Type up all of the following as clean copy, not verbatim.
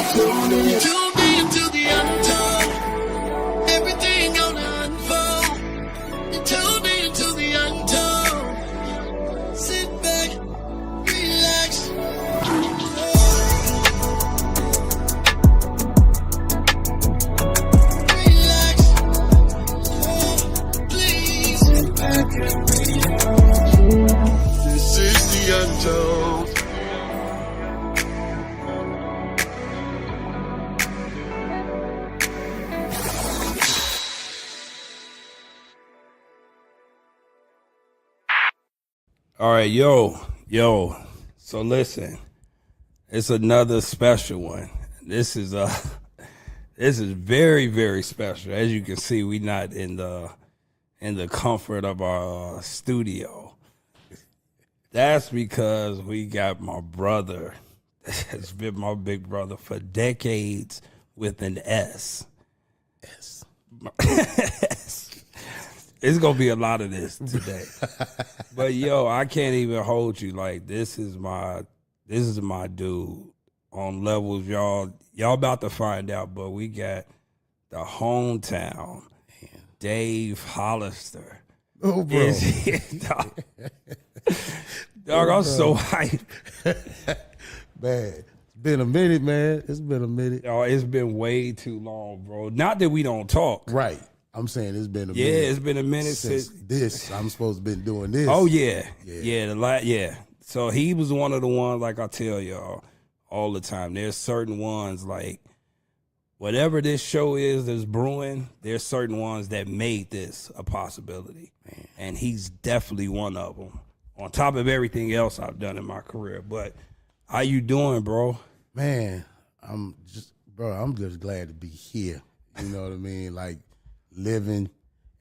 Tune in to the untold. Everything gonna unfold. Tune in to the untold. Sit back, relax. Relax. Please sit back and relax. This is the untold. All right, yo. So listen, it's another special one. This is very, very special. As you can see, we not in the comfort of our studio. That's because we got my brother that's been my big brother for decades with an S. Yes. It's gonna be a lot of this today. But yo, I can't even hold you. Like, this is my dude on levels y'all about to find out. But we got the hometown, Dave Hollister. Oh, bro. Is here, dog, I'm so hyped. Man, it's been a minute, man. It's been a minute. Oh, it's been way too long, bro. Not that we don't talk. Right. I'm saying it's been a minute. Yeah, it's been a minute since this. I'm supposed to been doing this. Oh yeah. So he was one of the ones, like I tell y'all all the time. There's certain ones, like whatever this show is that's brewing, there's certain ones that made this a possibility. Man. And he's definitely one of them. On top of everything else I've done in my career. But how you doing, bro? Man, I'm just glad to be here. You know what I mean? Like, living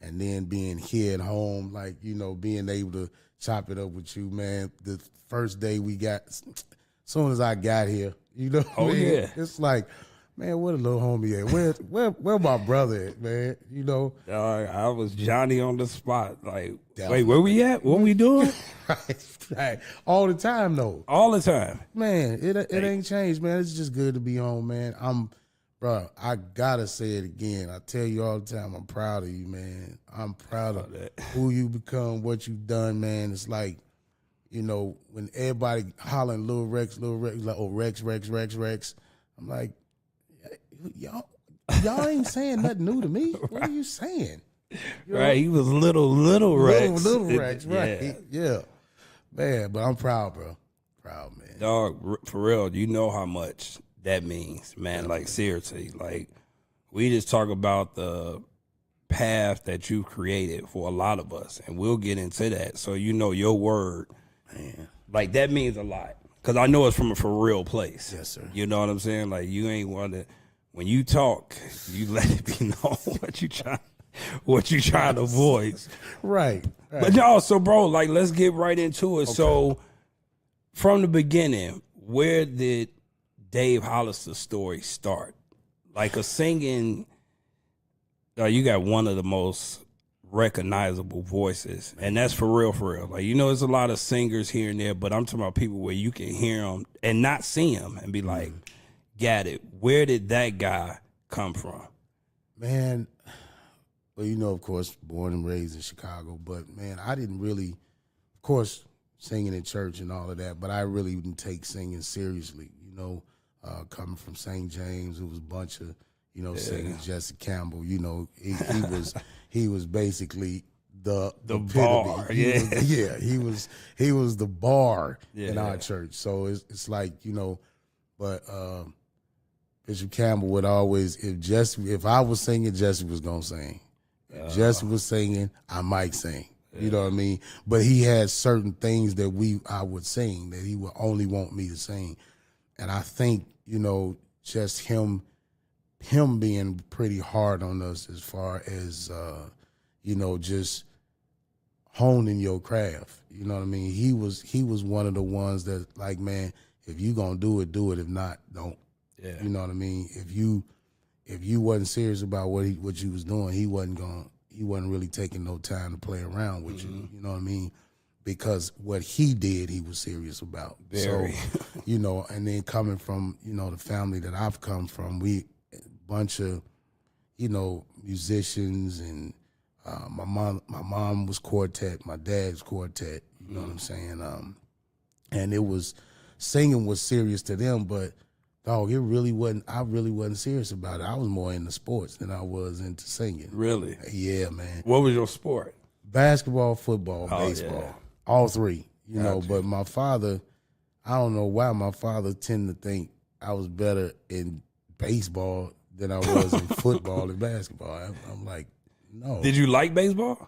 and then being here at home, like, you know, being able to chop it up with you, man. The first day we got, as soon as I got here, you know what I mean? Yeah. It's like, man, where the little homie at? Where my brother at, man? You know? I was Johnny on the spot. Like, Definitely. Wait, where we at? What we doing? Right. All the time, though. All the time. Man, it ain't changed, man. It's just good to be home, man. Bro, I gotta say it again. I tell you all the time, I'm proud of you, man. I'm proud of who you become, what you've done, man. It's like, you know, when everybody hollering Lil Rex, like, oh, Rex. I'm like, y'all ain't saying nothing new to me. What are you saying? You know? Right, he was little Rex. Little Rex, right. Yeah. Man, but I'm proud, bro. Proud, man. Dog, for real, you know how much that means, man. Like, seriously, like, we just talk about the path that you created for a lot of us, and we'll get into that. So, you know, your word, man, like, that means a lot, because I know it's from a for real place. Yes, sir. You know what I'm saying? Like, you ain't want to, when you talk, you let it be known what you trying to voice. Right. But y'all, so bro, like, let's get right into it. Okay. So, from the beginning, where did Dave Hollister's story start? Like, a singing, you got one of the most recognizable voices, and that's for real. Like, you know, there's a lot of singers here and there, but I'm talking about people where you can hear them and not see them and be like, got it. Where did that guy come from? Man, well, you know, of course, born and raised in Chicago, but, man, I didn't really, of course, singing in church and all of that, but I really didn't take singing seriously, you know. Coming from St. James, it was a bunch of, you know, singers. Jesse Campbell, you know, he was basically the bar. He was the bar in our church. So it's like, you know, but Bishop Campbell would always, if I was singing, Jesse was gonna sing. If Jesse was singing, I might sing. You know what I mean? But he had certain things that I would sing that he would only want me to sing. And I think, you know, just him being pretty hard on us as far as, you know, just honing your craft. You know what I mean? He was one of the ones that, like, man, if you gonna do it, do it. If not, don't. Yeah. You know what I mean? If you wasn't serious about what you was doing, he wasn't really taking no time to play around with you. You know what I mean? because what he did, he was serious about. Very. So, and then coming from, the family that I've come from, we a bunch of, musicians, and my mom was quartet, my dad's quartet, you know what I'm saying? And it was, singing was serious to them, but dog, I really wasn't serious about it. I was more into sports than I was into singing. Really? Yeah, man. What was your sport? Basketball, football, baseball. Yeah. All three, Gotcha. but my father, I don't know why my father tended to think I was better in baseball than I was in football and basketball. I'm like, no. Did you like baseball?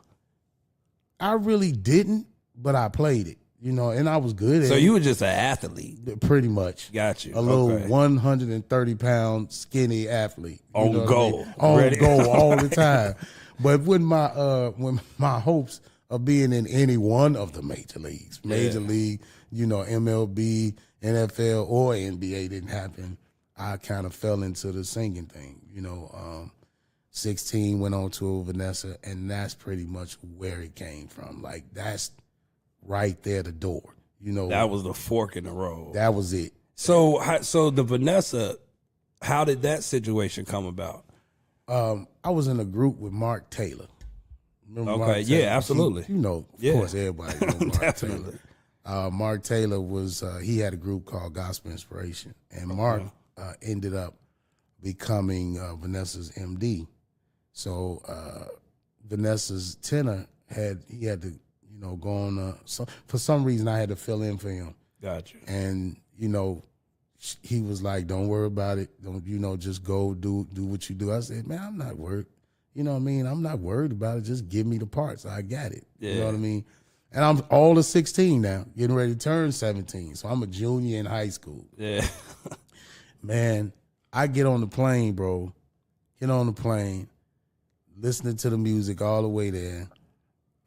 I really didn't, but I played it, and I was good at it. So you were just an athlete? Pretty much. Got you. A little 130-pound skinny athlete. On go. On go all the time. But when my hopes of being in any one of the major leagues, league, MLB, NFL, or NBA didn't happen, I kind of fell into the singing thing. 16 went on to Vanessa, and that's pretty much where it came from. Like, that's right there, the door. That was the fork in the road. That was it. So the Vanessa, how did that situation come about? I was in a group with Mark Taylor. Remember Okay, Mark Taylor? yeah, absolutely. Of course, everybody knows Mark Definitely. Taylor. Mark Taylor was, he had a group called Gospel Inspiration, and Mark ended up becoming Vanessa's MD. So Vanessa's tenor he had to, go on. For some reason, I had to fill in for him. Gotcha. And he was like, "Don't worry about it. Don't just go do what you do." I said, "Man, I'm not worried. You know what I mean? I'm not worried about it. Just give me the parts. I got it." Yeah. You know what I mean? And I'm all of 16 now, getting ready to turn 17. So I'm a junior in high school. Yeah. Man, I get on the plane, bro. Get on the plane, listening to the music all the way there.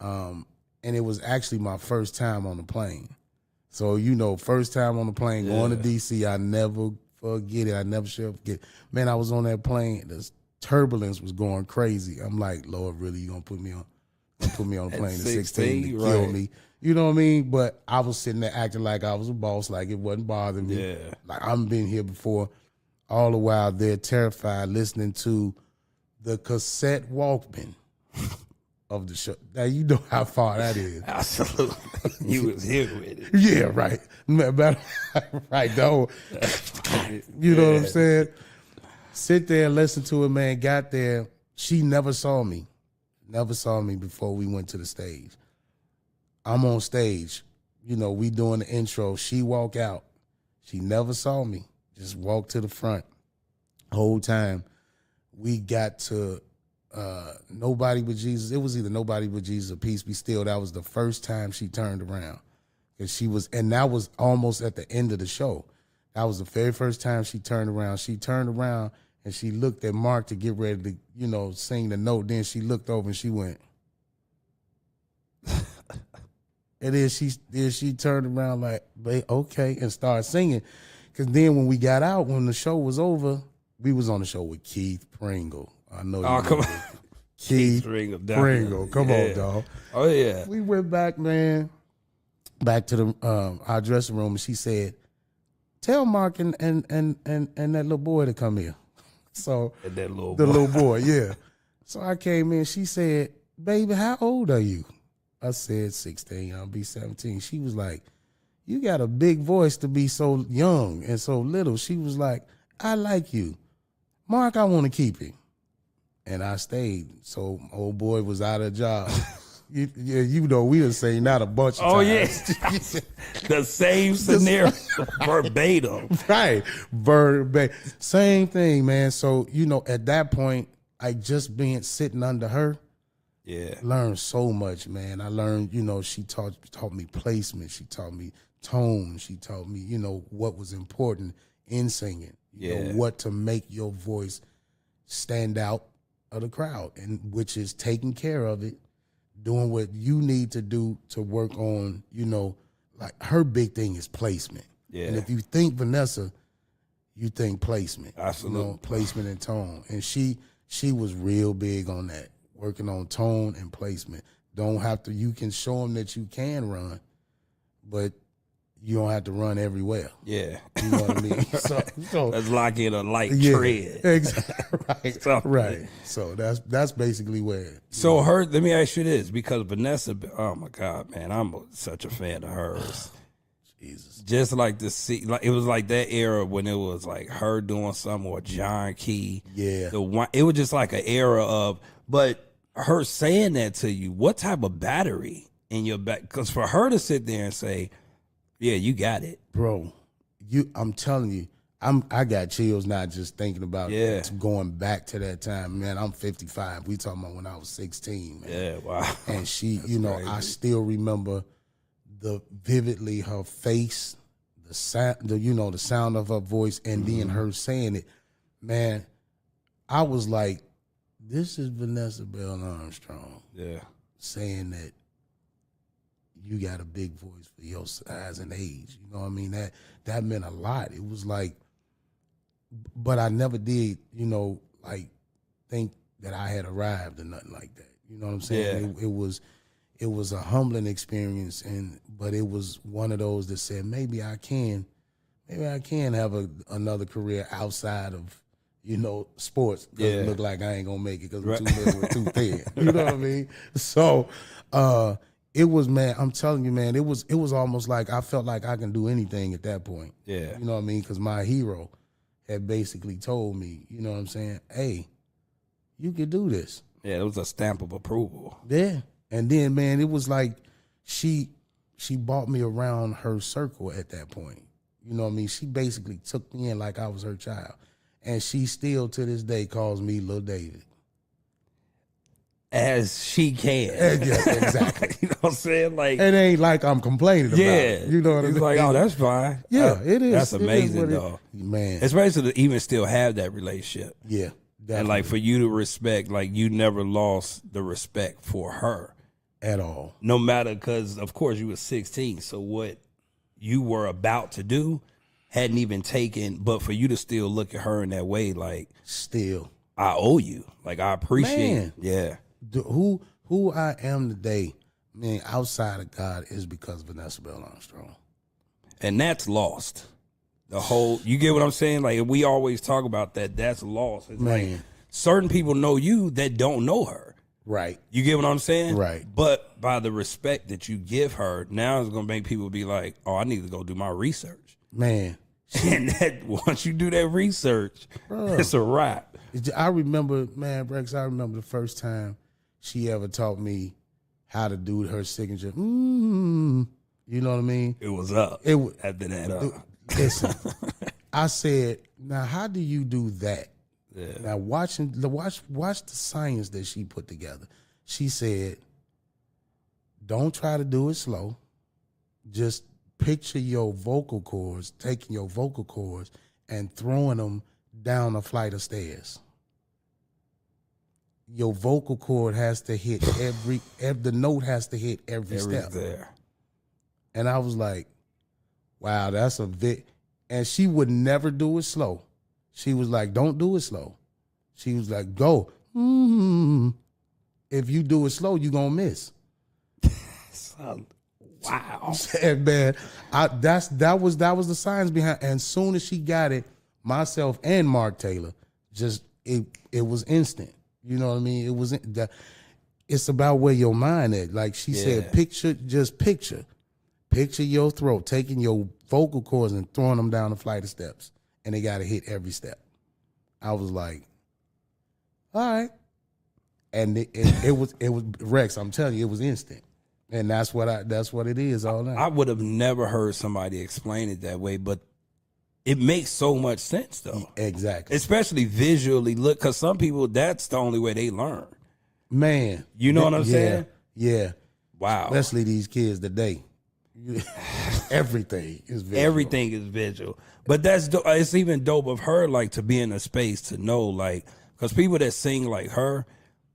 And it was actually my first time on the plane. So, first time on the plane, going to D.C., I never forget it. I never shall forget. Man, I was on that plane. The turbulence was going crazy. I'm like, Lord, really, you going to put me on a plane at 16 to kill me? You know what I mean? But I was sitting there acting like I was a boss, like it wasn't bothering me. Yeah. Like I've been here before. All the while, they're terrified listening to the cassette Walkman of the show. Now, you know how far that is. Absolutely. You was here with it. Yeah, right. Right, though. You know what I'm saying? Sit there and listen to it, man. Got there. She never saw me. Never saw me before we went to the stage. I'm on stage. We doing the intro. She walk out. She never saw me. Just walked to the front. Whole time. We got to Nobody But Jesus. It was either Nobody But Jesus or Peace Be Still. That was the first time she turned around. And that was almost at the end of the show. That was the very first time she turned around. She turned around and she looked at Mark to get ready to, sing the note. Then she looked over and she went. And then she turned around like, okay, and started singing. Because then when we got out, when the show was over, we was on the show with Keith Pringle. I know you. Oh, come on. Keith Pringle. Come on, dog. Oh, yeah. We went back, man, back to the our dressing room, and she said, "Tell Mark and that little boy to come here." So And that little the boy. little boy, yeah. So I came in. She said, "Baby, how old are you?" I said, 16. I'll be 17. She was like, "You got a big voice to be so young and so little." She was like, "I like you. Mark, I want to keep him." And I stayed. So old boy was out of a job. We done sang that a bunch of times. Oh, yeah. The same scenario. Verbatim. Right. Verbatim. Same thing, man. So, at that point, I just sitting under her, Yeah. learned so much, man. I learned, she taught me placement. She taught me tone. She taught me, what was important in singing. You know, what to make your voice stand out of the crowd, and which is taking care of it, doing what you need to do to work on, like her big thing is placement. Yeah. And if you think Vanessa, you think placement. Absolutely. Placement and tone. And she was real big on that, working on tone and placement. don't have to. You can show them that you can run, but you don't have to run everywhere. Yeah. You know what I mean? So let's lock in a light tread. Exactly. Right. Something. Right. So that's basically where. So let me ask you this, because Vanessa, oh my God, man, I'm such a fan of hers. Jesus. Just like to see, like it was like that era when it was like her doing something or John Key. Yeah. It was just like an era of, but her saying that to you, what type of battery in your back? Because for her to sit there and say, yeah, you got it, bro. I'm telling you, I got chills not just thinking about going back to that time. Man, I'm 55. We talking about when I was 16, man. Yeah, wow. And she, crazy. I still remember vividly her face, the sound, the sound of her voice, and then her saying it. Man, I was like, this is Vanessa Bell Armstrong. Yeah. Saying that you got a big voice for your size and age. You know what I mean? That meant a lot. It was like, but I never did, like think that I had arrived or nothing like that. You know what I'm saying? Yeah. It was a humbling experience, but it was one of those that said maybe I can have another career outside of sports. Yeah. It look like I ain't gonna make it because we're too little, we're too thin. You know what I mean? So it was, man, I'm telling you, man, it was almost like I felt like I can do anything at that point. Yeah. You know what I mean? Because my hero had basically told me, you know what I'm saying? Hey, you could do this. Yeah, it was a stamp of approval. Yeah. And then, man, it was like she brought me around her circle at that point. You know what I mean? She basically took me in like I was her child. And she still, to this day, calls me Lil David. As she can. Yeah, exactly. You know what I'm saying? Like, it ain't like I'm complaining about it. You know what I mean? It's like, oh, that's fine. Yeah, it is. That's amazing, though. Man. Especially to even still have that relationship. Yeah, definitely. And, like, for you to respect, like, you never lost the respect for her. At all. No matter, because, of course, you were 16, so what you were about to do hadn't even taken, but for you to still look at her in that way, like, still, I owe you. Like, I appreciate it. Yeah. Who I am today, man, outside of God, is because of Vanessa Bell Armstrong. And that's lost. The whole, you get what I'm saying? Like, we always talk about that. That's lost. It's man. Like, certain people know you that don't know her. Right. You get what I'm saying? Right. But by the respect that you give her, now it's going to make people be like, oh, I need to go do my research. Man. And that once you do that research, it's a wrap. I remember, man, Rex, I remember the first time she ever taught me how to do her signature. You know what I mean? It was up. After that. Listen, I said, now how do you do that? Yeah. Now watch the science that she put together. She said, don't try to do it slow. Just picture your vocal cords, taking your vocal cords and throwing them down a flight of stairs. Your vocal cord has to hit the note has to hit every step. There. And I was like, wow, that's a bit. And she would never do it slow. She was like, don't do it slow. She was like, go. If you do it slow, you're going to miss. Wow. And man, that was the science behind. And soon as she got it, myself and Mark Taylor, it was instant. You know what I mean? It was it's about where your mind is. Like she said, picture your throat, taking your vocal cords and throwing them down a flight of steps, and they got to hit every step. I was like, all right. And it was Rex. I'm telling you, it was instant. And that's what it is all night. I would have never heard somebody explain it that way, but it makes so much sense though. Exactly. Especially visually, look, because some people, that's the only way they learn. Man. You know what I'm saying? Yeah. Wow. Especially these kids today. Everything is visual. Everything is visual. But it's even dope of her, like, to be in a space to know, like, because people that sing like her,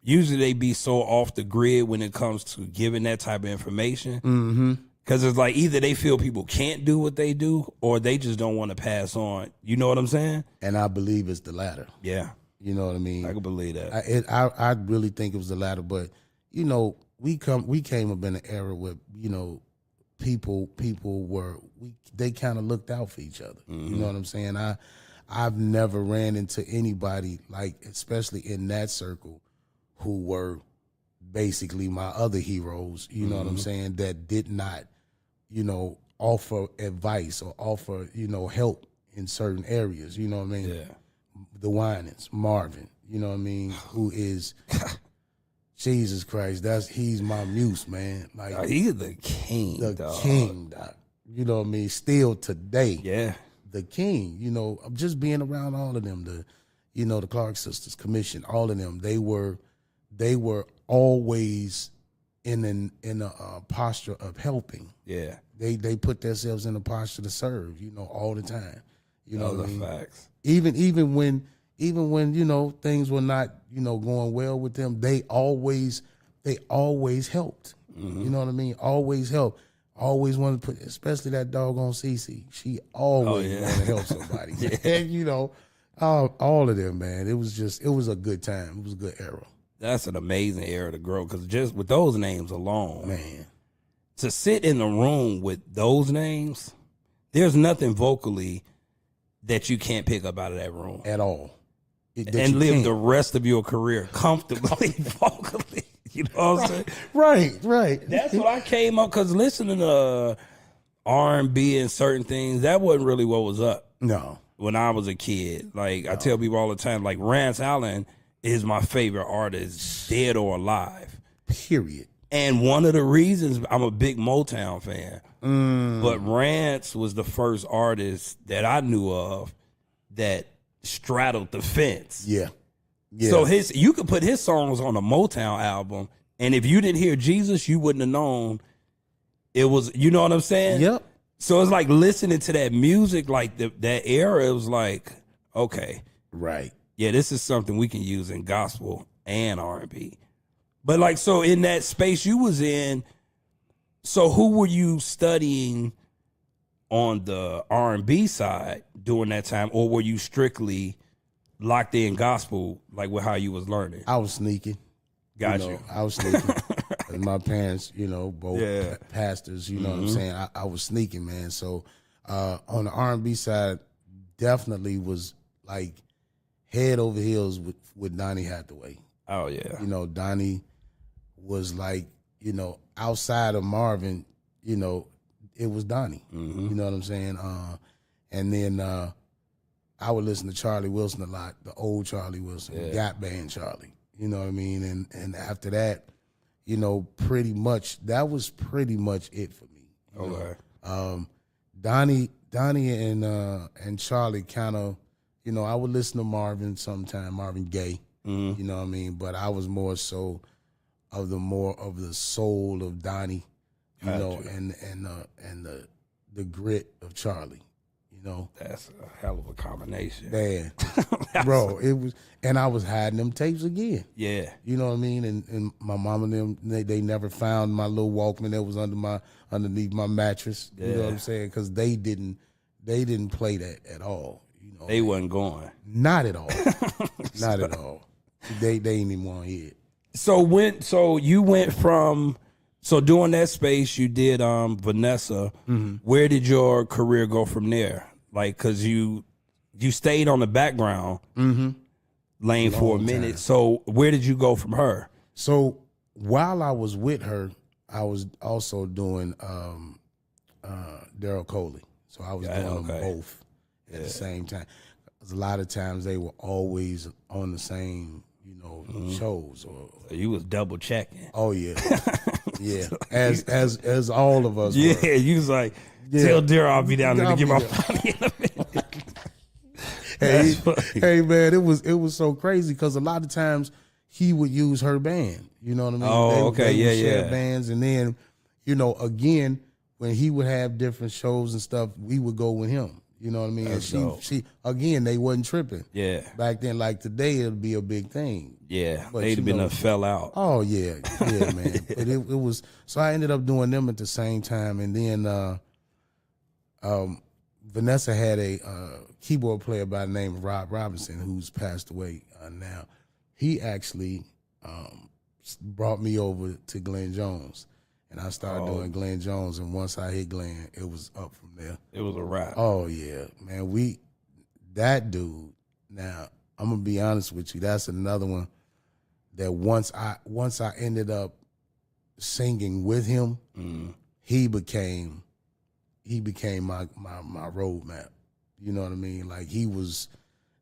usually they be so off the grid when it comes to giving that type of information. Mm-hmm. Because it's like either they feel people can't do what they do or they just don't want to pass on. You know what I'm saying? And I believe it's the latter. Yeah. You know what I mean? I can believe that. I really think it was the latter. But, we came up in an era where, you know, people they kind of looked out for each other. You know what I'm saying? I've never ran into anybody, like, especially in that circle, who were basically my other heroes, you know what I'm saying, that did not, you know, offer advice or offer, you know, help in certain areas, you know what I mean? Yeah. The Winans, Marvin, you know what I mean, who is Jesus Christ, he's my muse, man. Like, he's the king, king, dog. You know what I mean? Still today. Yeah. The king, you know, just being around all of them, the Clark Sisters Commission, all of them, they were always in a posture of helping. Yeah. They put themselves in a posture to serve, you know, all the time. You know what I mean? Facts. Even when, you know, things were not, you know, going well with them, they always helped. You know what I mean? Always helped. Always wanted to put, especially that doggone Cece. She always wanted to help somebody. And, you know, all of them, man. It was a good time. It was a good era. That's an amazing era to grow, because just with those names alone, Man. to sit in the room with those names, there's nothing vocally that you can't pick up out of that room. At all. And live the rest of your career comfortably, vocally. You know what I'm saying? Right. That's what I came up, because listening to R&B and certain things, that wasn't really what was up. No. When I was a kid. Like, I tell people all the time, like, Rance Allen is my favorite artist, dead or alive. Period. And one of the reasons, I'm a big Motown fan, but Rance was the first artist that I knew of that straddled the fence. Yeah. So you could put his songs on a Motown album, and if you didn't hear Jesus, you wouldn't have known it was, you know what I'm saying? Yep. So it's like listening to that music, like that era, it was like, okay. Right. Yeah, this is something we can use in gospel and R&B. But like, so in that space you was in, so who were you studying on the R&B side during that time, or were you strictly locked in gospel, like with how you was learning? I was sneaking. Got you. I was sneaking. And my parents, you know, both pastors, you know what I'm saying? I was sneaking, man. So on the R&B side, definitely was like head over heels with Donny Hathaway. Oh, yeah. You know, Donny was like, you know, outside of Marvin, you know, it was Donny. You know what I'm saying? And then I would listen to Charlie Wilson a lot, the old Charlie Wilson, Gap Band Charlie. You know what I mean? And after that, you know, that was pretty much it for me. Okay. Donnie and Charlie kind of, you know, I would listen to Marvin sometime, Marvin Gaye. You know what I mean? But I was more so of the soul of Donnie, you know, and the grit of Charlie. You know, that's a hell of a combination, man. Bro, it was, and I was hiding them tapes again. Yeah, you know what I mean. And my mom and them, they never found my little Walkman that was underneath my mattress. You know what I'm saying? Because they didn't play that at all. You know, they wasn't going. Not at all. Not at all. They ain't even want to hear it. So you went from. So during that space, you did Vanessa. Where did your career go from there? Like, cause you stayed on the background lane for a minute. So where did you go from her? So while I was with her, I was also doing Daryl Coley. So I was doing them both at the same time. 'Cause a lot of times they were always on the same, you know, shows. Or so you was double checking. Oh yeah. Yeah, as all of us. Yeah, were. You was like, tell Daryl I'll be down there to get my money in a minute. Hey man, it was so crazy because a lot of times he would use her band. You know what I mean? Oh, okay, they would share bands, and then, you know, again when he would have different shows and stuff, we would go with him. You know what I mean? That's and dope. she again, they wasn't tripping. Yeah. Back then, like today, it'd be a big thing. Yeah, But, they'd have been a fell out. Oh yeah, man. But it was, so I ended up doing them at the same time, and then Vanessa had a keyboard player by the name of Rob Robinson, who's passed away now. He actually brought me over to Glenn Jones. And I started doing Glenn Jones, and once I hit Glenn, it was up from there. It was a wrap. Oh, yeah, man. That dude, now, I'm going to be honest with you, that's another one that once I ended up singing with him, he became my roadmap. You know what I mean? Like,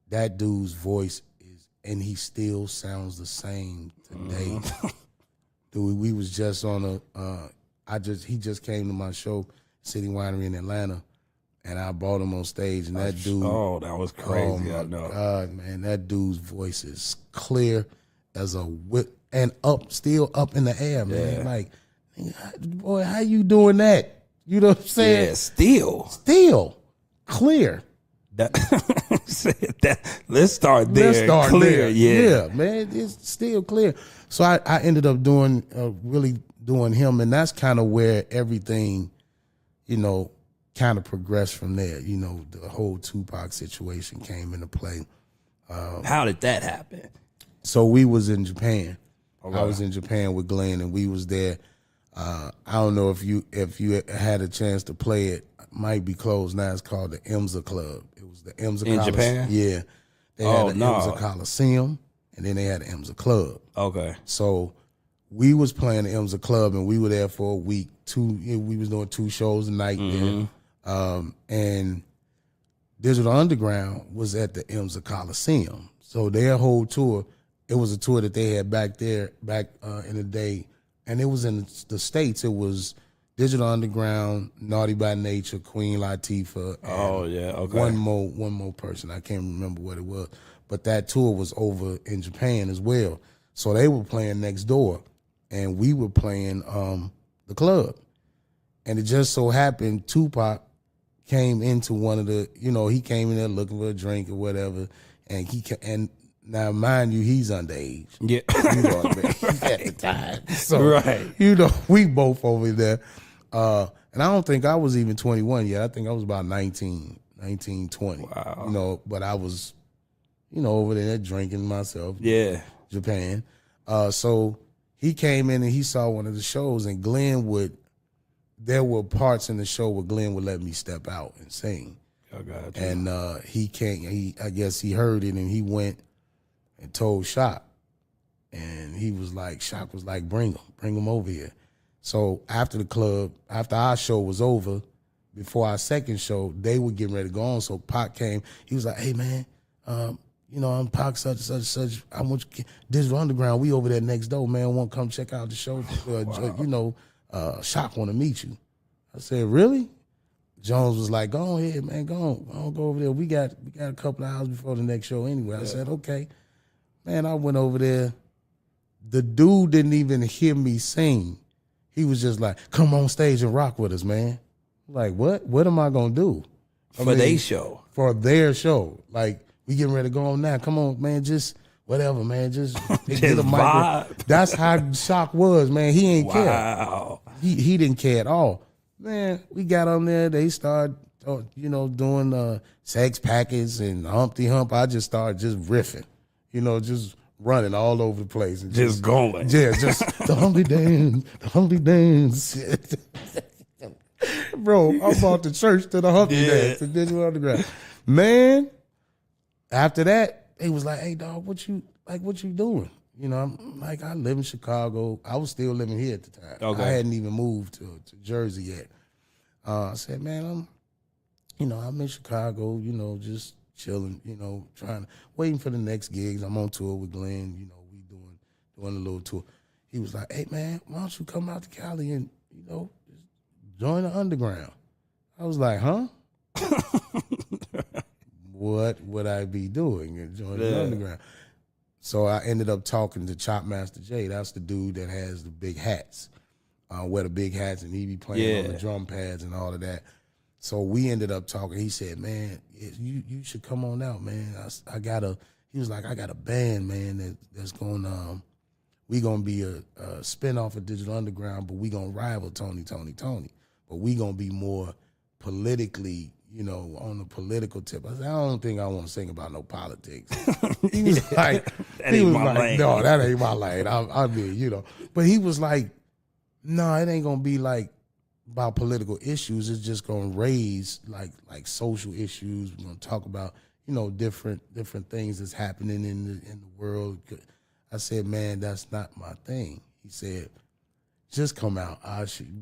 that dude's voice and he still sounds the same today. Dude, we was just on he just came to my show, City Winery in Atlanta, and I brought him on stage, and that dude. Oh, that was crazy. Oh, I know. God, man, that dude's voice is clear as a whip and still up in the air, man. Yeah. Like, boy, how you doing that? You know what I'm saying? Yeah, still clear. Let's start there. Let's start clear, there. Yeah, man, it's still clear. So I ended up really doing him, and that's kind of where everything, kind of progressed from there. The whole Tupac situation came into play. How did that happen? So we was in Japan. Okay. I was in Japan with Glenn, and we was there. I don't know if you had a chance to play it. It might be closed now. It's called the IMSA Club. It was the IMSA in Japan. Yeah, they had the IMSA Coliseum, and then they had the IMSA Club. Okay. So we was playing the IMSA Club, and we were there for a week. We was doing 2 shows a night there. And Digital Underground was at the IMSA Coliseum. So their whole tour, it was a tour that they had back in the day, and it was in the States. It was Digital Underground, Naughty by Nature, Queen Latifah. And one more person. I can't remember what it was. But that tour was over in Japan as well. So they were playing next door, and we were playing the club. And it just so happened Tupac came into one of the, he came in there looking for a drink or whatever, and now mind you, he's underage. Yeah. You know what I mean? At the time. So, right. We both over there. And I don't think I was even 21 yet. I think I was about 19, 20. Wow. But I was, over there drinking myself. Yeah. Japan. So he came in and he saw one of the shows, and there were parts in the show where Glenn would let me step out and sing. I got you. And I guess he heard it, and he went and told Shock. And he was like, Shock was like, bring him over here. So after our show was over, before our second show, they were getting ready to go on. So Pac came. He was like, hey, man, I'm Pac such and such. I want you, Digital Underground. We over there next door, man. Want to come check out the show? Shock want to meet you. I said, really? Jones was like, go ahead, man. Go over there. We got a couple of hours before the next show anyway. I said, okay. Man, I went over there. The dude didn't even hear me sing. He was just like, come on stage and rock with us, man. Like, what? What am I going to do? For their show. For their show. Like, we getting ready to go on now. Come on, man. Just whatever, man. Just get a mic. That's how Shock was, man. He ain't care. Wow. He didn't care at all. Man, we got on there. They started, doing sex packets and Humpty Hump. I just started just riffing, just running all over the place. And just going. Yeah, just the Humpty Dance. Bro, I brought the church to the Humpty Dance, the Digital Underground. Man, after that, they was like, hey, dog, what you doing? I'm like, I live in Chicago. I was still living here at the time. Okay. I hadn't even moved to Jersey yet. I said, man, I'm in Chicago, just chilling, waiting for the next gigs. I'm on tour with Glenn, we doing a little tour. He was like, hey, man, why don't you come out to Cali and, just join the Underground? I was like, huh? What would I be doing and join the Underground? So I ended up talking to Chop Master J. That's the dude that has the big hats, wear the big hats, and he be playing on the drum pads and all of that. So we ended up talking. He said, man, you should come on out, man. He was like, I got a band, man, that's going we gonna be a spinoff of Digital Underground, but we gonna rival Tony. But we gonna be more politically, you know, on the political tip. I said, I don't think I want to sing about no politics. He was like, that ain't my lane. No, that ain't my lane. I mean, you know, but he was like, no, it ain't gonna be like about political issues. It's just gonna raise like social issues. We're gonna talk about, you know, different things that's happening in the world. I said, man, that's not my thing. He said, just come out.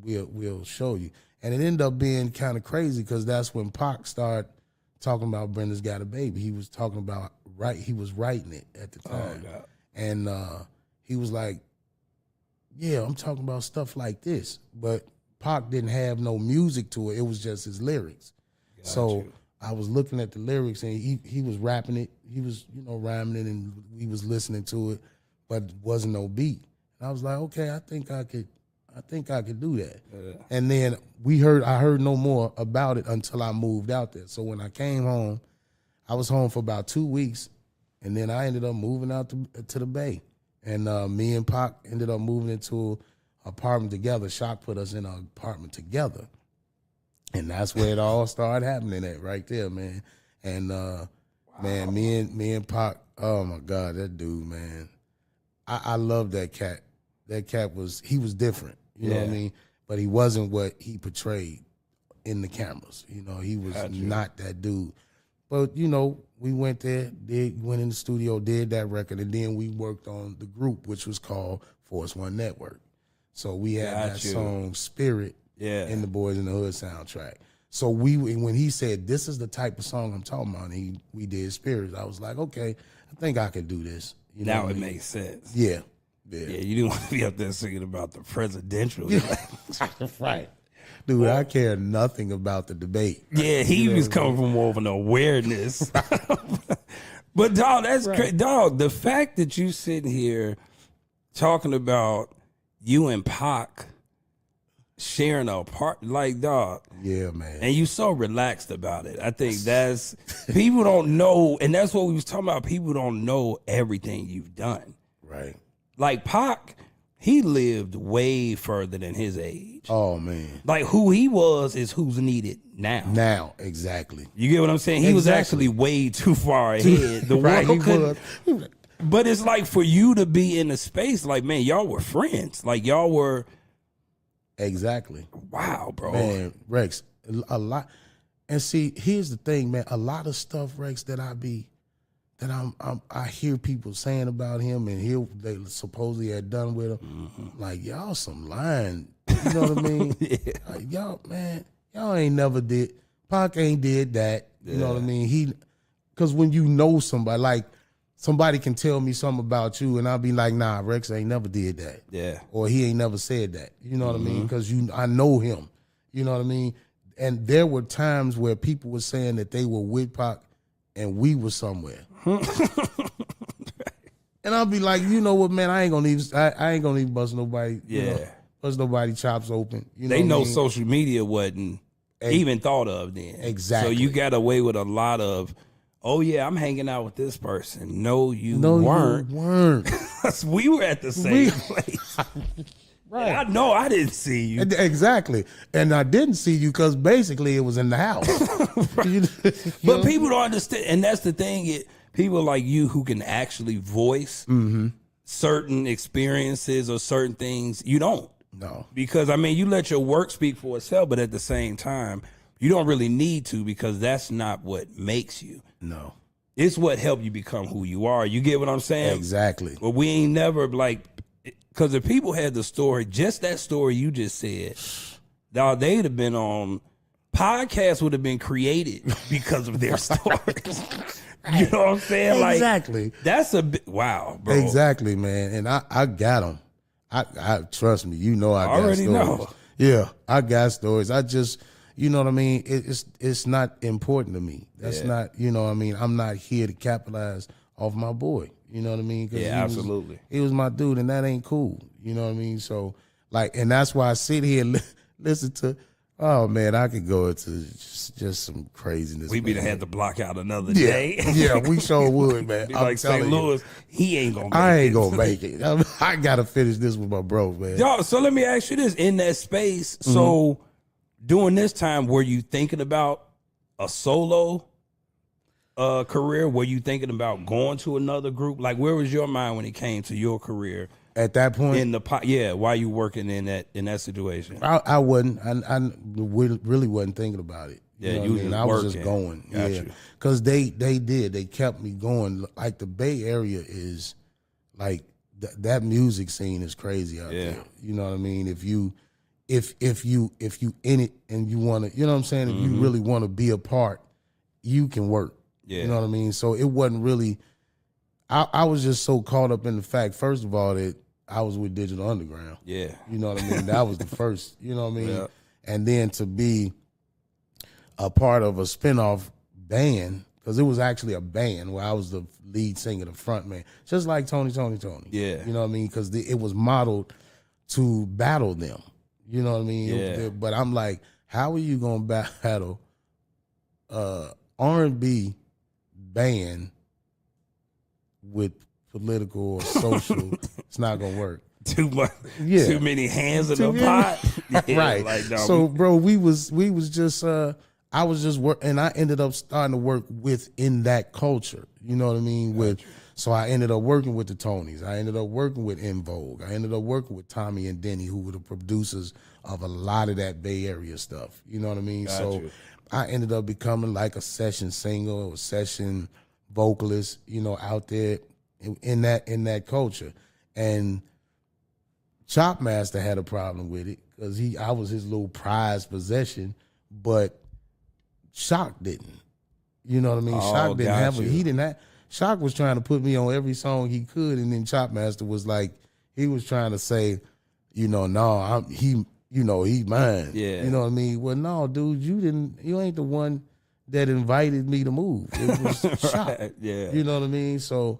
We'll show you. And it ended up being kind of crazy because that's when Pac started talking about Brenda's Got a Baby. He was talking about he was writing it at the time. Oh, God. And he was like, yeah, I'm talking about stuff like this. But Pac didn't have no music to it. It was just his lyrics. So I was looking at the lyrics and he was rapping it. He was, you know, rhyming it and we was listening to it, but wasn't no beat. And I was like, okay, I think I could do that. Yeah. And then I heard no more about it until I moved out there. So when I came home, I was home for about 2 weeks, and then I ended up moving out to the Bay. And me and Pac ended up moving into an apartment together. Shock put us in an apartment together. And that's where it all started happening at right there, man. And man, me and Pac, oh my God, that dude, man. I love that cat. That cat was different. You know what I mean? But he wasn't what he portrayed in the cameras. You know, he was not that dude. But, you know, we went there, went in the studio, did that record, and then we worked on the group, which was called Force One Network. So we had that song Spirit in the Boys in the Hood soundtrack. So when he said, this is the type of song I'm talking about, and we did Spirit, I was like, okay, I think I can do this. You know now it makes sense. Yeah. Yeah, you didn't want to be up there singing about the presidential. Right. Dude, I care nothing about the debate. Yeah, he was coming from more of an awareness. But, dog, that's crazy. Dog, the fact that you sitting here talking about you and Pac sharing a part, like, dog. Yeah, man. And you so relaxed about it. I think that's, people don't know, and that's what we was talking about. People don't know everything you've done. Right. Like Pac, he lived way further than his age. Oh, man. Like who he was is who's needed now. Now, exactly. You get what I'm saying? He was actually way too far ahead. The right, world couldn't. But it's like for you to be in a space like, man, y'all were friends. Like y'all were. Exactly. Wow, bro. Man, Rex, a lot. And see, here's the thing, man. A lot of stuff, Rex, that I hear people saying about him and they supposedly had done with him. Mm-hmm. Like, y'all some lying. You know what I mean? Like, y'all ain't never did. Pac ain't did that. You know what I mean? Because when you know somebody, like somebody can tell me something about you and I'll be like, nah, Rex ain't never did that. Yeah. Or he ain't never said that. You know what I mean? Because I know him. You know what I mean? And there were times where people were saying that they were with Pac and we were somewhere. And I'll be like, you know what, man, I ain't gonna even bust nobody, bust nobody chops open. You know they know social media wasn't even thought of then. Exactly. So you got away with a lot of, oh yeah, I'm hanging out with this person. No, you weren't. You weren't. We were at the same place. Right. I know I didn't see you. Exactly. And I didn't see you because basically it was in the house. But people don't understand. And that's the thing. People like you who can actually voice certain experiences or certain things, you don't. No. Because, I mean, you let your work speak for itself, but at the same time, you don't really need to because that's not what makes you. No. It's what helped you become who you are. You get what I'm saying? Exactly. But we ain't never like... Because if people had the story, just that story you just said, they'd have been on, podcasts would have been created because of their stories. You know what I'm saying? Exactly. Like, that's a bit, wow, bro. Exactly, man. And I got them. I trust me, you know I got already stories. Know. Yeah, I got stories. I just, you know what I mean? It's not important to me. That's not, you know what I mean? I'm not here to capitalize off my boy. You know what I mean? Yeah, absolutely. He was my dude, and that ain't cool. You know what I mean? So, like, and that's why I sit here and listen to, oh, man, I could go into just some craziness. We would have had to block out another day. Yeah, we sure would, man. Like St. Louis, he ain't going to make it. I ain't going to make it. I got to finish this with my bro, man. Yo, so let me ask you this. In that space, so during this time, were you thinking about a solo career? Were you thinking about going to another group? Like, where was your mind when it came to your career At that point, in the while you working in that situation? I wasn't. I really wasn't thinking about it. Yeah, know you what I mean? was I was working. just going. Got yeah, you. because they kept me going. Like the Bay Area is like that music scene is crazy out there. You know what I mean? If you in it and you want to, you know what I'm saying? If you really want to be a part, you can work. Yeah. You know what I mean? So it wasn't really. I was just so caught up in the fact, first of all, that I was with Digital Underground. Yeah. You know what I mean? That was the first, you know what I mean? Yeah. And then to be a part of a spinoff band, because it was actually a band where I was the lead singer, the front man, just like Tony. Yeah. You know what I mean? Because it was modeled to battle them. You know what I mean? Yeah. But I'm like, how are you going to battle R&B band with political or social? It's not going to work. Too much. Yeah. Too many hands in the pot. Yeah, Right. Like, no, So, bro, we was just I was just work, and I ended up starting to work within that culture. You know what I mean? So I ended up working with the Tonys. I ended up working with In Vogue. I ended up working with Tommy and Denny, who were the producers of a lot of that Bay Area stuff. You know what I mean? I ended up becoming like a session singer or session vocalist, you know, out there in that culture. And Chopmaster had a problem with it because I was his little prized possession, but Shock didn't. You know what I mean? Shock didn't have it. He didn't have. Shock was trying to put me on every song he could, and then Chopmaster was like, he was trying to say, you know, no, he's mine. Yeah. You know what I mean? Well, no, dude, you ain't the one that invited me to move. It was Shock. Yeah. You know what I mean? So,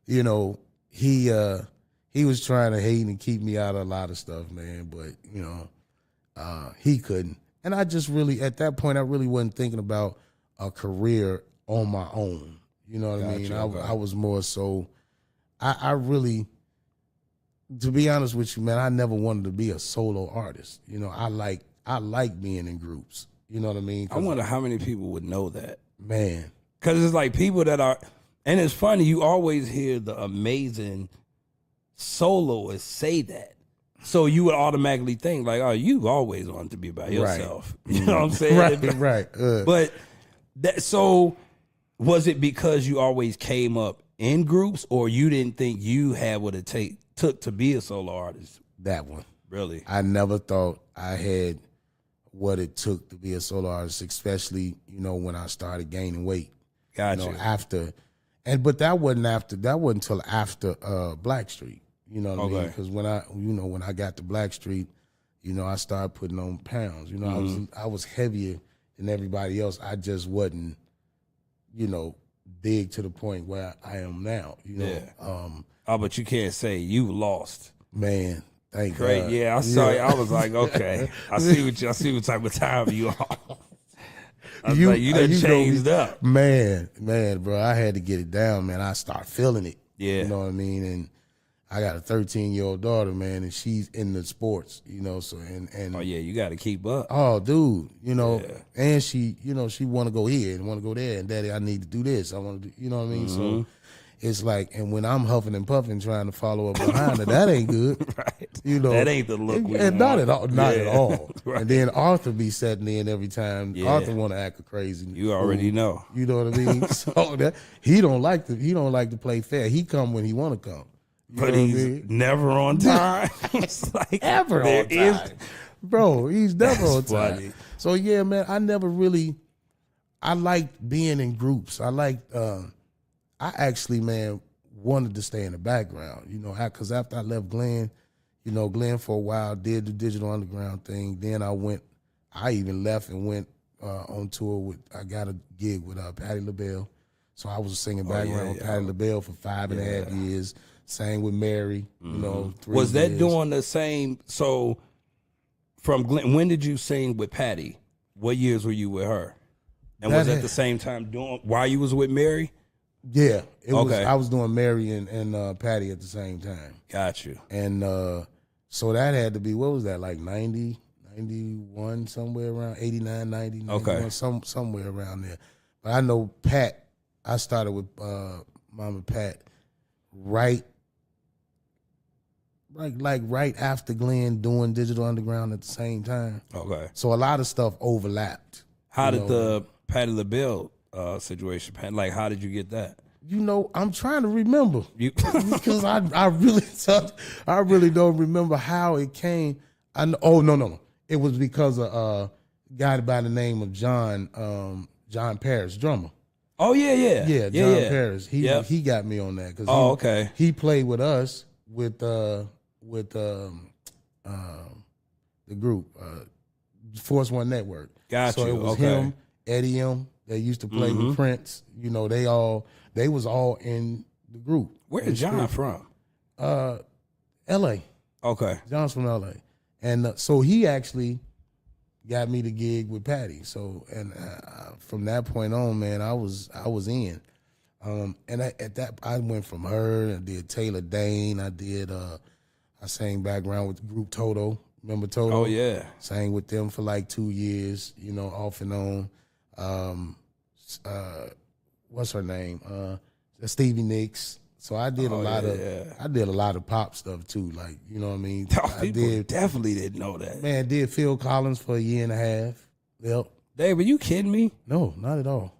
you know, he was trying to hate and keep me out of a lot of stuff, man, but, you know, he couldn't. And I just really, at that point, I really wasn't thinking about a career on my own. You know what I mean? I was more so, I really, to be honest with you, man, I never wanted to be a solo artist. You know, I like being in groups. You know what I mean? I wonder how many people would know that. Man. Because it's like people that are, and it's funny, you always hear the amazing soloists say that. So you would automatically think like, oh, you always wanted to be by yourself. Right. You know what I'm saying? Right. But so was it because you always came up in groups, or you didn't think you had what it took to be a solo artist? That one. Really? I never thought I had what it took to be a solo artist, especially, you know, when I started gaining weight. Gotcha. You know, but that wasn't until after Blackstreet. You know what I mean? Because when I got to Blackstreet, you know, I started putting on pounds. You know, I was heavier than everybody else. I just wasn't, you know, big to the point where I am now. You know. Yeah. But you can't say you lost. Man, thank Great. God. Yeah, I saw you. I was like, okay, I see what type of time you on. You done changed up. Man, bro, I had to get it down, man. I start feeling it. Yeah. You know what I mean? And I got a 13-year-old daughter, man, and she's in the sports, you know, so and oh yeah, you got to keep up. Oh, dude, you know, and she, you know, she want to go here and want to go there, and Daddy, I need to do this. I want to do, you know what I mean? So it's like, and when I'm huffing and puffing trying to follow up behind her, that ain't good. Right. You know, that ain't the look we and want. Not at all. Right. And then Arthur be setting in every time. Yeah. Arthur want to act crazy. You already know. You know what I mean? So he don't like to play fair. He come when he want to come. But he's never on time. It's like ever on time. Bro, he's never on time. Funny. So yeah, man, I liked being in groups. I actually, man, wanted to stay in the background, you know, because after I left Glenn, you know, Glenn for a while did the Digital Underground thing. Then I even left and went on tour I got a gig with Patti LaBelle. So I was singing background with Patti LaBelle for 5.5 years. Sang with Mary, you know. 3 Was that years. doing the same? So from Glenn, when did you sing with Patti? What years were you with her? And was at the same time doing while you was with Mary? Yeah, it was. I was doing Mary and Patti at the same time. Got you. And so that had to be, what was that, like 90, 91, somewhere around 89, 90, 91, Okay. somewhere around there. But I know Pat, I started with Mama Pat right after Glenn doing Digital Underground at the same time. Okay. So a lot of stuff overlapped. How did the Patti LaBelle situation, like, how did you get that? I'm trying to remember You because I really don't remember how it came. No. It was because of a guy by the name of John Paris, drummer. Oh yeah. John Paris. He got me on that because okay. He played with us with the group Force One Network. Got so you. it was Okay. him, Eddie M. They used to play with Prince. They was all in the group. Where's John from? L.A. Okay. John's from L.A. And so he actually got me the gig with Patty. So from that point on, man, I was in. I went from her. I did Taylor Dane. I sang background with the group Toto. Remember Toto? Oh yeah. Sang with them for like 2 years. Off and on. What's her name? Stevie Nicks. So I did a lot of pop stuff too. Like, you know what I mean? People definitely didn't know that. Man, did Phil Collins for a year and a half. Yep. Dave, are you kidding me? No, not at all.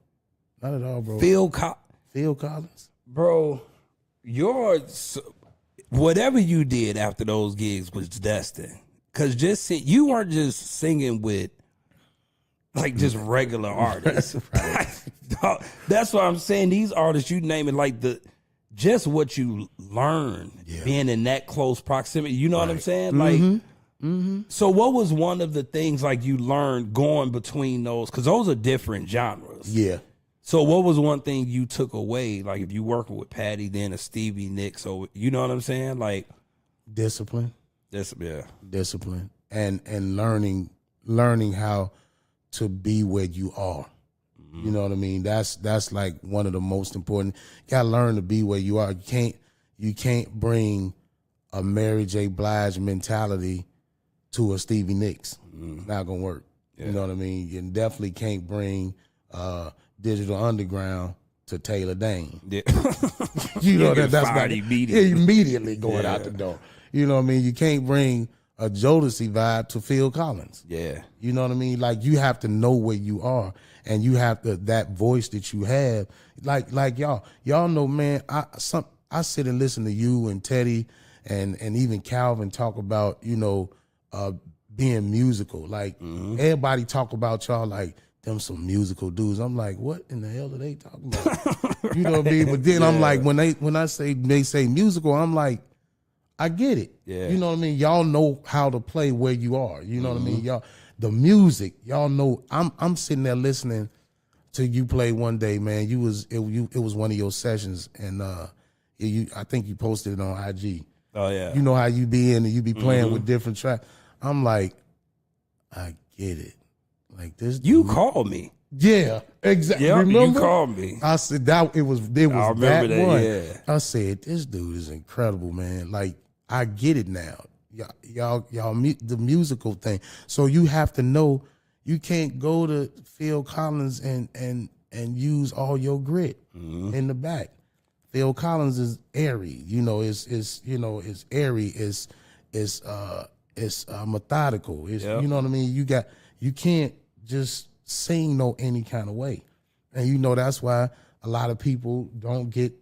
Not at all, bro. Phil Collins. Bro, whatever you did after those gigs was destined. Cause you weren't just singing with like just regular artists. That's what I'm saying. These artists, you name it, like just what you learn being in that close proximity. You know what I'm saying? Like, so what was one of the things like you learned going between those? Because those are different genres. Yeah. So what was one thing you took away? Like if you working with Patty, then a Stevie Nicks, so you know what I'm saying? Like discipline. Discipline. And learning how to be where you are. You know what I mean? That's like one of the most important. You gotta learn to be where you are. You can't bring a Mary J. Blige mentality to a Stevie Nicks. It's not gonna work. Yeah. You know what I mean? You definitely can't bring Digital Underground to Taylor Dane. Yeah. That's not immediately going out the door. You know what I mean? You can't bring a Jodeci vibe to Phil Collins. Yeah. You know what I mean? Like you have to know where you are, and you have that voice that you have. Like y'all know, man. I sit and listen to you and Teddy and even Calvin talk about being musical. Like everybody talk about y'all like them some musical dudes. I'm like, what in the hell are they talking about? You know what I mean? But then I'm like, when they say musical, I'm like, I get it. Yeah. You know what I mean? Y'all know how to play where you are. You know what I mean? Y'all, the music, y'all know. I'm sitting there listening to you play one day, man. It was one of your sessions, and I think you posted it on IG. Oh yeah. You know how you be in and you be playing with different tracks. I'm like, I get it. Like this. You called me. Yeah, exactly. Yep, remember? You called me. I said it was I remember that one. Yeah. I said, this dude is incredible, man. Like, I get it now. Y'all, the musical thing. So you have to know you can't go to Phil Collins and use all your grit in the back. Phil Collins is airy, it's airy, it's methodical. It's, you know what I mean? You can't just sing any kind of way. And that's why a lot of people don't get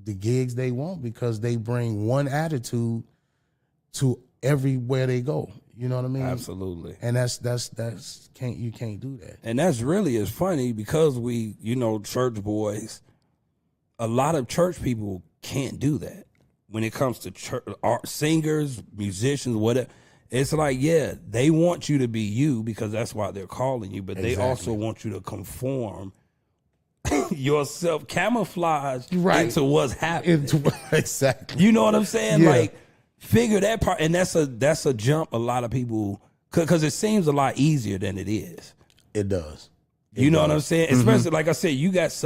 the gigs they want, because they bring one attitude to everywhere they go. You know what I mean? Absolutely. And you can't do that. And that's really is funny because we, church boys, a lot of church people can't do that when it comes to church art, singers, musicians, whatever. It's like, yeah, they want you to be you because that's why they're calling you, but they also want you to conform yourself, camouflage into what's happening. Exactly. You know what I'm saying? Yeah. Like, figure that part, and that's a jump a lot of people, because it seems a lot easier than it is. It does. You know what I'm saying? Especially, like I said, you got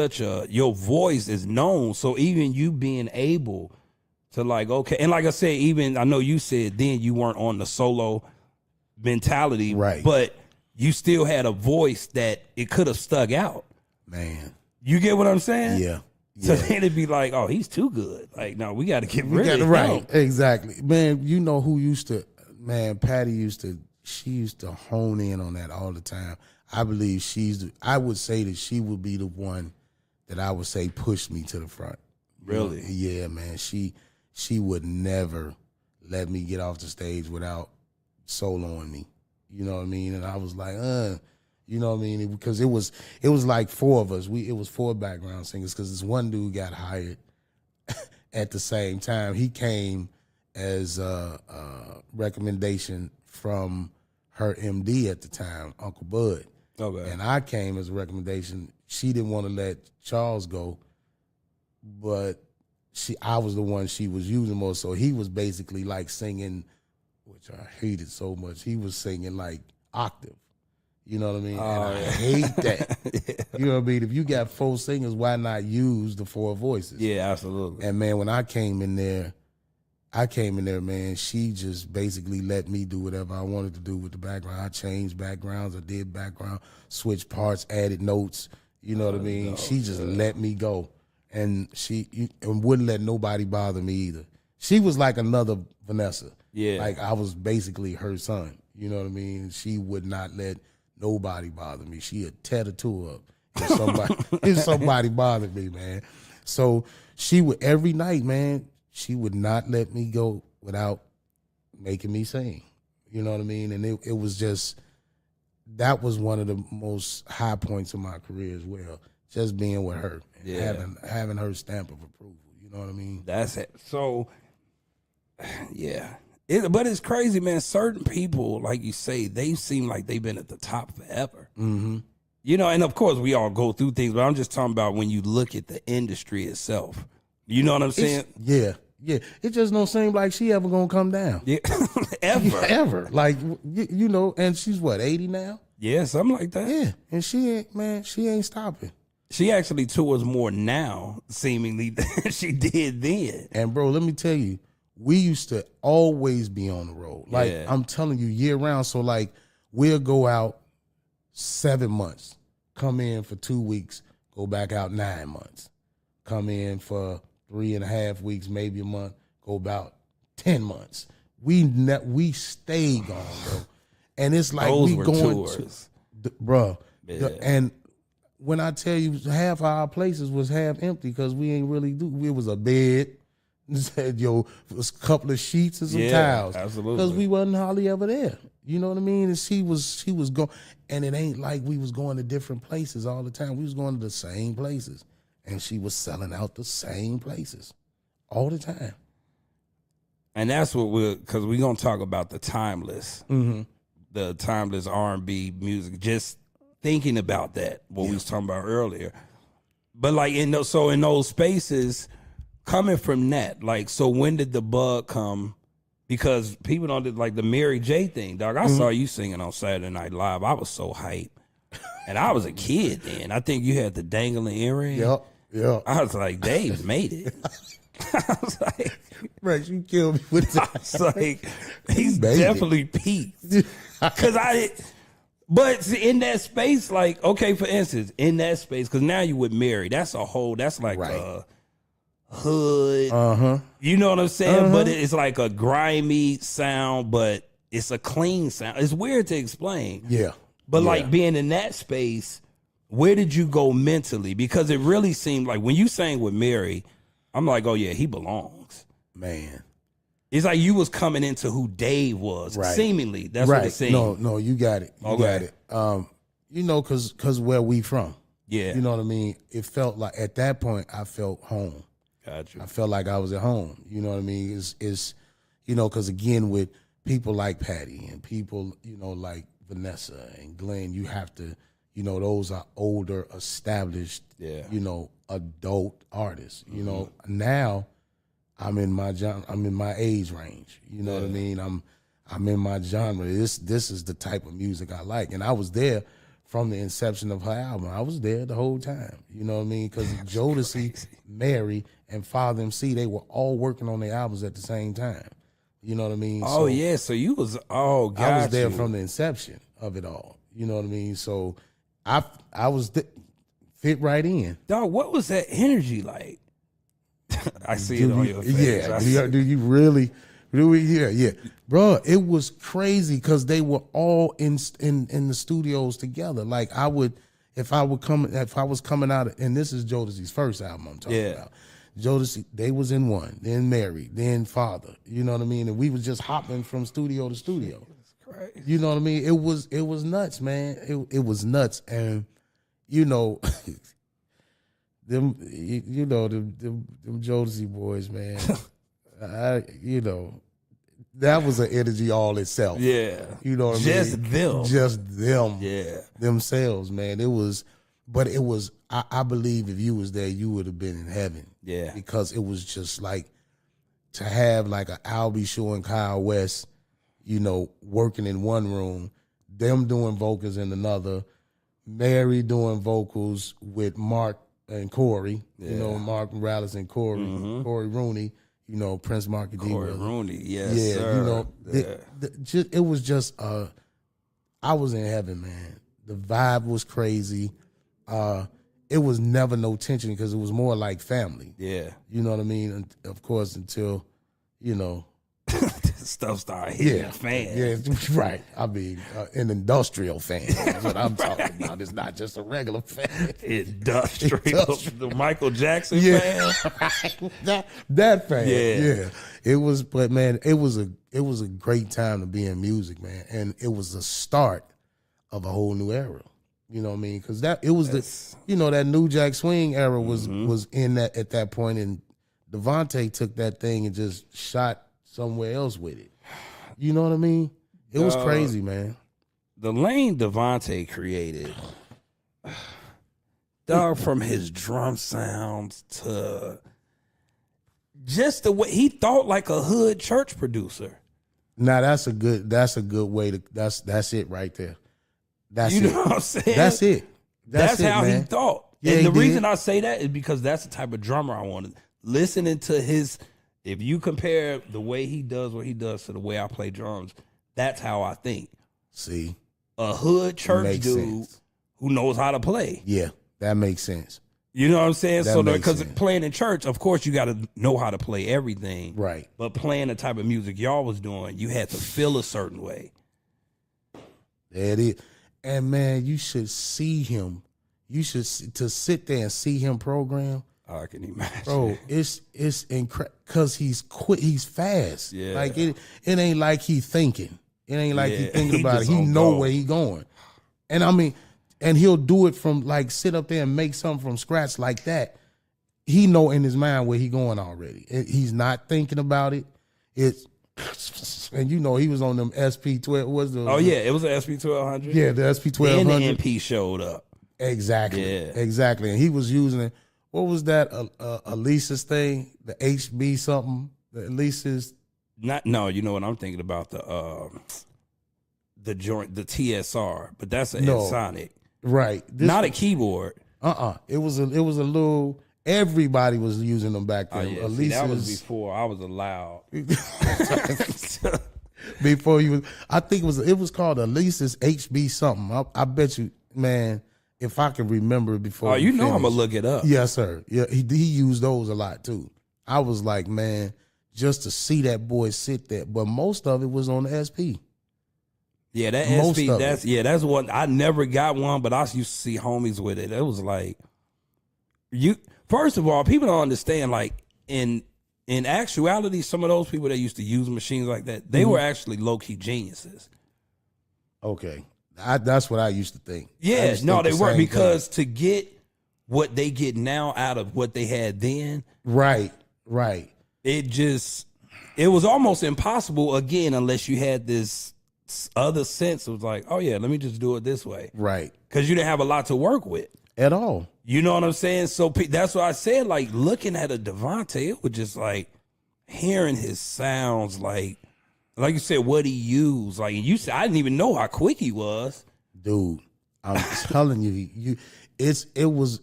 your voice is known, so even you being able to, like, okay, and like I said, even, I know you said then you weren't on the solo mentality, Right. but you still had a voice that it could have stuck out. Man. You get what I'm saying? Yeah. So Yeah. then it'd be like, oh, he's too good. Like, no, we got to get rid of him. Right. Exactly. Man, you know who used to, man, Patty she used to hone in on that all the time. I believe I would say that she would be the one that I would say pushed me to the front. Really? Yeah, man. She would never let me get off the stage without soloing me. You know what I mean? And I was like, you know what I mean? Because it was like four of us. It was four background singers because this one dude got hired at the same time. He came as a recommendation from her MD at the time, Uncle Bud. Okay. And I came as a recommendation. She didn't want to let Charles go, but I was the one she was using more. So he was basically like singing, which I hated so much. He was singing like octave. You know what I mean? And I hate that. Yeah. You know what I mean? If you got four singers, why not use the four voices? Yeah, absolutely. And man, when I came in there, man, she just basically let me do whatever I wanted to do with the background. I changed backgrounds, I did background, switched parts, added notes. You know what I mean? No, she just let me go. And and wouldn't let nobody bother me either. She was like another Vanessa. Yeah. Like I was basically her son. You know what I mean? She would not let nobody bother me. She'd tear the tour up if somebody bothered me, man. So she would every night, man, she would not let me go without making me sing. You know what I mean? And it was just, that was one of the most high points of my career as well. Just being with her and having her stamp of approval. You know what I mean? That's it. So, yeah. But it's crazy, man. Certain people, like you say, they seem like they've been at the top forever. Mm-hmm. You know, and of course we all go through things, but I'm just talking about when you look at the industry itself. You know what I'm saying? Yeah. It just don't seem like she ever gonna come down. Yeah. Ever. Like, you know, and she's what, 80 now? Yeah, something like that. Yeah, and she ain't stopping. She actually tours more now, seemingly, than she did then. And bro, let me tell you, we used to always be on the road. Like, Yeah. I'm telling you, year round. So like, we'll go out 7 months, come in for 2 weeks, go back out 9 months, come in for 3.5 weeks, maybe a month, go about 10 months. We stay gone, bro. And it's like Those we were going tours. bro. Yeah. And when I tell you, half of our places was half empty because we ain't really do. It was a bed, it was a couple of sheets and some towels. Absolutely. Because we wasn't hardly ever there. You know what I mean? And she was going, and it ain't like we was going to different places all the time. We was going to the same places, and she was selling out the same places all the time. And that's what because we're going to talk about the timeless. Mm-hmm. The timeless R&B music, just thinking about that, what we was talking about earlier. But like in those spaces, coming from that, like, so when did the bug come? Because people don't like the Mary J thing, dog. I saw you singing on Saturday Night Live. I was so hyped. And I was a kid then. I think you had the dangling earring. Yep. I was like, Dave made it. I was like, Rex, you killed me with that. I was like, he's made it. definitely peaked. Because but see, in that space, like, okay, for instance, in that space, because now you with Mary, that's like Right. a hood. Uh-huh. You know what I'm saying? But it's like a grimy sound, but it's a clean sound. It's weird to explain. Yeah. But like being in that space, where did you go mentally? Because it really seemed like when you sang with Mary, I'm like, oh yeah, he belongs. Man. It's like you was coming into who Dave was, Right. seemingly. That's Right. what it seemed. No, you got it. You got it. You know, cause where we from. Yeah. You know what I mean? It felt like at that point I felt home. Gotcha. I felt like I was at home. You know what I mean? It's you know, because again, with people like Patty and people, you know, like Vanessa and Glenn, you have to, you know, those are older, established, you know, adult artists. You know, now I'm in my age range. You know what I mean? I'm in my genre. This is the type of music I like, and I was there from the inception of her album. I was there the whole time. You know what I mean? Because Jodeci, Mary, and Father MC, they were all working on their albums at the same time. You know what I mean? Oh, yeah. So you was, got I was there you. from the inception of it all. You know what I mean? So I was fit right in. Dog, what was that energy like? I see it on your face. Yeah. Do you really? Yeah. Bro, it was crazy because they were all in the studios together. Like if I was coming out, and this is Jodeci's first album I'm talking about. Jodeci, they was in one, then Mary, then Father. You know what I mean? And we was just hopping from studio to studio. Crazy. You know what I mean? It was nuts, man. It was nuts, and you know, them Jodeci boys, man. That was an energy all itself. Yeah. You know what I mean? Just them. Yeah. Themselves, man. It was I believe if you was there, you would have been in heaven. Yeah. Because it was just like to have like a Albie Shaw and Kyle West, working in one room, them doing vocals in another, Mary doing vocals with Mark and Corey, Mark Morales and Corey, Corey Rooney, Prince Marky D. Corey Rooney, yes, yeah, sir. It was just, I was in heaven, man. The vibe was crazy. It was never no tension because it was more like family. Yeah. You know what I mean? And of course, until, stuff started hitting the fan. Yeah, right. I mean, an industrial fan. That's what I'm talking about. It's not just a regular fan. Industrial. The Michael Jackson fan. Right. That fan. Yeah. It was, but man, it was a great time to be in music, man. And it was the start of a whole new era. You know what I mean? Because that New Jack Swing era was in that at that point, and Devante took that thing and just shot somewhere else with it. You know what I mean? It was crazy, man. The lane Devante created, dog, from his drum sounds to just the way he thought like a hood church producer. Now that's a good way to that's it right there. That's you know what I'm saying? That's it. That's it, how man. he thought. Yeah, and the he reason did. I say that is because that's the type of drummer I wanted. Listening to his, if you compare the way he does what he does to the way I play drums, that's how I think. See, a hood church Makes dude sense. who knows how to play. Yeah, that makes sense. You know what I'm saying? That So makes because sense. playing in church, of course, you got to know how to play everything. Right. But playing the type of music y'all was doing, you had to feel a certain way. There it is. And man, you should see him. You should to sit there and see him program. Oh, I can imagine. Bro, it's incredible because he's quick. He's fast. Yeah. Like it ain't like he thinking. It ain't like he Yeah, thinking he about it. just He on know go. where he going. And I mean, and he'll do it from like sit up there and make something from scratch like that. He know in his mind where he going already. He's not thinking about it. It's and he was on them SP12. It was an SP1200. Yeah, the SP1200. Then the MP showed up. Exactly. Yeah. Exactly. And he was using it. What was that? Elisa's thing? The HB something? The Elisa's. No, you know what I'm thinking about, the joint, the TSR, but that's an No. Sonic. Right. Not a keyboard. It was a little. Everybody was using them back Oh, then. yeah. See, Elisa's. that was before I was allowed. Before you was, I think it was called Elisa's HB something. I bet you, man, if I can remember it before. Oh, you know I'm finish. gonna look it up. Yes, sir. Yeah, he used those a lot too. I was like, man, just to see that boy sit there. But most of it was on the SP. Yeah, that Most SP. of That's one. I never got one, but I used to see homies with it. It was like you. First of all, people don't understand. Like in actuality, some of those people that used to use machines like that, they were actually low key geniuses. Okay, that's what I used to think. I Yeah, used to no, think they the were same because to get what they get now out of what they had then, thing. Right. it was almost impossible again unless you had this other sense of like, oh yeah, let me just do it this way, Right. because you didn't have a lot to work with. At all. You know what I'm saying? So that's why I said, like, looking at a Devante, it was just like hearing his sounds, like you said, what he used. Like you said, I didn't even know how quick he was. Dude, I'm telling you, it was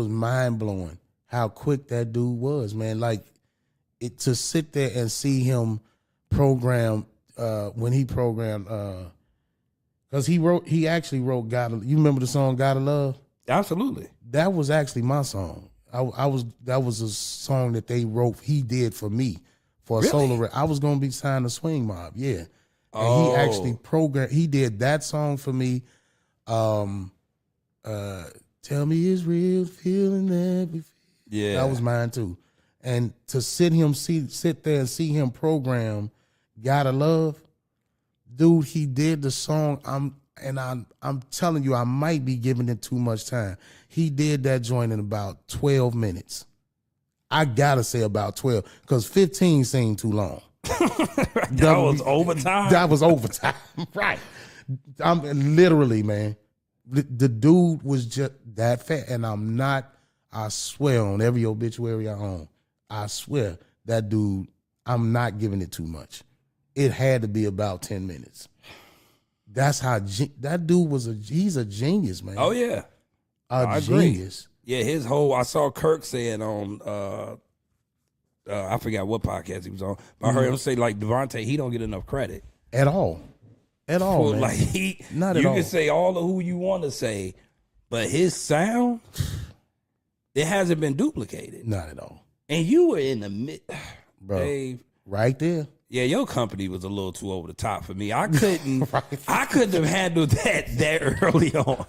mind blowing how quick that dude was, man. Like to sit there and see him programmed when he programmed because he actually wrote "Gotta." You remember the song "Gotta Love"? Absolutely. That was actually my song. That was a song that they wrote. He did for me for a solo. I was gonna be signed to Swing Mob, yeah. And he actually programmed. He did that song for me. Tell me it's real, feeling that. Yeah, that was mine too. And to sit there and see him program "Gotta Love," dude, he did the song. I'm telling you, I might be giving it too much time. He did that joint in about 12 minutes. I gotta say about 12, because 15 seemed too long. that was overtime. That was overtime, right? I'm literally, man. The dude was just that fat, and I'm not. I swear on every obituary I own, I swear that dude. I'm not giving it too much. It had to be about 10 minutes. That's how that dude was. He's a genius, man. Oh yeah, a genius. Yeah, his whole. I saw Kirk saying on. I forgot what podcast he was on, but I heard him say like Devante, he don't get enough credit at all. At all, man. Like not at all. You can say all of who you want to say, but his sound, it hasn't been duplicated. Not at all. And you were in the mid, bro. Dave, right there. Yeah, your company was a little too over the top for me. I couldn't, I couldn't have handled that early on.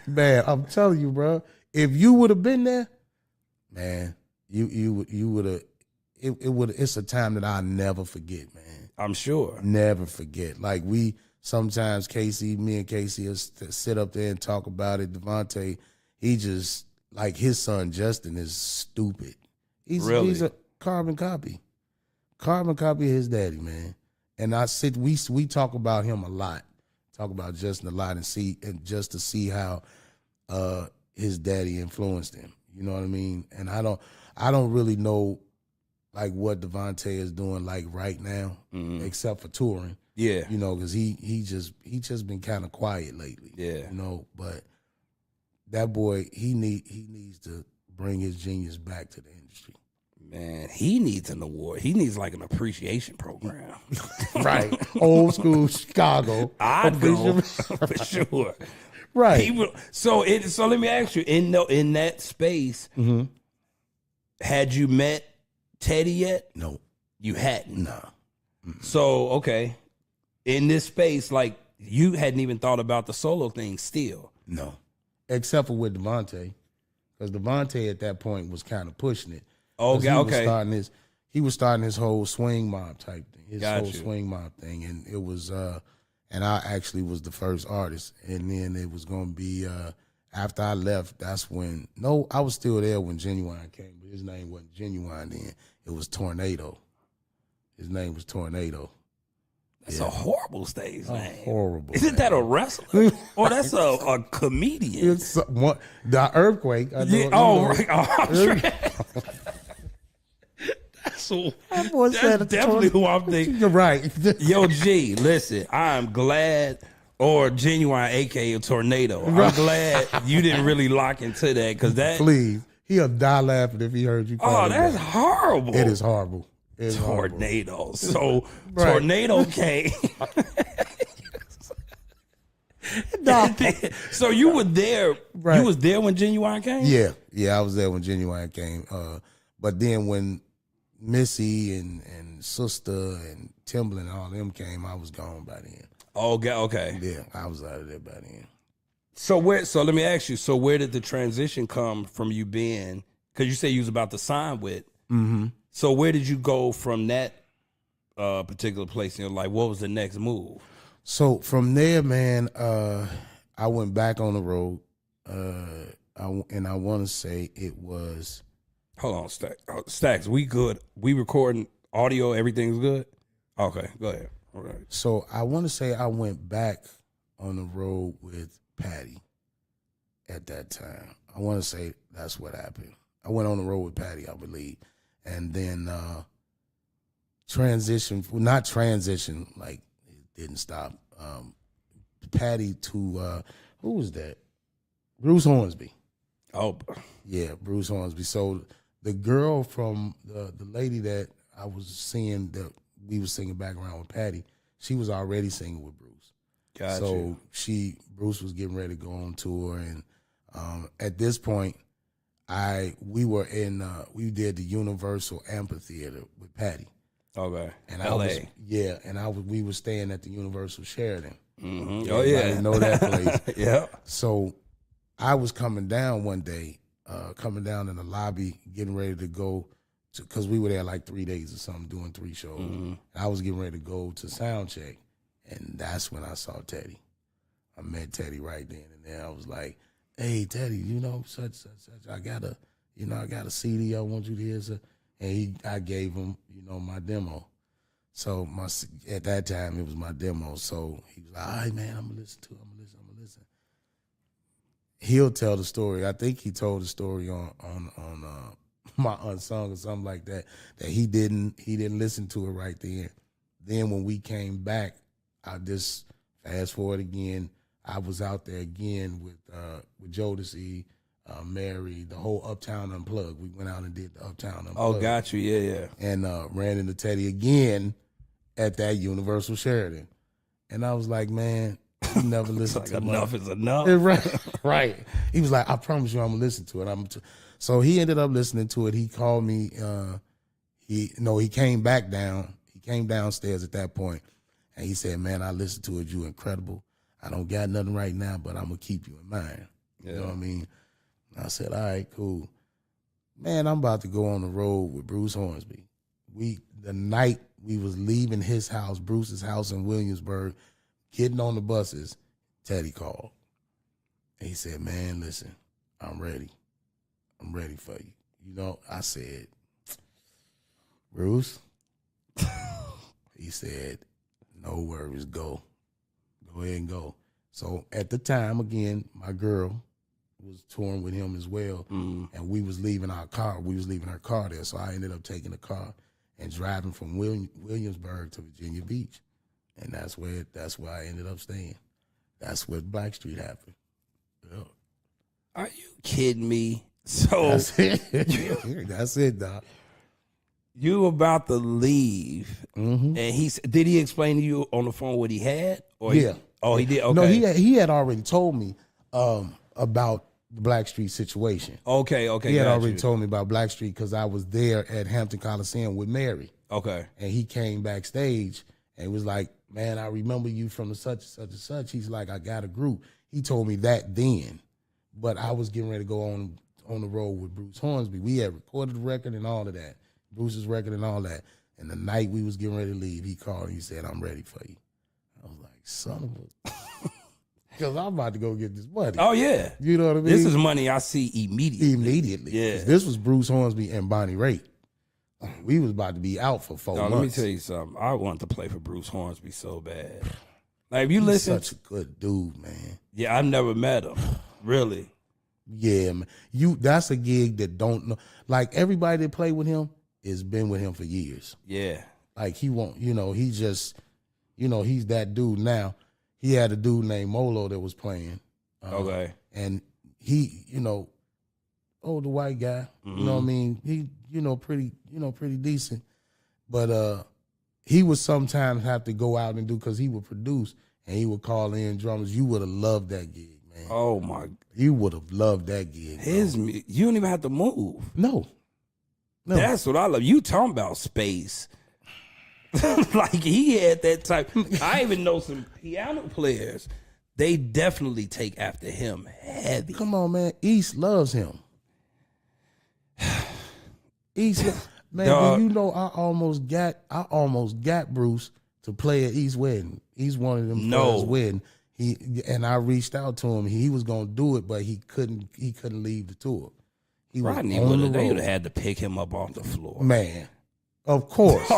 Man, I'm telling you, bro. If you would have been there, man, you would have. It would. It's a time that I'll never forget, man. I'm sure. Never forget. Like sometimes me and Casey will sit up there and talk about it. Devante, he just like his son Justin is stupid. He's a carbon copy. Carbon copy of his daddy, man. And we talk about him a lot. Talk about Justin a lot and just to see how his daddy influenced him. You know what I mean? And I don't really know like what Devante is doing like right now, except for touring. Yeah. You know, because he just been kind of quiet lately. Yeah. You know, but that boy, he needs to bring his genius back to the industry. Man, he needs an award. He needs like an appreciation program. Right. Old school Chicago. I'd go for sure. Right. So let me ask you, in that space, had you met Teddy yet? No. You hadn't? No. So, okay. In this space, like, you hadn't even thought about the solo thing still? No. Except for with Devante. Because Devante at that point was kind of pushing it. Oh, okay. He was starting his whole swing mob type thing. His Got whole you. swing mob thing. And it was, and I actually was the first artist. And then it was going to be, after I left, that's when, I was still there when Genuine came, but his name wasn't Genuine then. It was Tornado. His name was Tornado. That's a horrible stage name. Horrible. Isn't that a wrestler? Or that's a comedian? It's the Earthquake. Right. That's definitely who I'm thinking. You're right. Yo, G, listen, I'm glad, or Genuine, a.k.a. Tornado. I'm glad you didn't really lock into that, because that... Please. He'll die laughing if he heard you call him that's that. horrible. It is horrible. It's Tornado. Horrible. So, Right. Tornado came. So you were there. Right. You was there when Genuine came? Yeah, I was there when Genuine came. But then when Missy and Sister and Timbaland and all them came, I was gone by then. Oh, okay. Yeah, I was out of there by then. So let me ask you, so where did the transition come from you being, because you say you was about to sign with, so where did you go from that particular place in your life? What was the next move? So from there, man, I went back on the road, and I want to say it was... Hold on, Stacks, we good? We recording audio, everything's good? Okay, go ahead. All right. So I want to say I went back on the road with Patty at that time. I want to say that's what happened. I went on the road with Patty, I believe. And then not transition, like it didn't stop. Patty to, who was that? Bruce Hornsby. Oh. Yeah, Bruce Hornsby. So the girl from the lady that I was seeing, we was singing background with Patty. She was already singing with Bruce. Gotcha. So Bruce was getting ready to go on tour, and at this point, we did the Universal Amphitheater with Patty. Okay. And L.A. We were staying at the Universal Sheridan. Mm-hmm. Oh yeah, I know that place. Yeah. So I was coming down one day, coming down in the lobby, getting ready to go because we were there like 3 days or something, doing 3 shows. Mm-hmm. I was getting ready to go to sound check, and that's when I saw Teddy. I met Teddy right then and there. I was like, "Hey, Teddy, such. I got a CD I want you to hear." And I gave him, my demo. So at that time it was my demo. So he was like, "All right, man, I'm gonna listen to it. I'm gonna listen." He'll tell the story. I think he told the story on my Unsung or something like that. That he didn't listen to it right then. Then when we came back, I just fast forward again. I was out there again with Jodeci, Mary, the whole Uptown Unplugged. We went out and did the Uptown Unplugged. Oh, got you. Yeah. And ran into Teddy again at that Universal Sheridan. And I was like, "Man, you never listened to enough is enough." Right. He was like, "I promise you I'm going to listen to it." So he ended up listening to it. He called me. He came back down. He came downstairs at that point, and he said, "Man, I listened to it. You're incredible. I don't got nothing right now, but I'm going to keep you in mind." You know what I mean? I said, "All right, cool." Man, I'm about to go on the road with Bruce Hornsby. The night we was leaving his house, Bruce's house in Williamsburg, getting on the buses, Teddy called. And he said, "Man, listen, I'm ready. I'm ready for you." I said, "Bruce?" He said, "No worries, go. Go ahead and go." So at the time, again, my girl was touring with him as well, and we was leaving our car. We was leaving our car there, so I ended up taking the car and driving from Williamsburg to Virginia Beach, and that's where I ended up staying. That's where Blackstreet happened. Yeah. Are you kidding me? So that's it. That's it, Doc. You about to leave, and did he explain to you on the phone what he had? Or yeah. He did. Okay. No, he had already told me about the Blackstreet situation. Okay. He had already told me about Blackstreet because I was there at Hampton Coliseum with Mary. Okay. And he came backstage and was like, "Man, I remember you from the such and such and such." He's like, "I got a group." He told me that then, but I was getting ready to go on the road with Bruce Hornsby. We had recorded the record and all of that, Bruce's record and all that. And the night we was getting ready to leave, he called and he said, "I'm ready for you." I was like, "Son of a..." Because I'm about to go get this money. Oh, yeah. You know what I mean? This is money I see immediately. Yeah. This was Bruce Hornsby and Bonnie Raitt. We was about to be out for 4 months. Let me tell you something. I want to play for Bruce Hornsby so bad. Like, if you listen. Such a good dude, man. Yeah, I've never met him. Really. Yeah, man. That's a gig that don't know. Like, everybody that played with him has been with him for years. Yeah. Like, he won't, he just, he's that dude now. He had a dude named Molo that was playing. Okay. And he, the white guy, you know what I mean? He, pretty decent. But he would sometimes have to go out and do, because he would produce and he would call in drummers. You would have loved that gig, man. Oh, my. You would have loved that gig. You don't even have to move. No. That's what I love. You talking about space. Like, he had that type. I even know some piano players. They definitely take after him heavy. Come on, man. East loves him. East, man. I almost got Bruce to play at East's wedding. He's wanted him for his wedding. I reached out to him. He was gonna do it, but he couldn't leave the tour. He Rodney was on the road. They would have had to pick him up off the floor. Man, of course.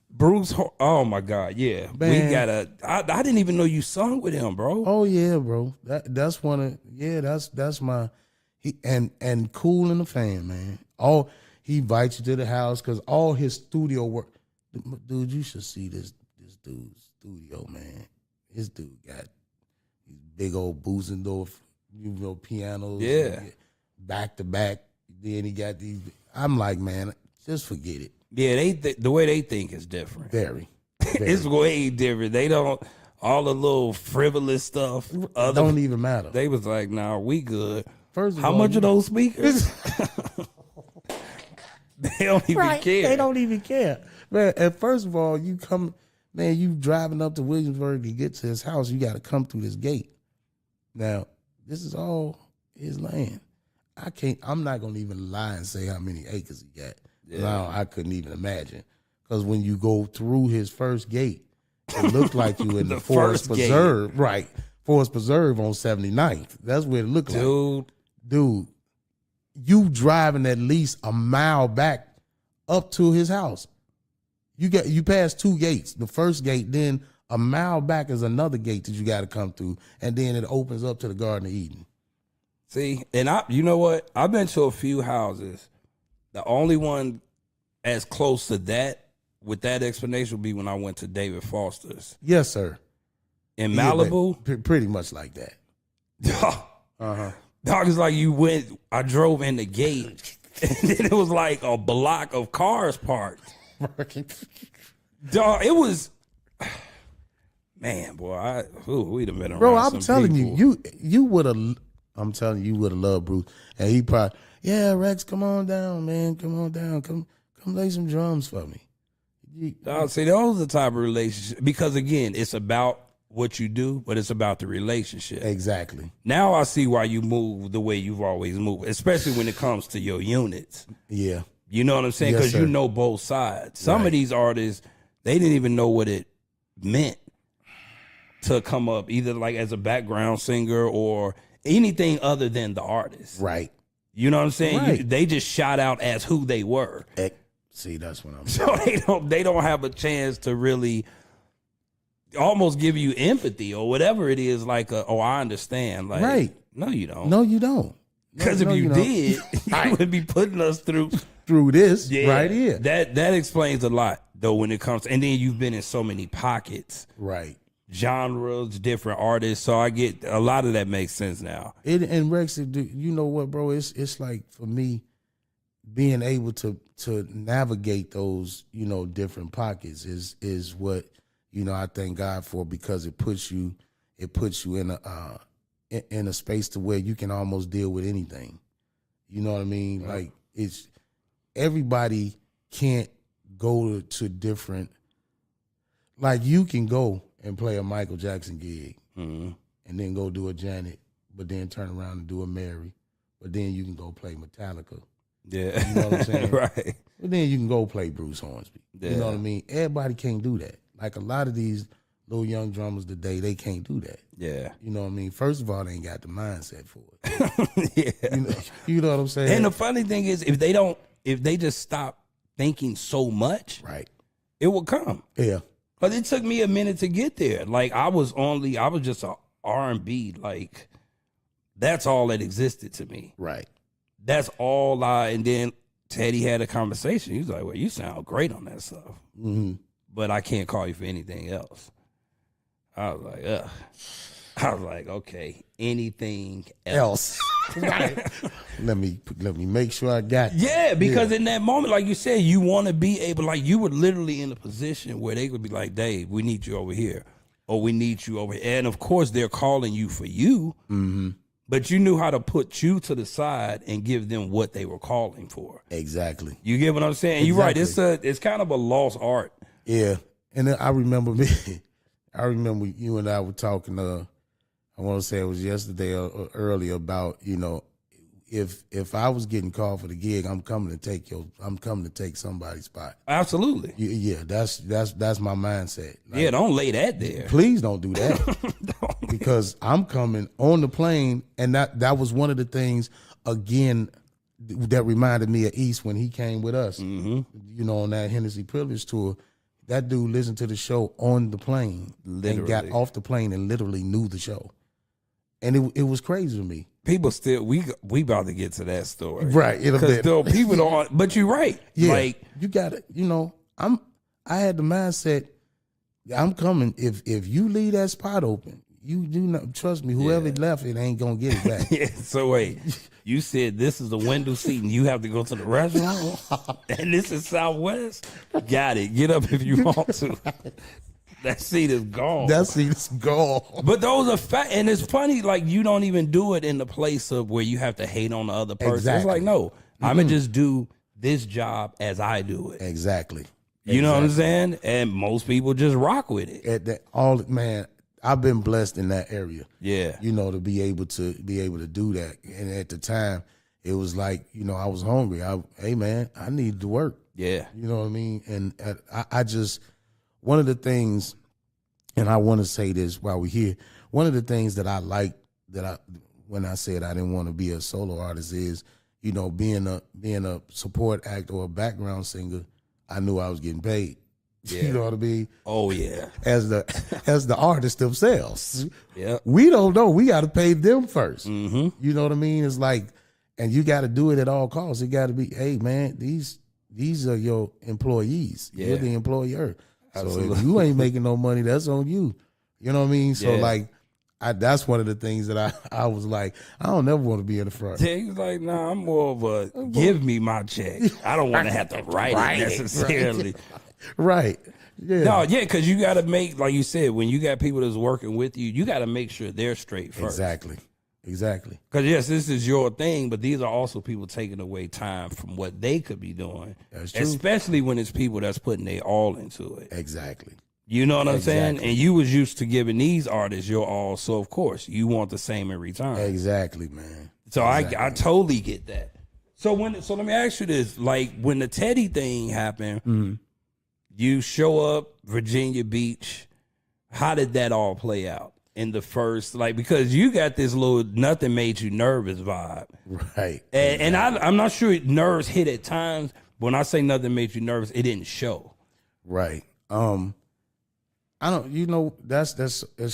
Bruce, oh my God, yeah. Man. We gotta. I didn't even know you sung with him, bro. Oh yeah, bro. That's one of that's my and Cool and the Fan, man. He invites you to the house because all his studio work. Dude, you should see this dude's studio, man. This dude got these big old Busendorf, pianos. Yeah. Back to back. Then he got these. I'm like, man, just forget it. Yeah, the way they think is different. Very. It's way different. They don't all the little frivolous stuff. Don't even matter. They was like, "Nah, we good." First of How all, much of those speakers? They don't even care. They don't even care, man. And first of all, you driving up to Williamsburg to get to his house. You got to come through this gate. Now, this is all his land. I'm not gonna even lie and say how many acres he got. Yeah. No, I couldn't even imagine. Because when you go through his first gate, it looked like you in the Forest Preserve. Gate. Right. Forest Preserve on 79th. That's what it looked like. Dude, you driving at least a mile back up to his house. You pass 2 gates. The first gate, then a mile back is another gate that you got to come through, and then it opens up to the Garden of Eden. See, and you know what? I've been to a few houses. The only one as close to that with that explanation would be when I went to David Foster's. Yes, sir. In Malibu? Pretty much like that. Dog, is like I drove in the gate, and then it was like a block of cars parked. Dog, it was, man, boy, we'd have been around. Bro, I'm some telling people. you would have, I'm telling you would have loved Bruce. And he probably, yeah, Rex, come on down, man. Come on down. Come lay some drums for me. See, those are the type of relationship, because again, it's about what you do, but it's about the relationship. Exactly. Now I see why you move the way you've always moved, especially when it comes to your units. Yeah. You know what I'm saying? Because you know both sides. Some of these artists, they didn't even know what it meant to come up either like as a background singer or anything other than the artist. Right. You know what I'm saying? Right. They just shout out as who they were. See, that's what I'm saying. So they don't have a chance to really almost give you empathy or whatever it is, like I understand. Like, right. No, you don't. No, you don't. Because if you did, you would be putting us through this right here. That explains a lot, though, when it comes. And then you've been in so many pockets. Right. Genres, different artists. So I get a lot of that makes sense now. And Rex, you know what, bro? It's like, for me, being able to navigate those, different pockets is what, I thank God for, because it puts you in a space to where you can almost deal with anything. You know what I mean? Yeah. Like, it's everybody can't go to different. Like, you can go and play a Michael Jackson gig, and then go do a Janet, but then turn around and do a Mary, but then you can go play Metallica. Yeah, you know what I'm saying? Right. But then you can go play Bruce Hornsby. Yeah. You know what I mean? Everybody can't do that. Like, a lot of these little young drummers today, they can't do that. Yeah. You know what I mean? First of all, they ain't got the mindset for it. Yeah. You know what I'm saying? And the funny thing is, if they just stop thinking so much, right, it will come. Yeah. But it took me a minute to get there. Like, I was just a R&B. Like, that's all that existed to me. Right. That's all and then Teddy had a conversation. He was like, well, you sound great on that stuff. Mm-hmm. But I can't call you for anything else. I was like, ugh. I was like, okay, anything else. Right. Let me make sure I got you. Yeah, because in that moment, like you said, you want to be able, like, you were literally in a position where they could be like, Dave, we need you over here, or we need you over here. And of course, they're calling you for you, but you knew how to put you to the side and give them what they were calling for. Exactly. You get what I'm saying? Exactly. You're right. It's kind of a lost art. Yeah. And then I remember you and I were talking, I want to say it was yesterday or earlier, about, if I was getting called for the gig, I'm coming to take somebody's spot. Absolutely. Yeah, that's my mindset. Like, don't lay that there. Please don't do that. Because I'm coming on the plane, and that was one of the things, again, that reminded me of East when he came with us. Mm-hmm. On that Hennessy Privilege tour. That dude listened to the show on the plane, literally, and got off the plane and literally knew the show. And it was crazy to me. People still, we about to get to that story. Right. Because people don't, but you're right. Yeah. Like, you got to, I had the mindset, I'm coming. If you leave that spot open, you do not, trust me, whoever left it ain't going to get it back. Yeah. So wait, You said this is a window seat and you have to go to the restaurant, and this is Southwest. Got it. Get up if you want to. That seat is gone. That seat is gone. But those are and it's funny. Like you don't even do it in the place of where you have to hate on the other person. Exactly. It's like no, I'm gonna just do this job as I do it. Exactly. You know what I'm saying? And most people just rock with it. Man, I've been blessed in that area. Yeah. You know, to be able to do that. And at the time, it was like, you know, I was hungry. Hey man, I needed to work. Yeah. You know what I mean? And I just, one of the things, and I want to say this while we're here, one of the things that I like when I said I didn't want to be a solo artist is, you know, being a support act or a background singer, I knew I was getting paid. Yeah. You know what I mean? Oh yeah. As the artists themselves. Yeah. We don't know. We got to pay them first. Mm-hmm. You know what I mean? It's like, and you got to do it at all costs. It got to be, hey man, these are your employees. Yeah. You're the employer. Absolutely. So if you ain't making no money, that's on you. You know what I mean? So like, that's one of the things that I was like, I don't never want to be in the front. Yeah, he was like, nah, I'm more of a give me my check. I don't want to have to write it necessarily. Right. Yeah. No, yeah, because you got to make, like you said, when you got people that's working with you, you got to make sure they're straight first. Exactly. Because yes, this is your thing, but these are also people taking away time from what they could be doing. That's true. Especially when it's people that's putting their all into it. Exactly. You know what I'm saying? And you was used to giving these artists your all, so of course you want the same in return. Exactly, man. So I totally get that. So let me ask you this: like when the Teddy thing happened, you show up Virginia Beach. How did that all play out in the first? Like because you got this little nothing made you nervous vibe, right? And I'm not sure nerves hit at times. When I say nothing made you nervous, it didn't show. Right. I don't. You know, that's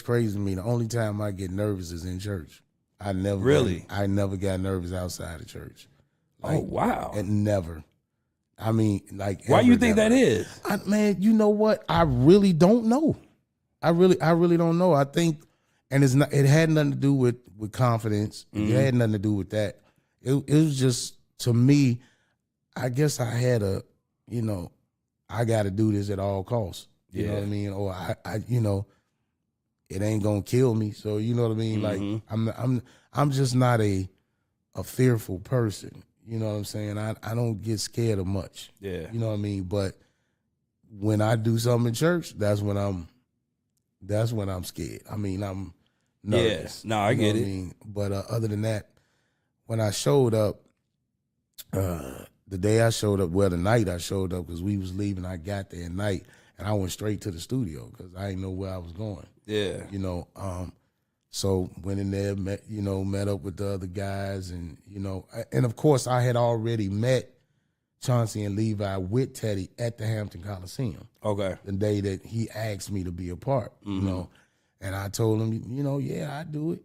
crazy to me. The only time I get nervous is in church. I never got nervous outside of church. Like, oh wow! And never. I mean, like, why you think that is? Man, you know what? I really don't know. I really don't know. I think, and it had nothing to do with confidence. It had nothing to do with that. It was just, to me, I guess I had I got to do this at all costs. You know what I mean? Or I it ain't gonna kill me. So you know what I mean? Like I'm just not a fearful person. You know what I'm saying? I don't get scared of much. Yeah. You know what I mean? But when I do something in church, that's when I'm scared. I mean, I'm nervous. Yeah. No, I get it. I mean? But other than that, when I showed up, the day I showed up, the night I showed up, because we was leaving, I got there at night. And I went straight to the studio because I didn't know where I was going. Yeah. You know, so went in there, met up with the other guys. And, and of course I had already met Chauncey and Levi with Teddy at the Hampton Coliseum. Okay. The day that he asked me to be a part, And I told him, yeah, I do it,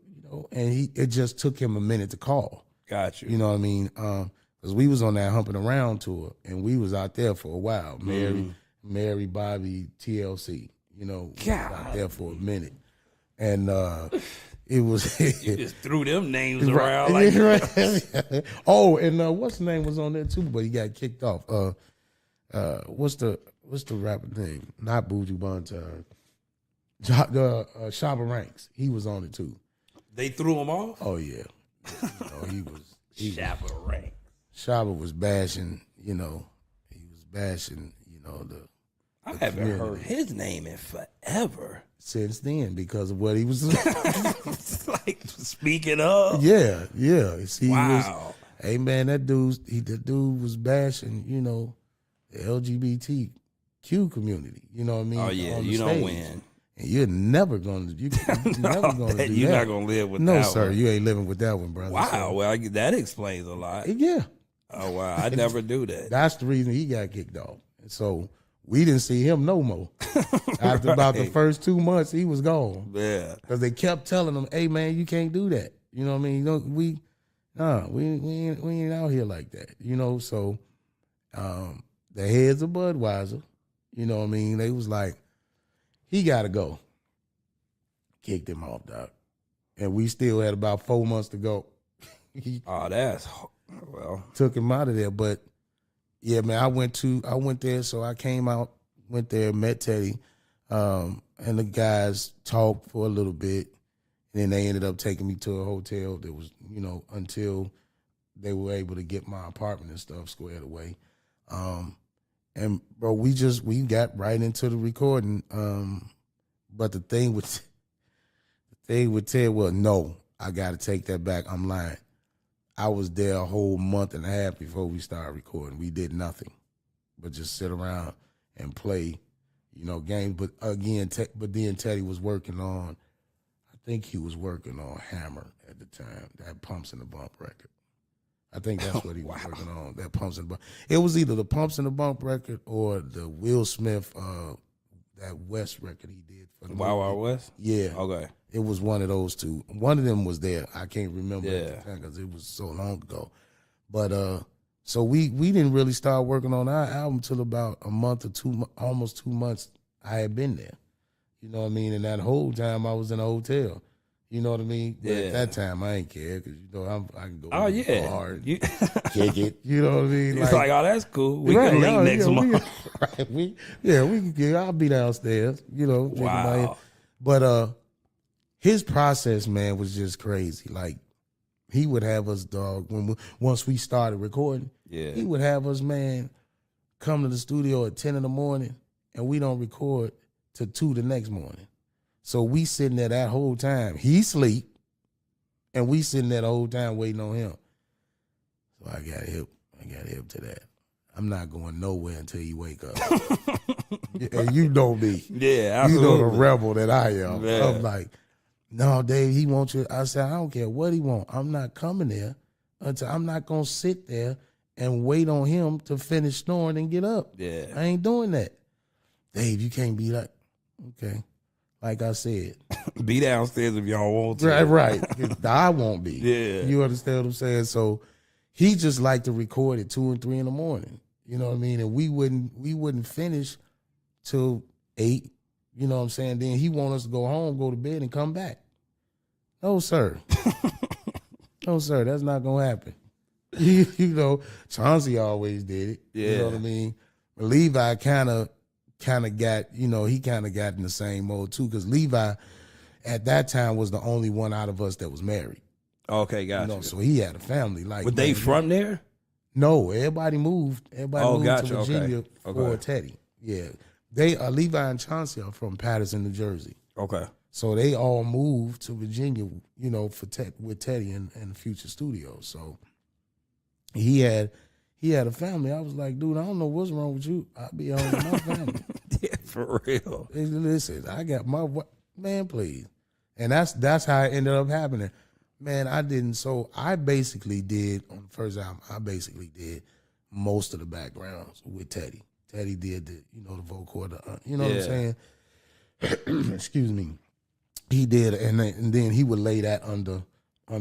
And it just took him a minute to call. Got you. You know what I mean? Because we was on that Humping Around tour, and we was out there for a while. Mary, Bobby, TLC, out there for a minute. And it was... You just threw them names around. Like Oh, and what's the name was on there too, but he got kicked off. What's the rapper name? Not Buju Banton. Shabba Ranks. He was on it too. They threw him off? Oh, yeah. He was... Shabba Ranks. Shabba was bashing, he was bashing, I haven't heard his name in forever. Since then, because of what he was like speaking of. Yeah. See, wow. Hey man, that dude was bashing, the LGBTQ community. You know what I mean? Oh yeah, you don't win. And you're never gonna do you're not gonna live with that. No, sir, you ain't living with that one, brother. Wow, so. well that explains a lot. Yeah. Oh wow, I never do that. That's the reason he got kicked off. And so we didn't see him no more. After about the first 2 months, he was gone. Yeah. Because they kept telling him, hey, man, you can't do that. You know what I mean? We ain't out here like that. So the heads of Budweiser, you know what I mean? They was like, he got to go. Kicked him off, dog. And we still had about 4 months to go. Oh, that's well. Took him out of there. But yeah, man, I went there. So I came out, went there, met Teddy, and the guys talked for a little bit, and then they ended up taking me to a hotel that was, until they were able to get my apartment and stuff squared away. And bro, we got right into the recording. But the thing with Ted was, no, I got to take that back. I'm lying. I was there a whole month and a half before we started recording. We did nothing but just sit around and play, games. But again, then Teddy was working on, I think he was working on Hammer at the time, that Pumps and the Bump record. I think that's what he was working on, that Pumps and the Bump. It was either the Pumps and the Bump record or the Will Smith, that West record he did for the Wild Wild West? Yeah. Okay. It was one of those two. One of them was there. I can't remember at the time because it was so long ago. But so we didn't really start working on our album until about a month or almost 2 months I had been there. You know what I mean? And that whole time I was in a hotel. You know what I mean? But at that time I ain't care because I can go hard, kick it. You know what I mean? It's like, oh, that's cool. We can link next month. We can get. I'll be downstairs. Wow. But his process, man, was just crazy. Like, he would have us, dog, once we started recording, he would have us, man, come to the studio at 10 in the morning, and we don't record till 2 the next morning. So we sitting there that whole time. He sleep, and we sitting there the whole time waiting on him. So I got hip to that. I'm not going nowhere until you wake up. And you know me. Yeah, absolutely. You know the rebel that I am. Yeah. I'm like, no, Dave, he wants you. I said, I don't care what he want. I'm not coming there until I'm not going to sit there and wait on him to finish snoring and get up. Yeah. I ain't doing that. Dave, you can't be like, okay. Like I said. Be downstairs if y'all want to. Right. I won't be. Yeah. You understand what I'm saying? So he just liked to record at 2 and 3 in the morning. You know what I mean? And we wouldn't finish till 8. You know what I'm saying? Then he want us to go home, go to bed, and come back. No, sir. No, sir. That's not gonna happen. Chauncey always did it. Yeah. You know what I mean? But Levi kind of got, he kind of got in the same mode too, because Levi at that time was the only one out of us that was married. Okay, gotcha. So he had a family. Like, were they from there? No, everybody moved. Everybody moved to Virginia for Okay. Teddy. Yeah. They Levi and Chauncey are from Patterson, New Jersey. Okay. So they all moved to Virginia, with Teddy and Future Studios. So he had a family. I was like, dude, I don't know what's wrong with you. I'll be home with my family. Yeah, for real. Hey, listen, I got my man, please. And that's how it ended up happening. Man, I basically did on the first album, I basically did most of the backgrounds with Teddy. Teddy did the vocal, you know what I'm saying? Excuse me. He did, and then he would lay that under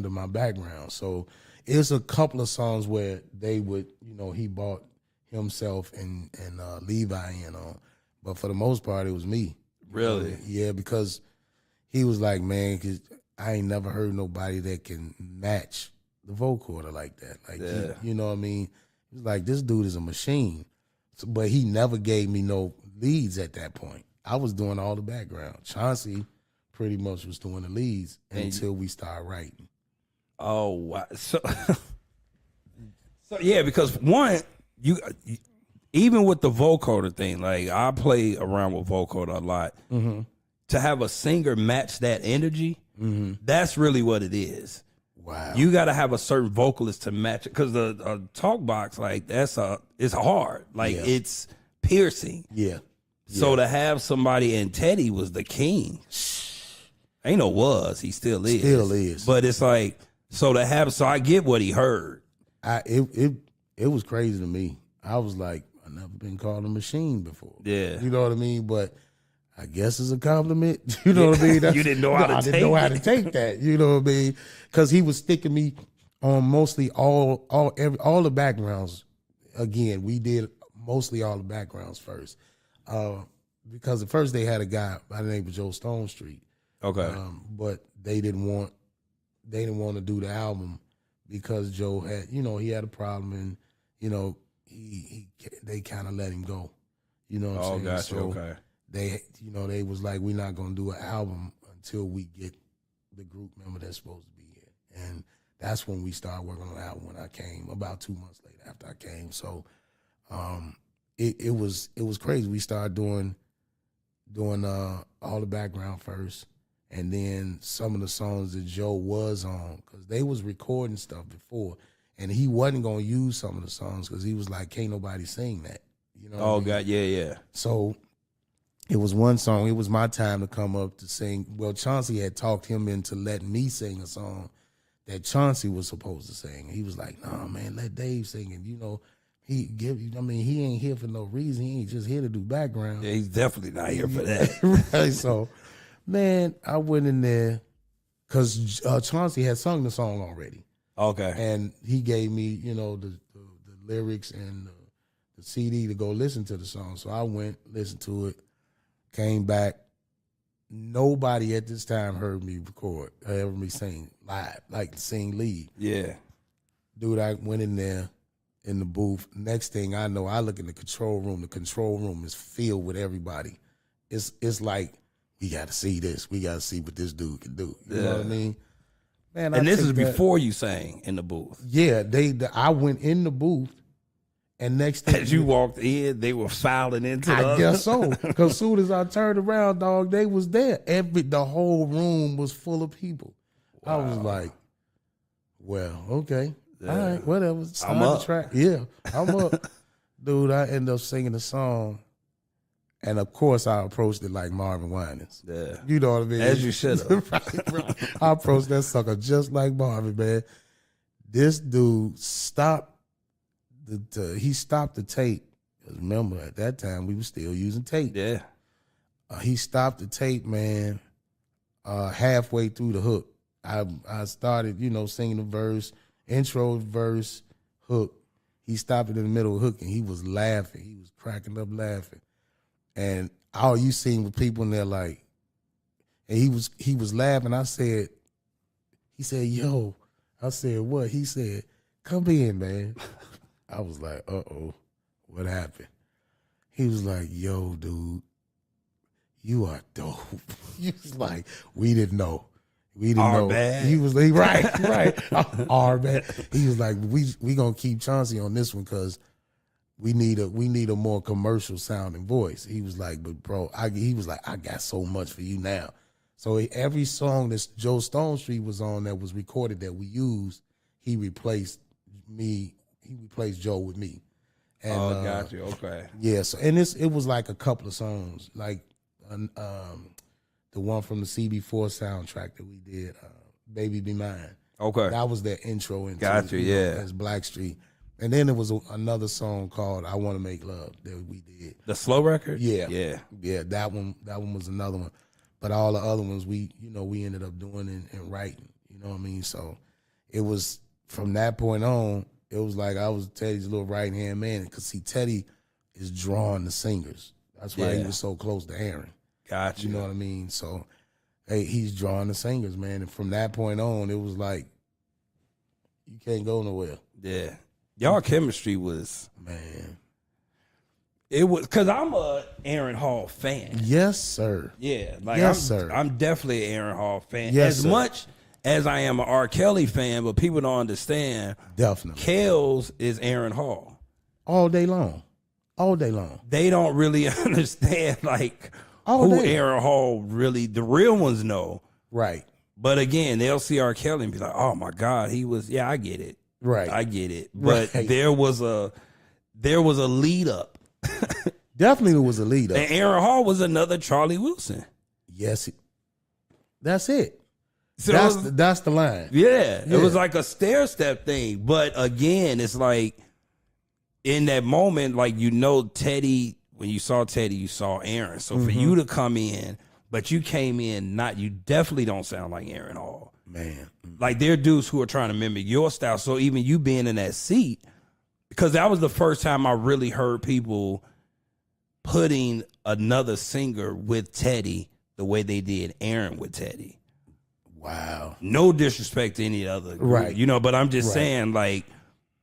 my background. So it's a couple of songs where they would, he bought himself and Levi in on. But for the most part, it was me. Really? Yeah, because he was like, man, because I ain't never heard nobody that can match the vocoder like that. Like, you know what I mean? He was like, this dude is a machine. So, but he never gave me no leads at that point. I was doing all the background. Chauncey pretty much was doing the leads until we started writing. Oh, wow. So yeah, because one, you even with the vocoder thing, like I play around with vocoder a lot. Mm-hmm. To have a singer match that energy, that's really what it is. Wow. You got to have a certain vocalist to match it, because the talk box, like it's hard, like it's piercing. Yeah. So to have somebody, and Teddy was the king. Ain't no was, he still is. Still is. But it's like, so I get what he heard. It was crazy to me. I was like, I've never been called a machine before. Yeah. You know what I mean? But I guess it's a compliment. You know what I mean? You didn't know how to I didn't know how to take that. You know what I mean? Because he was sticking me on mostly all the backgrounds. Again, we did mostly all the backgrounds first. Because at first they had a guy by the name of Joe Stonestreet. Okay. But they didn't want to do the album because Joe had, he had a problem, and they kind of let him go. You know what I'm saying? Gotcha. So Okay. they was like, we're not gonna do an album until we get the group member that's supposed to be here, and that's when we started working on the album. When I came, about 2 months later after I came, so it was crazy. We started doing all the background first, and then some of the songs that Joe was on, because they was recording stuff before, and he wasn't gonna use some of the songs because he was like, can't nobody sing that. You know? Oh, God, yeah. So it was one song. It was my time to come up to sing. Well, Chauncey had talked him into letting me sing a song that Chauncey was supposed to sing. He was like, "Nah, man, let Dave sing it." He ain't here for no reason. He ain't just here to do background. Yeah, he's definitely not here for that. Right. So, man, I went in there because Chauncey had sung the song already. Okay. And he gave me, the lyrics and the CD to go listen to the song. So I went, listened to it, came back. Nobody at this time heard me sing live, like sing lead. Yeah. Dude, I went in there in the booth. Next thing I know, I look in the control room. The control room is filled with everybody. It's like, we got to see this. We got to see what this dude can do. You know what I mean? Man, and this is before you sang in the booth. Yeah, I went in the booth, and next thing as you walked in, they were filing into. I guess so, because as soon as I turned around, dog, they was there. The whole room was full of people. Wow. I was like, well, okay, all right, whatever. I'm up. Track. Yeah, I'm up, dude. I ended up singing the song. And of course, I approached it like Marvin Winans. Yeah. You know what I mean? As you should have. Right. I approached that sucker just like Marvin, man. This dude stopped he stopped the tape. Remember, at that time, we were still using tape. Yeah. He stopped the tape, man, halfway through the hook. I started, singing the verse, intro, verse, hook. He stopped it in the middle of the hook, and he was laughing. He was cracking up laughing. And all you seen were people in there like, and he was laughing. He said, yo. I said, what? He said, come in, man. I was like, uh-oh, what happened? He was like, yo, dude, you are dope. He was like, we didn't know. We didn't know. Bad. He was like, right. Our bad. He was like, we gonna keep Chauncey on this one because we need a more commercial sounding voice. He was like, but bro, he was like, I got so much for you now. So every song that Joe Stone Street was on that was recorded that we used, he replaced me. He replaced Joe with me. And, got you. Okay. Yeah. So it was like a couple of songs, like the one from the CB4 soundtrack that we did, "Baby Be Mine." Okay. That was their intro into got you. Yeah. As Blackstreet. And then there was another song called "I Want to Make Love" that we did. The slow record? Yeah. Yeah. That one was another one. But all the other ones we ended up doing and writing. You know what I mean? So it was from that point on, it was like I was Teddy's little right hand man. Because see, Teddy is drawing the singers. That's why he was so close to Aaron. Gotcha. You know what I mean? So hey, he's drawing the singers, man. And from that point on, it was like you can't go nowhere. Yeah. Y'all chemistry was, man. It was because I'm a Aaron Hall fan. Yes, sir. Yeah, like yes, sir. I'm definitely an Aaron Hall fan. Yes, as sir. much as I am an R. Kelly fan, but people don't understand. Definitely, Kells is Aaron Hall all day long. All day long. They don't really understand like all who day. Aaron Hall really. The real ones know, right? But again, they'll see R. Kelly and be like, "Oh my God, he was." Yeah, I get it. Right. I get it. But right. there was a lead up. Definitely there was a lead up. And Aaron Hall was another Charlie Wilson. Yes. That's it. So that's the line. Yeah. It was like a stair step thing. But again, it's like in that moment, like Teddy, when you saw Teddy, you saw Aaron. So for you to come in, but you came in you definitely don't sound like Aaron Hall. Man. Like there are dudes who are trying to mimic your style. So even you being in that seat, because that was the first time I really heard people putting another singer with Teddy the way they did Aaron with Teddy. Wow. No disrespect to any other group, Right. you know, but I'm just Right. saying, like,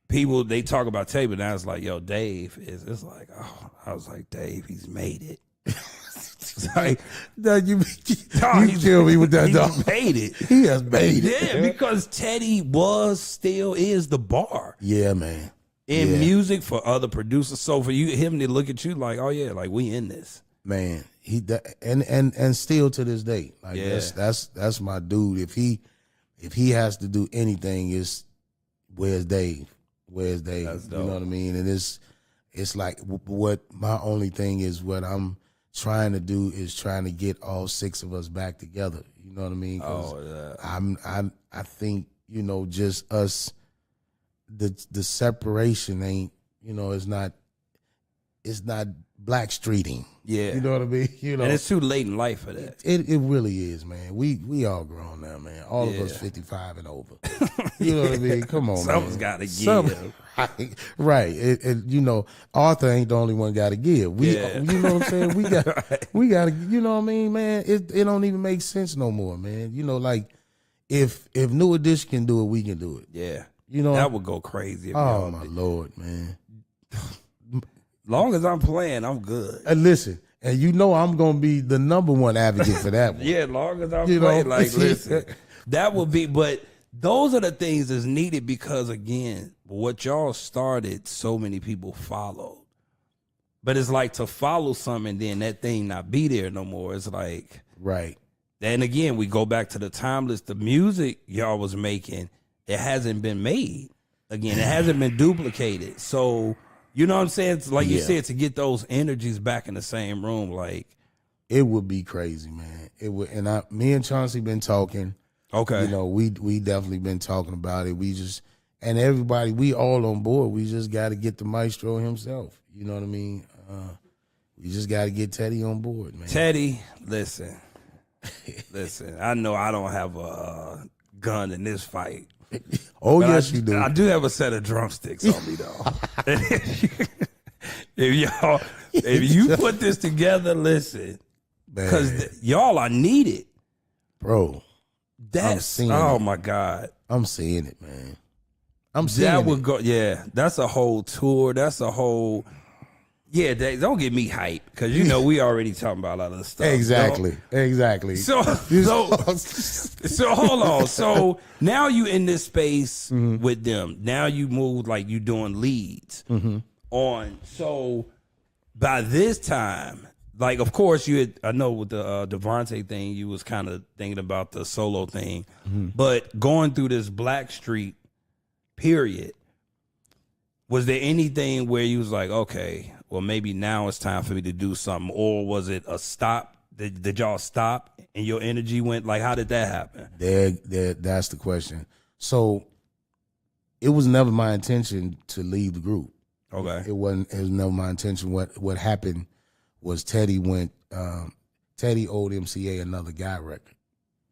people, they talk about Teddy, but now it's like, yo, Dave it's like, oh, I was like, Dave, he's made it. It's like, No, you he's- kill me with that, he's dog. made it. He has made it. Yeah, because Teddy still is the bar Yeah, man. in Yeah. music for other producers. So for him to look at you like, oh yeah, like we in this. Man, and still to this day, like Yeah. that's my dude. If he has to do anything, it's where's Dave? Where's Dave? That's You dope. know what I mean? And it's like what my only thing is, what I'm trying to do is trying to get all 6 of us back together. You know what I mean? 'Cause Oh yeah. I think, you know, just us, the separation ain't, you know, it's not Blackstreeting. Yeah. You know what I mean? You know, And it's too late in life for that. it really is, man. We all grown now, man. All of us Yeah. 55 and over. You know what I mean? Come on, Someone's man. gotta give. Right. You know, Arthur ain't the only one got to give. Yeah. You know what I'm saying? We got to. You know what I mean, man? It don't even make sense no more, man. You know, like if New Edition can do it, we can do it. Yeah. You know, That would go crazy. If oh y'all my did. Lord, man. Long as I'm playing, I'm good. And listen, and you know I'm gonna be the number one advocate for that one. Yeah, long as I'm You know? playing, like, listen, that would be, but those are the things that's needed because, again, what y'all started, so many people followed. But it's like to follow something and then that thing not be there no more. It's like, Right. and again, we go back to the timeless, the music y'all was making, it hasn't been made. Again, it hasn't been duplicated. So, you know what I'm saying? It's like you Yeah. said, to get those energies back in the same room, like, It would be crazy, man. It would, and me and Chauncey been talking. okay. You know, we definitely been talking about it. We just, and everybody, we all on board. We just got to get the maestro himself. You know what I mean? We just got to get Teddy on board, man. Teddy, listen. I know I don't have a gun in this fight. Oh, But yes, I, you do. I do have a set of drumsticks on me, though. if you put this together, listen, because Man, y'all are needed. bro, That's seeing oh it. my God. I'm seeing it, man. I'm seeing That it. would go. Yeah, that's a whole tour. That's a whole. Yeah, don't get me hyped because you know we already talking about other stuff. Exactly. So hold on. So now you in this space with them. Now you move like you doing leads on. So by this time, like of course you had, I know with the Devante thing, you was kind of thinking about the solo thing, but going through this Blackstreet period, was there anything where you was like, okay, well maybe now it's time for me to do something, or was it a stop? Did y'all stop and your energy went, like, how did that happen? That's the question. So it was never my intention to leave the group. Okay. It was never my intention. What happened was Teddy owed MCA another guy record.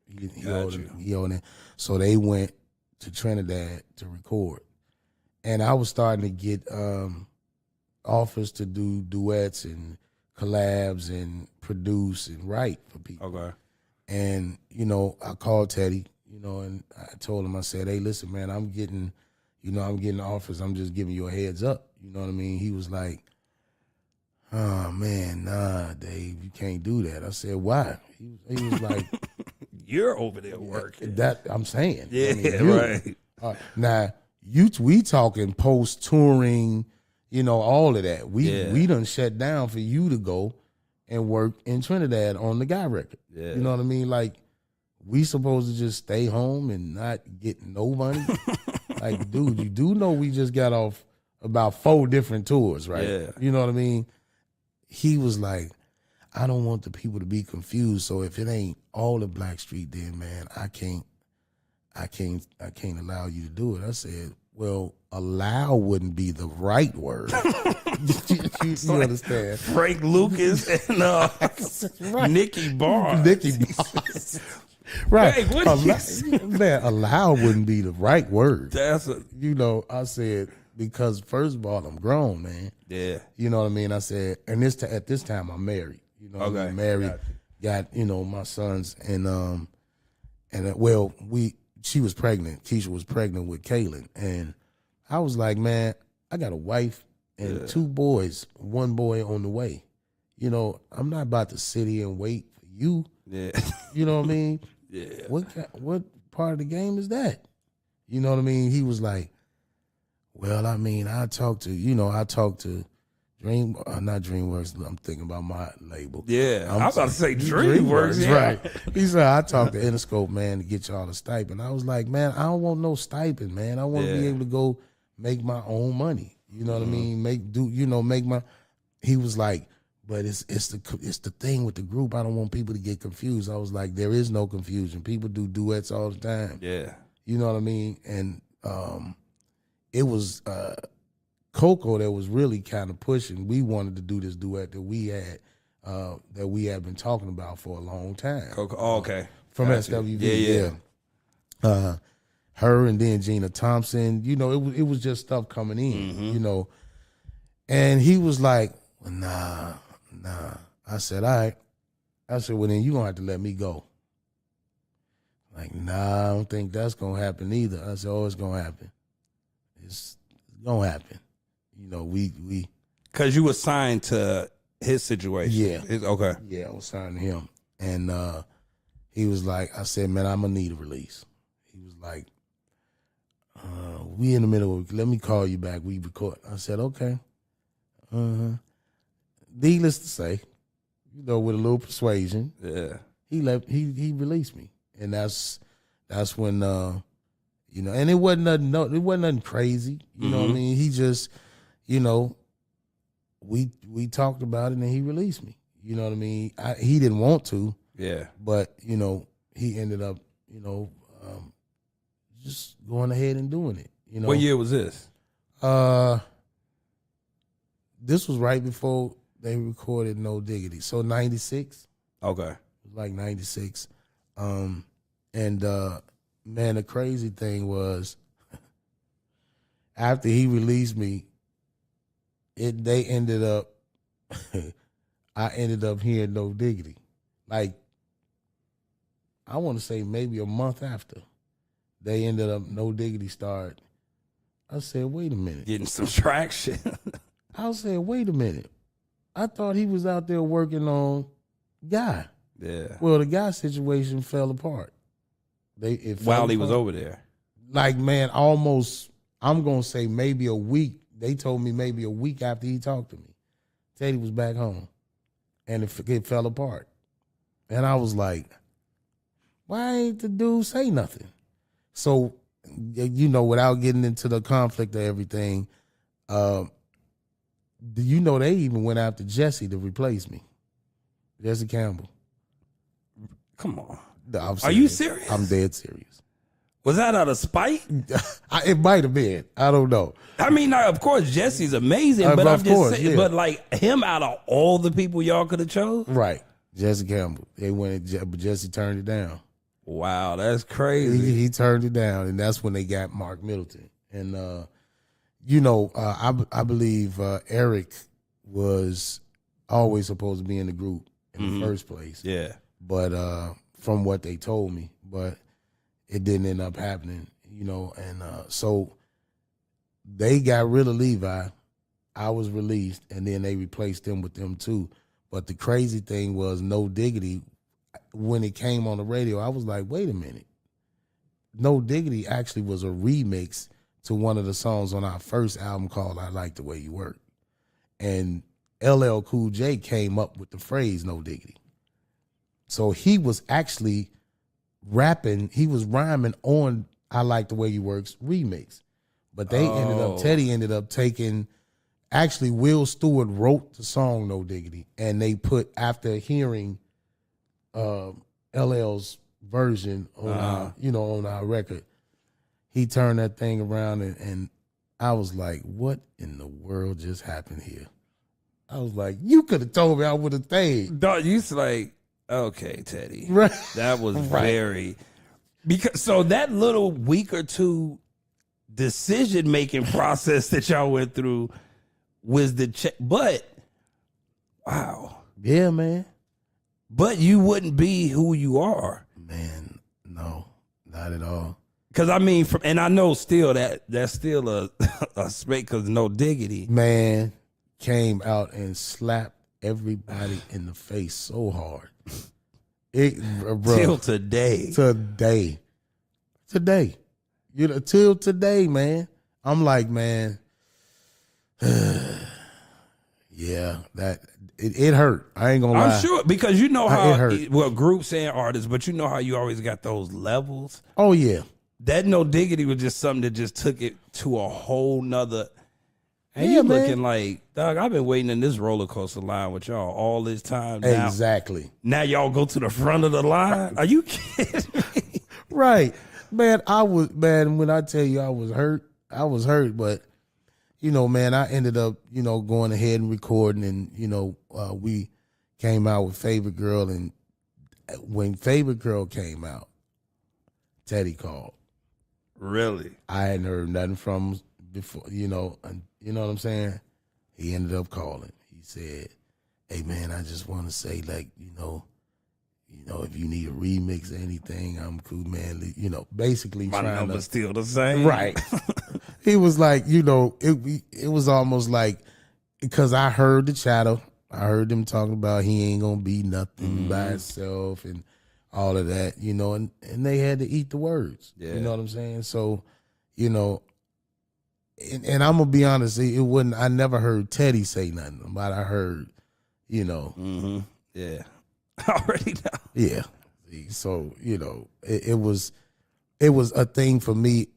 He owed it. So they went to Trinidad to record. And I was starting to get offers to do duets and collabs and produce and write for people. Okay. And, you know, I called Teddy, you know, and I told him, I said, hey, listen, man, I'm getting offers. I'm just giving you a heads up. You know what I mean? He was like, oh, man, nah, Dave, you can't do that. I said, why? He was like, You're over there working. that I'm saying. Yeah, I mean, you. right. Now, we talking post-touring, you know, all of that. We done shut down for you to go and work in Trinidad on the guy record. Yeah. You know what I mean? Like, we supposed to just stay home and not get no money? Like, dude, you do know we just got off about 4 different tours, right? Yeah. You know what I mean? He was like, I don't want the people to be confused, so if it ain't all of Blackstreet, then, man, I can't allow you to do it. I said, well, allow wouldn't be the right word. you understand? Frank Lucas and Right. Nikki Barnes. Nikki Barnes. Right. Hey, what Man, allow wouldn't be the right word. That's a, You know, I said, because first of all, I'm grown, man. yeah. You know what I mean? I said, and at this time I'm married. You know what I Okay. mean? Married, got, you know, my sons, and And she was pregnant. Keisha was pregnant with Kaylin, and I was like, man, I got a wife and 2 boys, 1 boy on the way. You know, I'm not about to sit here and wait for you. Yeah. You know what I mean? Yeah. What part of the game is that? You know what I mean? He was like, well, I mean, I talked to not DreamWorks. I'm thinking about my label. Yeah. I was about to say DreamWorks. Yeah. Right. He said, I talked to Interscope, man, to get y'all a stipend. I was like, man, I don't want no stipend, man. I want to be able to go make my own money. You know what I mean? Make my. He was like, but it's the thing with the group. I don't want people to get confused. I was like, there is no confusion. People do duets all the time. Yeah. You know what I mean? And it was Coco that was really kind of pushing. We wanted to do this duet that we had been talking about for a long time. Coco, okay. From SWV, yeah. Her and then Gina Thompson. You know, it was just stuff coming in. You know, and he was like, well, nah. I said, all right. I said, well, then you gonna have to let me go. Like, nah, I don't think that's gonna happen either. I said, oh, it's gonna happen. It's gonna happen. You know, we because you were signed to his situation. Yeah. Okay. Yeah, I was signed to him. And he was like, I said, man, I'm gonna need a release. He was like, we in the middle of, let me call you back. We record. I said, okay. Needless to say, you know, with a little persuasion, he released me. And that's when you know, and it wasn't nothing crazy. You know what I mean? He just, you know, we talked about it and he released me. You know what I mean? He didn't want to. Yeah. But, you know, he ended up, you know, just going ahead and doing it. You know. What year was this? This was right before they recorded No Diggity. So 96. Okay. It was like 96. And man, the crazy thing was after he released me, I ended up hearing No Diggity. Like, I want to say maybe a month after they ended up No Diggity started. I said, wait a minute. Getting some traction. I said, wait a minute. I thought he was out there working on Guy. Yeah. Well, the Guy situation fell apart. While he was over there. Like, man, almost, I'm going to say maybe a week. They told me maybe a week after he talked to me. Teddy was back home. And it fell apart. And I was like, why ain't the dude say nothing? So, you know, without getting into the conflict of everything, you know, they even went after Jesse to replace me. Jesse Campbell. Come on. Are you serious? I'm dead serious. Was that out of spite? It might have been. I don't know. I mean, of course, Jesse's amazing, but I'm just saying, yeah. but like him out of all the people y'all could have chose? Right. Jesse Campbell. They went, but Jesse turned it down. Wow, that's crazy. He turned it down, and that's when they got Mark Middleton. And, you know, I believe Eric was always supposed to be in the group in the first place. Yeah. But from what they told me, but it didn't end up happening, you know. And so they got rid of Levi. I was released, and then they replaced him with them too. But the crazy thing was No Diggity, when it came on the radio, I was like, wait a minute. No Diggity actually was a remix to one of the songs on our first album called I Like the Way You Work. And LL Cool J came up with the phrase No Diggity. So he was actually rapping, he was rhyming on I Like the Way You Work's remix. But Teddy ended up taking, actually Will Stewart wrote the song No Diggity, and they put, after hearing LL's version on on our record, he turned that thing around, and I was like, what in the world just happened here? I was like, you could have told me, I would have stayed. Dog, you like, okay, Teddy. Right. That was very, because so that little week or two decision-making process that y'all went through was but wow. Yeah, man. But you wouldn't be who you are. Man, No, not at all. Because I mean, and I know still that's still a space because No Diggity. Man came out and slapped everybody in the face so hard. Till today. Today. You know, till today, man. I'm like, man, yeah, that it hurt. I ain't gonna lie. I'm sure because you know how groups and artists, but you know how you always got those levels. Oh yeah. That No Diggity was just something that just took it to a whole nother. And yeah, you man. looking like, dog, I've been waiting in this roller coaster line with y'all all this time. Now, exactly. Now y'all go to the front of the line? Are you kidding me? Right. Man, when I tell you I was hurt, but you know, man, I ended up, you know, going ahead and recording, and, you know, we came out with Favorite Girl, and when Favorite Girl came out, Teddy called. Really? I hadn't heard nothing from him before, you know, and you know what I'm saying? He ended up calling. He said, hey man, I just want to say, like, you know, if you need a remix or anything, I'm cool, man. You know, basically my trying number's to still the same. Right. He was like, you know, it was almost like, because I heard the chatter. I heard them talking about he ain't gonna be nothing by himself and all of that, you know, and they had to eat the words. Yeah. You know what I'm saying? So, you know, and I'm gonna be honest, I never heard Teddy say nothing, but I heard, you know. Mm-hmm. Yeah. Already know. Yeah. So, you know, it was a thing for me.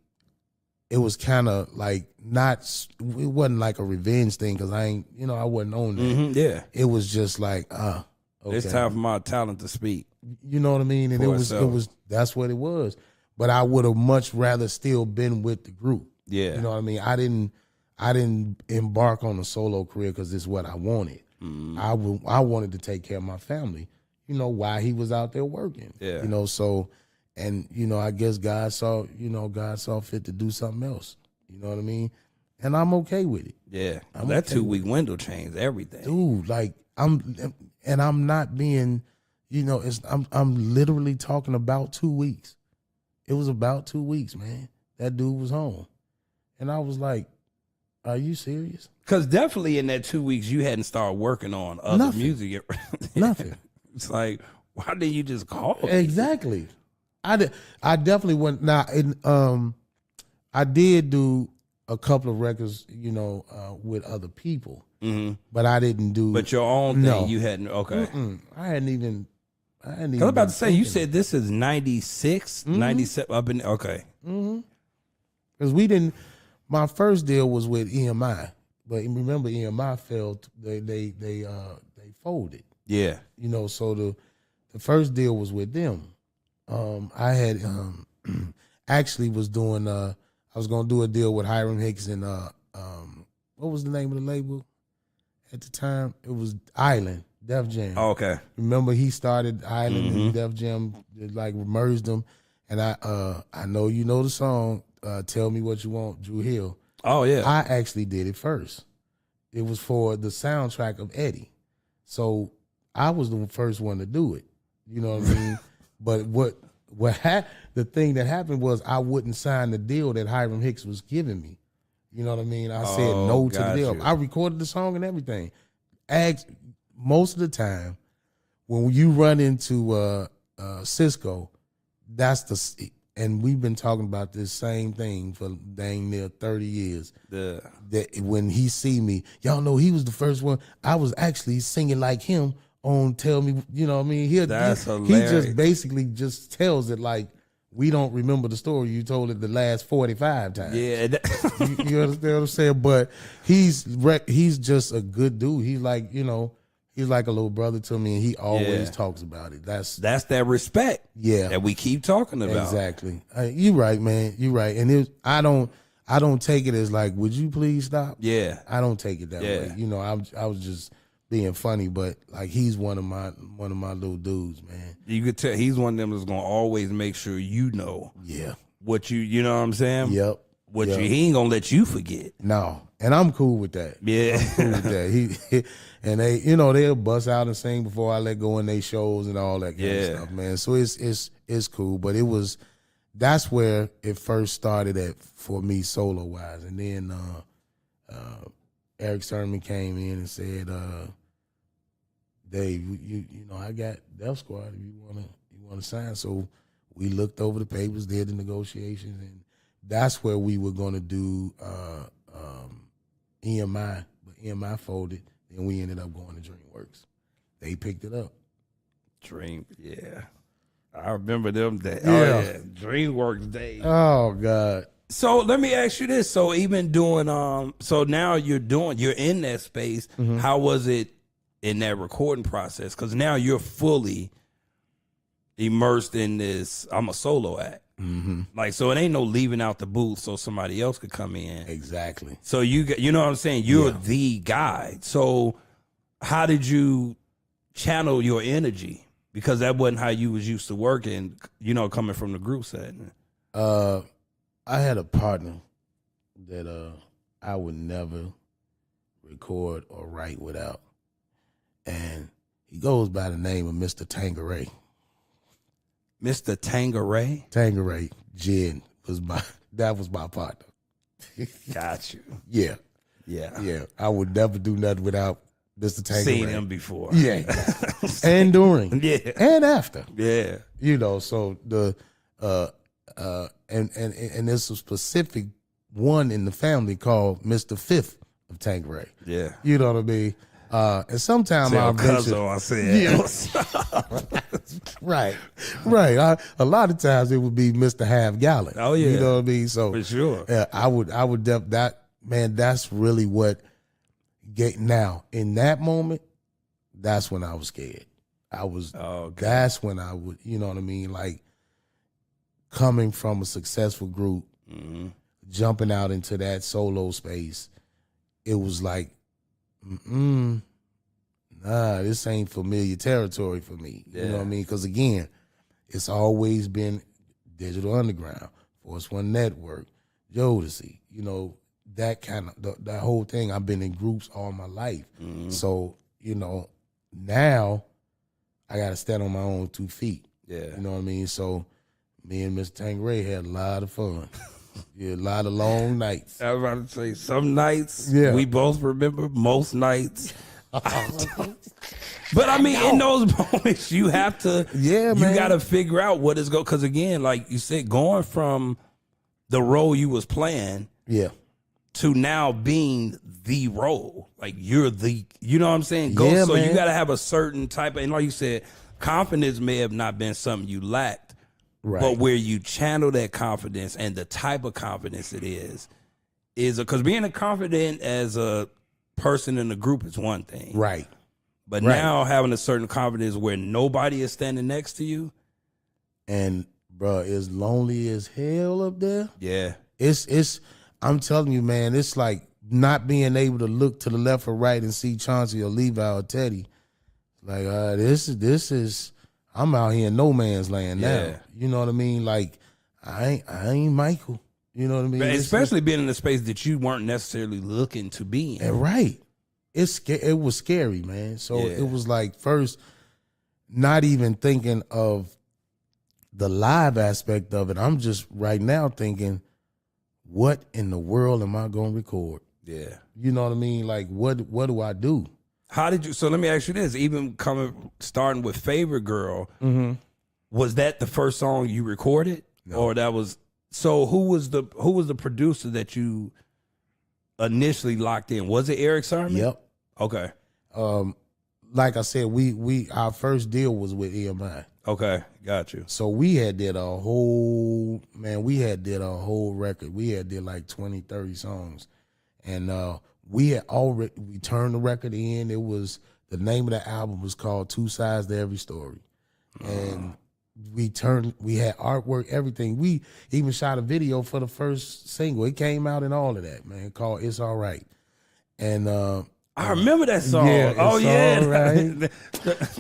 It was kind of like it wasn't like a revenge thing because I wasn't on that. Mm-hmm, yeah. It was just like, okay. It's time for my talent to speak. You know what I mean? And that's what it was. But I would have much rather still been with the group. Yeah. You know what I mean? I didn't embark on a solo career because this is what I wanted. Mm. I wanted to take care of my family, you know, while he was out there working. Yeah. You know, so, and, you know, I guess God saw fit to do something else. You know what I mean? And I'm okay with it. Yeah. That 2-week window changed everything. Dude, like I'm not being, you know, I'm literally talking about 2 weeks. It was about 2 weeks, man. That dude was home. And I was like, are you serious? Because definitely in that 2 weeks, you hadn't started working on other music. Nothing. It's like, why didn't you just call? Exactly. I definitely went. Now, I did do a couple of records, you know, with other people, but I didn't do. But your own thing, you hadn't. Okay. I hadn't even. I was about to say, you said this is 96, 97 up in. Okay. Because we didn't. My first deal was with EMI, but remember EMI failed. They folded. Yeah. You know, so the first deal was with them. I had actually was doing. I was gonna do a deal with Hiram Hicks and what was the name of the label at the time? It was Island Def Jam. Oh, okay. Remember he started Island and Def Jam like merged them, and I know you know the song. Tell Me What You Want, Drew Hill. Oh, yeah. I actually did it first. It was for the soundtrack of Eddie. So I was the first one to do it. You know what I mean? But the thing that happened was I wouldn't sign the deal that Hiram Hicks was giving me. You know what I mean? I said no to the deal. I recorded the song and everything. Most of the time, when you run into Cisco, and we've been talking about this same thing for dang near 30 years. That when he see me, y'all know he was the first one. I was actually singing like him on Tell Me, you know what I mean? That's hilarious. He just basically just tells it like, we don't remember the story. You told it the last 45 times. Yeah. You understand what I'm saying? But he's just a good dude. He's like, you know, he's like a little brother to me, and he always talks about it. That's that respect. Yeah, that we keep talking about. Exactly. You right, man. You right. And I don't take it as like, would you please stop? Yeah, I don't take it that way. You know, I was just being funny, but like he's one of my little dudes, man. You could tell he's one of them that's gonna always make sure you know. Yeah. What you know what I'm saying? Yep. he ain't gonna let you forget. No, and I'm cool with that. Yeah. I'm cool with that. He and they, you know, they'll bust out and sing before I let go in their shows and all that kind of stuff, man. So it's cool, but that's where it first started at for me solo wise, and then Eric Sermon came in and said, Dave, you know, I got Def Squad if you wanna sign. So we looked over the papers, did the negotiations, and that's where we were gonna do EMI, but EMI folded, and we ended up going to DreamWorks. They picked it up. I remember them days. Yeah. Oh yeah, DreamWorks days. Oh God. So let me ask you this. So even doing so now you're in that space. Mm-hmm. How was it in that recording process? Because now you're fully immersed in this. I'm a solo act. Mm-hmm. Like, so it ain't no leaving out the booth so somebody else could come in. Exactly. So you know what I'm saying? You're the guy. So how did you channel your energy? Because that wasn't how you was used to working, you know, coming from the group setting. I had a partner that I would never record or write without. And he goes by the name of Mr. Tangeray. Mr. Tangeray? Tangeray Jen was my partner. Got you. Yeah. Yeah. I would never do nothing without Mr. Tangeray. Seen him before. Yeah. And during. Yeah. And after. Yeah. You know, so the and there's a specific one in the family called Mr. Fifth of Tangeray. Yeah. You know what I mean? And sometimes I'll venture. I said. Yeah. Right. A lot of times it would be Mr. Half Gallon. Oh yeah. You know what I mean? So for sure. I would that's really what now in that moment, that's when I was scared. That's when I would, you know what I mean? Like coming from a successful group, jumping out into that solo space, it was like, nah, this ain't familiar territory for me. Yeah. You know what I mean? Because again, it's always been Digital Underground, Force One Network, Jodeci, you know, that kind of, that whole thing. I've been in groups all my life. So, you know, now I got to stand on my own 2 feet. Yeah. You know what I mean? So me and Mr. Tangeray had a lot of fun. Yeah, a lot of long nights. I was about to say, some nights Yeah. we both remember, most nights. But I mean, in those moments, you have to, Yeah, you man. got to figure out what is going, because again, like you said, going from the role you was playing Yeah. to now being the role, like you're the, you know what I'm saying? Yeah, so man. you got to have a certain type of, and like you said, confidence may have not been something you lacked, Right. but where you channel that confidence and the type of confidence it is because being confident as a person in the group is one thing. Right. But Right. now having a certain confidence where nobody is standing next to you. And bro, it's lonely as hell up there. Yeah. It's I'm telling you, man, it's like not being able to look to the left or right and see Chauncey or Levi or Teddy. Like, this is I'm out here in no man's land now. Yeah. You know what I mean? Like, I ain't Michael. You know what I mean? But This especially being in a space that you weren't necessarily looking to be in. And right. It was scary, man. So Yeah. it was like first not even thinking of the live aspect of it. I'm just right now thinking, what in the world am I going to record? Yeah. You know what I mean? Like, what do I do? How did you, so let me ask you this, even starting with Favorite Girl, was that the first song you recorded? No. Or that was, so who was the producer that you initially locked in? Was it Eric Sermon? Yep. Okay. Like I said, we our first deal was with EMI. Okay. Got you. So we had did a whole record. We had did like 20, 30 songs. And we turned the record in. It was, the name of the album was called Two Sides to Every Story. And we had artwork, everything. We even shot a video for the first single. It came out and all of that, man, called It's All Right. And I remember that song. Yeah, Oh, yeah. Right.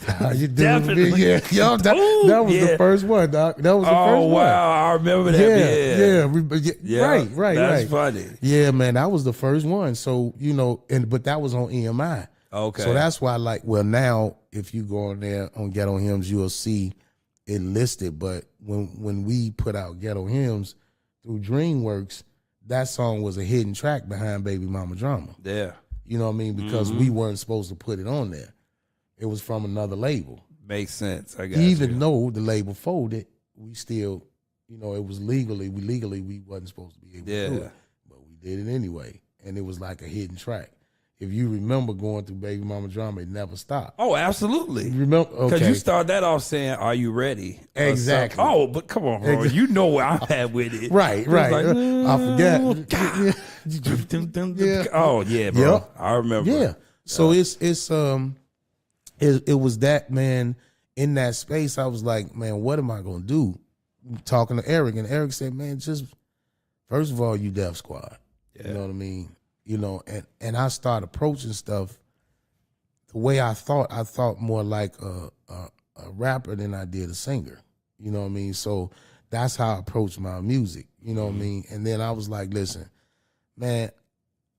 How you doing? Definitely. Yeah, yo, that was the first one, Doc. That was the first one. Oh, wow. I remember that. Yeah. Right. That's funny. Yeah, man, that was the first one. So, but that was on EMI. Okay. So that's why, now, if you go on there on Ghetto Hymns, you'll see it listed. But when we put out Ghetto Hymns through DreamWorks, that song was a hidden track behind Baby Mama Drama. Yeah. You know what I mean? Because we weren't supposed to put it on there. It was from another label. Makes sense. I got Even though the label folded, we still, it was legally we wasn't supposed to be able to do it. But we did it anyway. And it was like a hidden track. If you remember going through Baby Mama Drama, it never stopped. Oh, absolutely. You remember? Okay. Because you start that off saying, "Are you ready?" Exactly. Oh, but come on, bro. You know where I'm at with it. Right. Like, I forgot. Oh yeah, bro. Yep. I remember. Yeah. So it was that, man. In that space, I was like, man, what am I gonna do? Talking to Eric, and Eric said, man, just first of all, you Def Squad. Yeah. You know what I mean? And I started approaching stuff the way I thought more like a rapper than I did a singer. You know what I mean? So that's how I approached my music. You know what I mean? And then I was like, listen, man,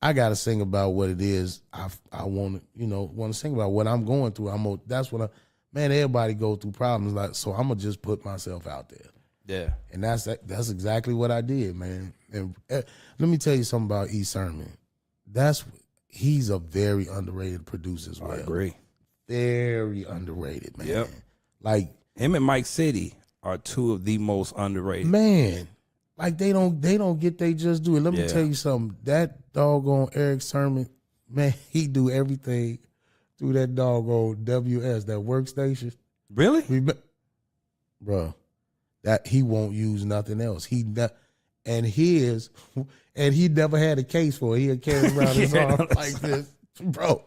I gotta sing about what it is I want to sing about what I'm going through. Man, everybody go through problems, so I'm gonna just put myself out there. Yeah. And that's exactly what I did, man. And let me tell you something about E. Sermon. He's a very underrated producer as well. I agree. Very underrated, man. Yep. Like him and Mike City are two of the most underrated. Man, like they don't get they just do it. Let me tell you something. That doggone Eric Sermon, man, he do everything through that doggone WS, that workstation. Really? Bro, that he won't use nothing else. And he never had a case for it. He'd carry around his arm like this, bro.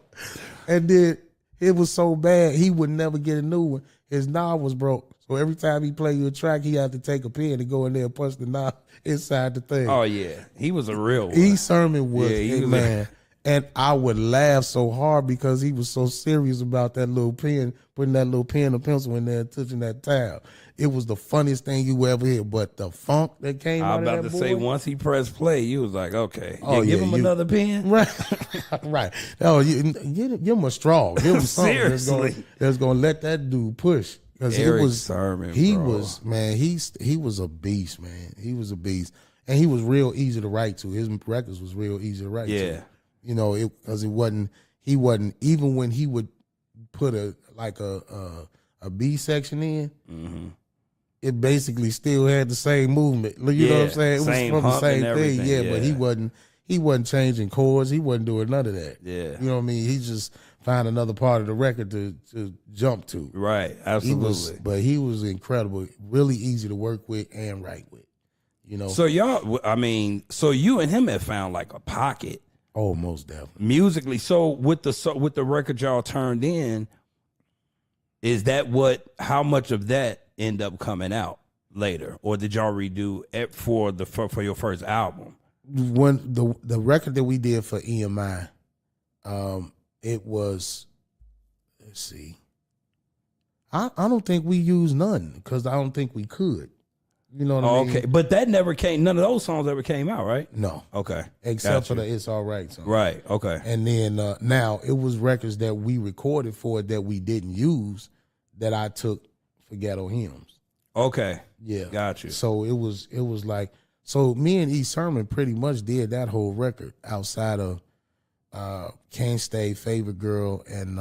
And then it was so bad, he would never get a new one. His knob was broke. So every time he played you a track, he had to take a pen and go in there and punch the knob inside the thing. Oh, yeah. He was a real one. E. Sermon was a man. And I would laugh so hard because he was so serious about that little pen, putting that little pen or pencil in there and touching that tab. It was the funniest thing you ever hear. But the funk that came out of that boy. I was about to say, once he pressed play, you was like, okay. Give him another pen? Right. Right. Oh, give him a straw. Give him something that's going to let that dude push. Because he was a beast, man. He was a beast. And he was real easy to write to. His records was real easy to write to. Yeah. Because he wasn't, even when he would put a B section in, it basically still had the same movement. You know what I'm saying? It was from the same thing. Yeah, but he wasn't changing chords. He wasn't doing none of that. Yeah. You know what I mean? He just found another part of the record to jump to. Right, absolutely. But he was incredible, really easy to work with and write with. So so you and him have found like a pocket. Oh, most definitely. Musically. So with the record y'all turned in, is that how much of that end up coming out later? Or did y'all redo it for your first album? When the record that we did for EMI, it was, let's see. I don't think we used none because I don't think we could. You know what I mean? Okay, but that never came. None of those songs ever came out, right? No. Okay, except for the "It's All Right" song. Right. Okay. And then now it was records that we recorded for it that we didn't use that I took for Ghetto Hymns. Okay. Yeah. Got you. So it was like, so me and E. Sermon pretty much did that whole record outside of Can't Stay, Favorite Girl, and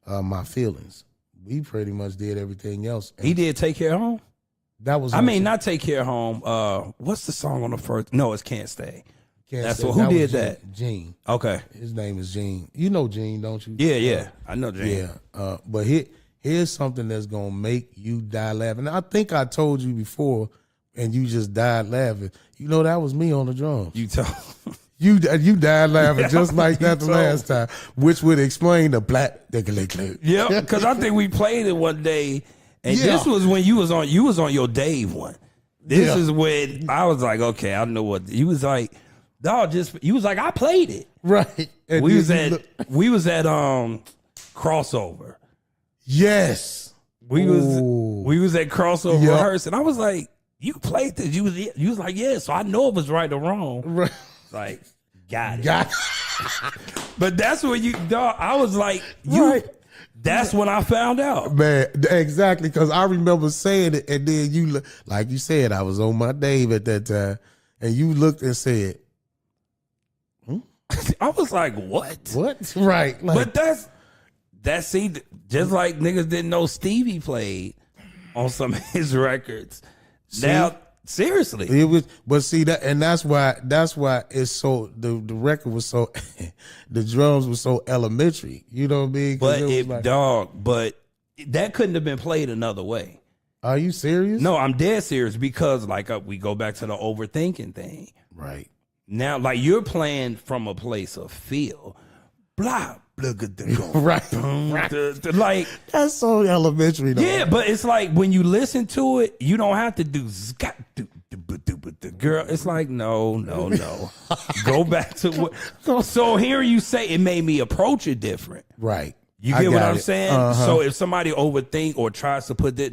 My Feelings. We pretty much did everything else. He did Take Care Home? That was. Not Take Care Home. What's the song on the first? No, it's Can't Stay. Who did that? Gene. Okay. His name is Gene. You know Gene, don't you? Yeah. I know Gene. Yeah. But here's something that's gonna make you die laughing. I think I told you before, and you just died laughing. That was me on the drums. You told. You died laughing just like that the last time, which would explain the black. Yeah, because I think we played it one day. And this was when you was on your Dave one. This is when I was like, okay, I know what you was like. Dog, you was like, I played it. Right. And we then was at crossover. Yes. We was at crossover Yep. rehearsing. I was like, you played this. You was like, yeah. So I know it was right or wrong. Right. Like, got it. Got But that's when dog, I was like, you. Right. That's when I found out. Man, exactly, because I remember saying it, and then you, like you said, I was on my Dave at that time, and you looked and said, I was like, what? what? Right. Like, But that's see, just like niggas didn't know Stevie played on some of his records. Now, seriously. it was, but see that, and that's why it's so, the record was so, the drums were so elementary. You know what I mean? But that couldn't have been played another way. Are you serious? No, I'm dead serious because like we go back to the overthinking thing. Right. Now, like you're playing from a place of feel. Blah, blah, blah, blah, Right. like That's so elementary though. yeah, but it's like when you listen to it, you don't have to do girl. It's like no. Go back to what. So hearing you say it made me approach it different. Right. You I get what got I'm it. saying? Uh-huh. So if somebody overthink or tries to put that,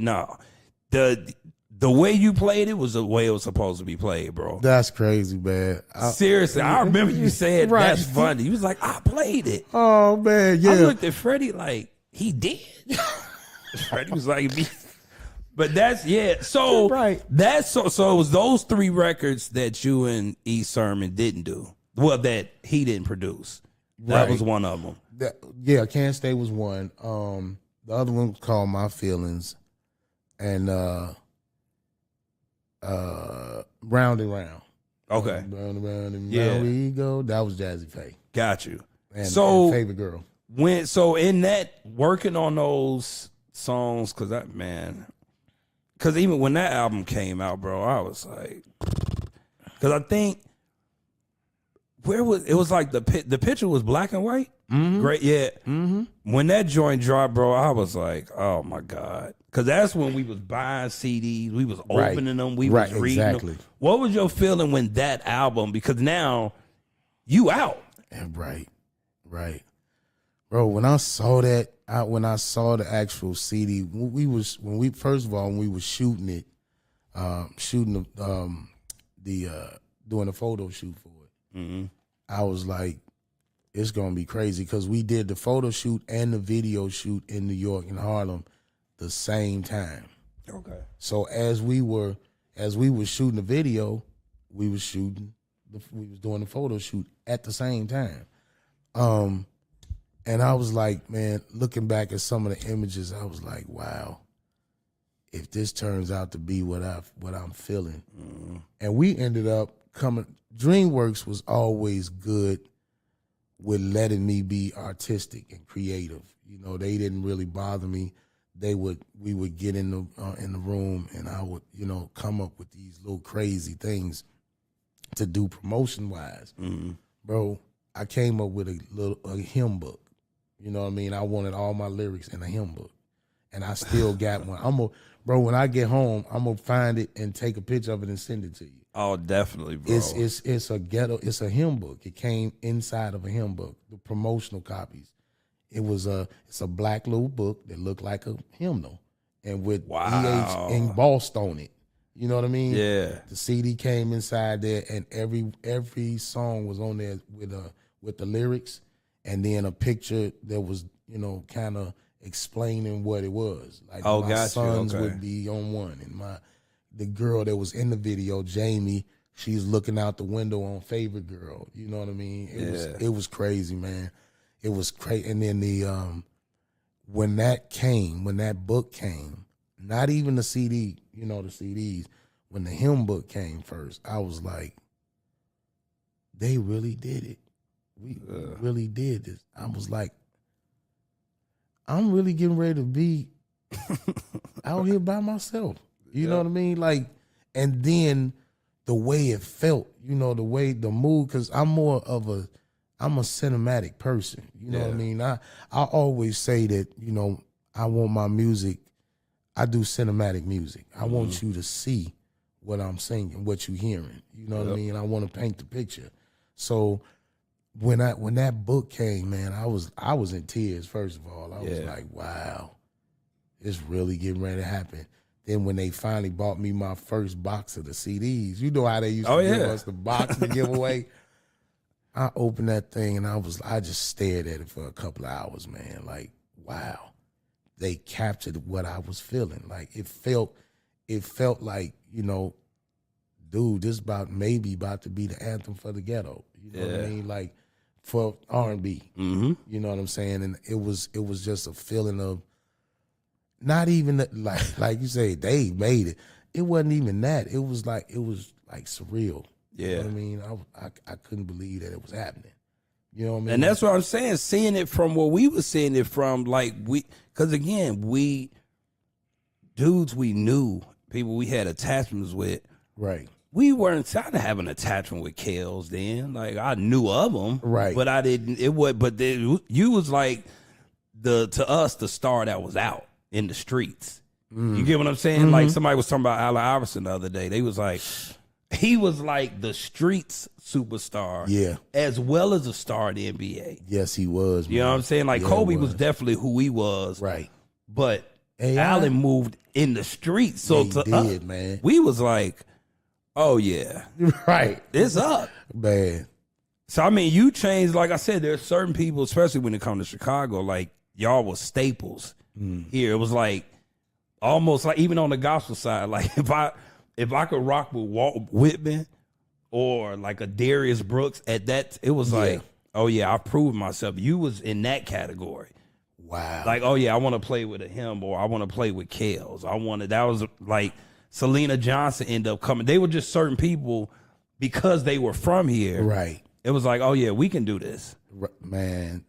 the way you played it was the way it was supposed to be played, bro. That's crazy, man. Seriously, I remember you saying Right. that's funny. You was like, I played it. Oh man, yeah. I looked at Freddie like he did. Freddie was like, but that's yeah. So Right. that's so it was those 3 records that you and E. Sermon didn't do. Well, that he didn't produce. That Right. was one of them. Yeah, Can't Stay was one. The other one was called My Feelings, and Round and Round. Okay, Round and round and Yeah. round we go. That was Jazzy Faye. got you. And So Favorite Girl. so in that working on those songs, because even when that album came out, bro, I was like, because I think it was like the picture was black and white. Mm-hmm. Great, yeah. Mm-hmm. When that joint dropped, bro, I was like, oh my god, because that's when we was buying CDs, we was Right. opening them, we was reading exactly. them. What was your feeling when that album? Because now you out. Yeah, right. Bro, when I saw that, when I saw the actual CD, when we were shooting it, doing a photo shoot for it, Mm-hmm. I was like, it's gonna be crazy because we did the photo shoot and the video shoot in New York and Harlem the same time. Okay. So as we were shooting the video, we was doing the photo shoot at the same time. And I was like, man, looking back at some of the images, I was like, wow, if this turns out to be what I'm feeling. Mm-hmm. And we ended up DreamWorks was always good with letting me be artistic and creative. You know, they didn't really bother me. We would get in the room and I would, come up with these little crazy things to do promotion wise. Mm-hmm. Bro, I came up with a hymn book. You know what I mean? I wanted all my lyrics in a hymn book. And I still got one. Bro, when I get home, I'm gonna find it and take a picture of it and send it to you. Oh, definitely, bro. It's a hymn book. It came inside of a hymn book, the promotional copies. It's a black little book that looked like a hymnal and with EH embossed on it. You know what I mean? Yeah. The CD came inside there and every song was on there with the lyrics and then a picture that was, kind of explaining what it was. Like my sons would be on one and the girl that was in the video, Jamie, she's looking out the window on Favorite Girl. You know what I mean? It was crazy, man. It was crazy. And then when that book came, not even the CD, the CDs, when the hymn book came first, I was like, they really did it. We really did this. I was like, I'm really getting ready to be out here by myself. You know what I mean? Like, and then the way it felt, the mood, because I'm a cinematic person. You know what I mean? I always say that, I want my music, I do cinematic music. I want you to see what I'm singing, what you're hearing. You know what I mean? I want to paint the picture. So when that book came, man, I was in tears. First of all, I was Yeah. like, wow, it's really getting ready to happen. Then when they finally bought me my first box of the CDs, you know how they used to give us the box to give away. I opened that thing and I just stared at it for a couple of hours, man. Like, wow, they captured what I was feeling. Like it felt like, you know, dude, this maybe about to be the anthem for the ghetto. You know what I mean? Like for R&B. Mm-hmm. You know what I'm saying? And it was just a feeling of not even like you say, they made it. It wasn't even that. It was like surreal. Yeah. You know what I mean? I couldn't believe that it was happening. You know what I mean? And that's what I'm saying. Seeing it from where we were seeing it from, because again, dudes we knew, people we had attachments with. Right. We weren't trying to have an attachment with Kels then. Like I knew of them, right? But I didn't. It was, but then you was like to us the star that was out in the streets. You get what I'm saying? Mm-hmm. Like somebody was talking about Allen Iverson the other day. They was like, he was like the streets superstar, yeah, as well as a star in the NBA. Yes, he was. Man. You know what I'm saying? Like yeah, Kobe was definitely who he was, right? But Allen moved in the streets, so yeah, to us, man, we was like, oh yeah, right, it's up, man. So I mean, you changed. Like I said, there's certain people, especially when it comes to Chicago, like y'all was staples here. It was like almost like even on the gospel side, like if I could rock with Walt Whitman or like a Darius Brooks at that, it was like, oh yeah, I proved myself. You was in that category. Wow. Like, oh yeah, I want to play with him or I want to play with Kels. That was like Selena Johnson ended up coming. They were just certain people because they were from here. Right. It was like, oh yeah, we can do this. Man,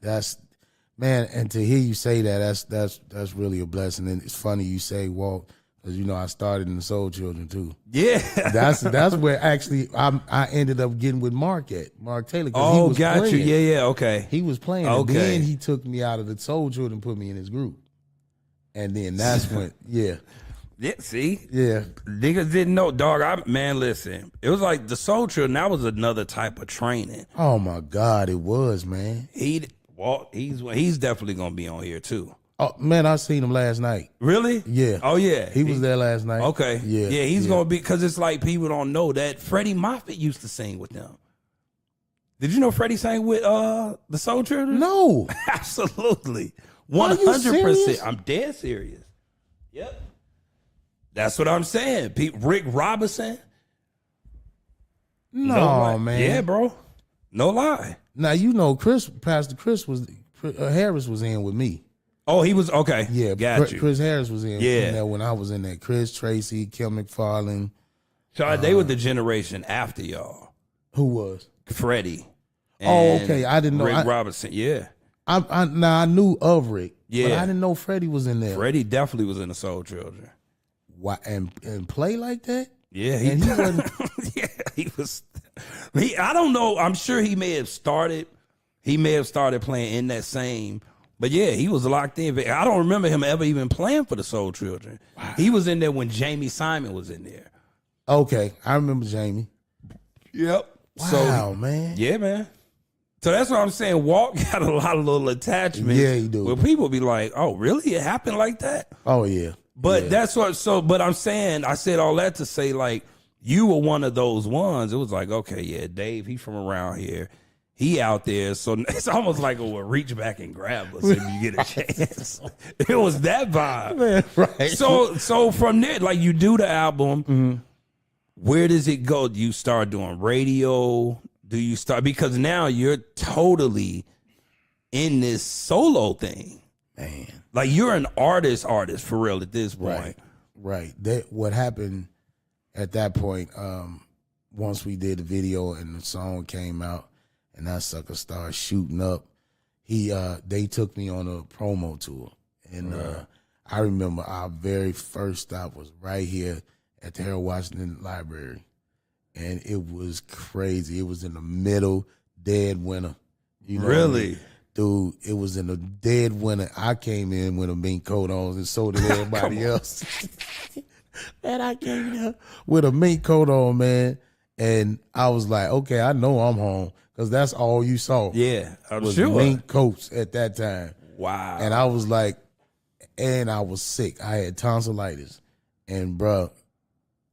and to hear you say that's really a blessing. And it's funny you say Walt, because you know I started in the Soul Children too. Yeah, that's where actually I ended up getting with Mark Taylor. Oh, he was got playing. you. Yeah, okay. He was playing. Okay. And then he took me out of the Soul Children and put me in his group. And then that's when, yeah. Yeah, see? Yeah. Niggas didn't know, dog. Man, listen. It was like the Soul Children, that was another type of training. Oh my God, it was, man. He's definitely gonna be on here too. Oh man, I seen him last night. Really? Yeah. Oh yeah. He was there last night. Okay. Yeah. Yeah, he's gonna be, because it's like people don't know that Freddie Moffitt used to sing with them. Did you know Freddie sang with the Soul Children? No. Absolutely. Are you 100%. serious? I'm dead serious. Yep. That's what I'm saying. Rick Robinson. No, lie. man. Yeah, bro. No lie. Now you know Pastor Chris Harris was in with me. Oh, he was okay. Yeah, got you. Chris Harris was in Yeah. when I was in there. Chris Tracy, Kim McFarlane. So they were the generation after y'all. Who was? Freddie. Oh, and okay. I didn't know. Rick Robinson. Yeah. I knew of Rick. Yeah. But I didn't know Freddie was in there. Freddie definitely was in the Soul Children. Why and play like that? Yeah, And he wasn't. yeah, he was. I don't know. I'm sure he may have started. He may have started playing in that same. But yeah, he was locked in. I don't remember him ever even playing for the Soul Children. Wow. He was in there when Jamie Simon was in there. Okay, I remember Jamie. Yep. Wow, man. Yeah, man. So that's what I'm saying. Walt got a lot of little attachments. Yeah, he do. Where people be like, "Oh, really? It happened like that?" Oh yeah. But yeah. that's what. So, but I'm saying, I said all that to say, like, you were one of those ones. It was like, okay, yeah, Dave, he's from around here. He out there, so it's almost like we'll reach back and grab us if you get a chance. It was that vibe, Man, right? So from there, like you do the album, where does it go? Do you start doing radio? Do you start, because now you're totally in this solo thing, man? Like you're an artist for real at this point, right? That what happened at that point. Once we did the video and the song came out. And that sucker started shooting up. They took me on a promo tour. And I remember our very first stop was right here at the Harold Washington Library. And it was crazy. It was in the middle, dead winter. You know really? What I mean? Dude, it was in the dead winter. I came in with a mink coat on and so did everybody else. Man, I came in with a mink coat on, man. And I was like, okay, I know I'm home. because that's all you saw. Yeah, I'm was sure. mink coats at that time. Wow. And I was like, and I was sick. I had tonsillitis, and bro,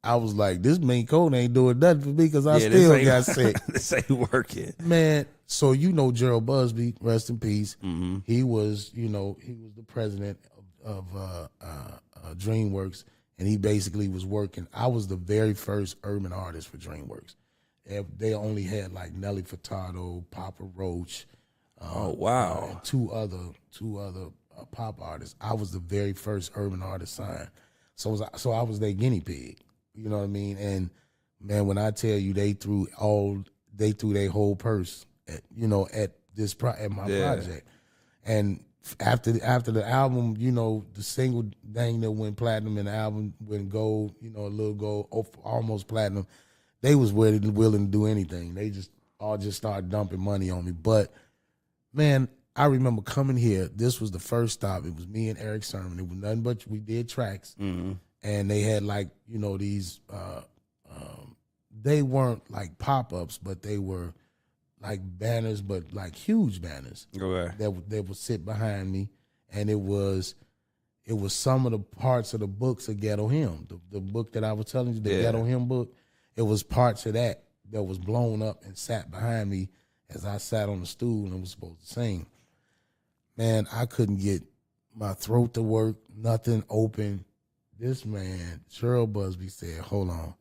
I was like, this mink coat ain't doing nothing for me because I still got sick. This ain't working, man. So Gerald Busby, rest in peace. Mm-hmm. He was the president of DreamWorks, and he basically was working. I was the very first urban artist for DreamWorks. They only had like Nelly Furtado, Papa Roach. Oh wow! And two other pop artists. I was the very first urban artist signed. So I was their guinea pig. You know what I mean? And man, when I tell you they threw their whole purse at my project. And after the album, the single thing that went platinum and the album went gold, a little gold, almost platinum, they was willing to do anything. They just started dumping money on me. But man, I remember coming here. This was the first stop. It was me and Eric Sermon. It was nothing but we did tracks. Mm-hmm. And they had like, these, they weren't like pop-ups, but they were like banners, but like huge banners. Okay. That would sit behind me. And it was some of the parts of the books of Ghetto Hymn. The book that I was telling you, the Ghetto Hymn book, it was parts of that was blown up and sat behind me as I sat on the stool and was supposed to sing. Man, I couldn't get my throat to work, nothing open. This man, Gerald Busby, said, hold on.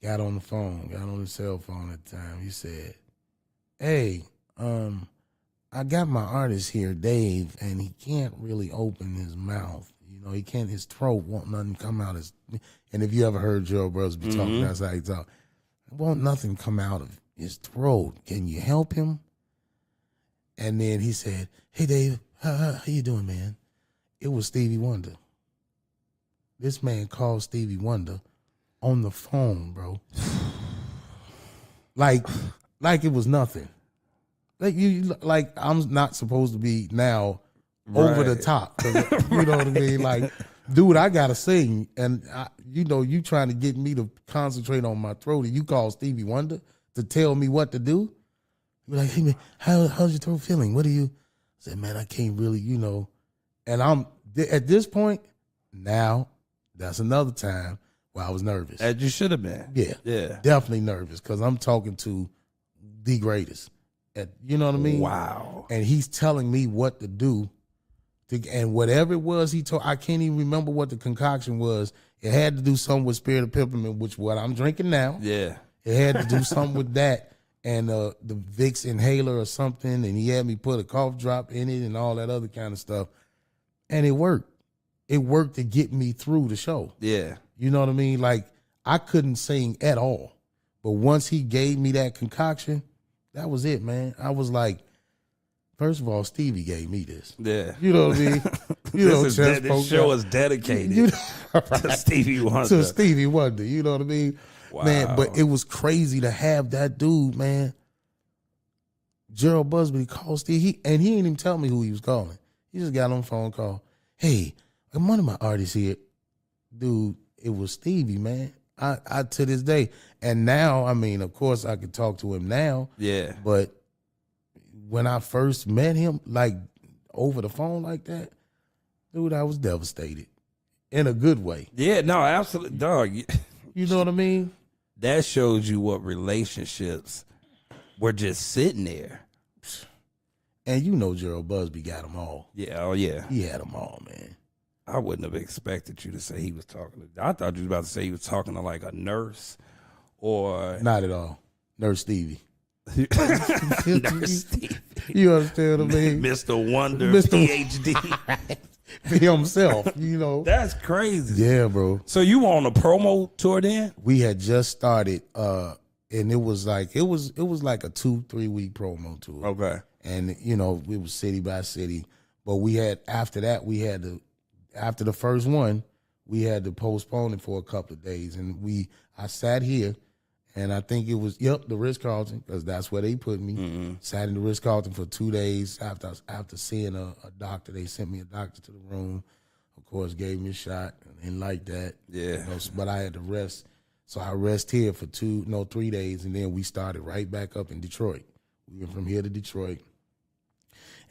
Got on the cell phone at the time. He said, hey, I got my artist here, Dave, and he can't really open his mouth. He can't, his throat won't nothing come out. And if you ever heard Gerald Busby talking, that's how he talk. Won't nothing come out of his throat. Can you help him? And then he said, hey, Dave, how you doing, man? It was Stevie Wonder. This man called Stevie Wonder on the phone, bro. like it was nothing. Like I'm not supposed to be now over the top. You know what I mean? Like, dude, I gotta sing, and you trying to get me to concentrate on my throat, and you call Stevie Wonder to tell me what to do. You're like, hey man, how's your throat feeling? What do you? I said, man, I can't really, And I'm at this point now. That's another time where I was nervous. As you should have been. Yeah, definitely nervous because I'm talking to the greatest. You know what I mean? Wow. And he's telling me what to do. And whatever it was he told, I can't even remember what the concoction was. It had to do something with Spirit of Peppermint, which what I'm drinking now. Yeah. It had to do something with that and the Vicks inhaler or something. And he had me put a cough drop in it and all that other kind of stuff. And it worked. It worked to get me through the show. Yeah. You know what I mean? Like, I couldn't sing at all. But once he gave me that concoction, that was it, man. I was like, first of all, Stevie gave me this. Yeah. You know what I mean? This show is dedicated to Stevie Wonder. To Stevie Wonder, you know what I mean? Wow. Man, but it was crazy to have that dude, man. Gerald Busby called Stevie, and he didn't even tell me who he was calling. He just got on the phone call. Hey, I'm one of my artists here. Dude, it was Stevie, man. I to this day. And now, I mean, of course I could talk to him now. Yeah. But when I first met him, like over the phone like that, dude, I was devastated. In a good way. Yeah, no, absolutely. Dog. You know what I mean? That shows you what relationships were just sitting there. And Gerald Busby got them all. Yeah, oh yeah. He had them all, man. I wouldn't have expected you to say he was talking to. I thought you was about to say he was talking to like a nurse or. Not at all. Nurse Stevie. Nurse Stevie. You understand what I mean? Mr. Wonder, PhD. Himself, That's crazy. Yeah, bro. So you were on a promo tour then? We had just started, and it was like a 2-3 week promo tour. Okay. And it was city by city. But we had after the first one, we had to postpone it for a couple of days. And I sat here, and I think it was, the Ritz-Carlton, because that's where they put me. Mm-hmm. Sat in the Ritz-Carlton for 2 days. After seeing a doctor, they sent me a doctor to the room. Of course, gave me a shot and like that. Yeah. But I had to rest. So I rest here for 3 days, and then we started right back up in Detroit. We went from here to Detroit.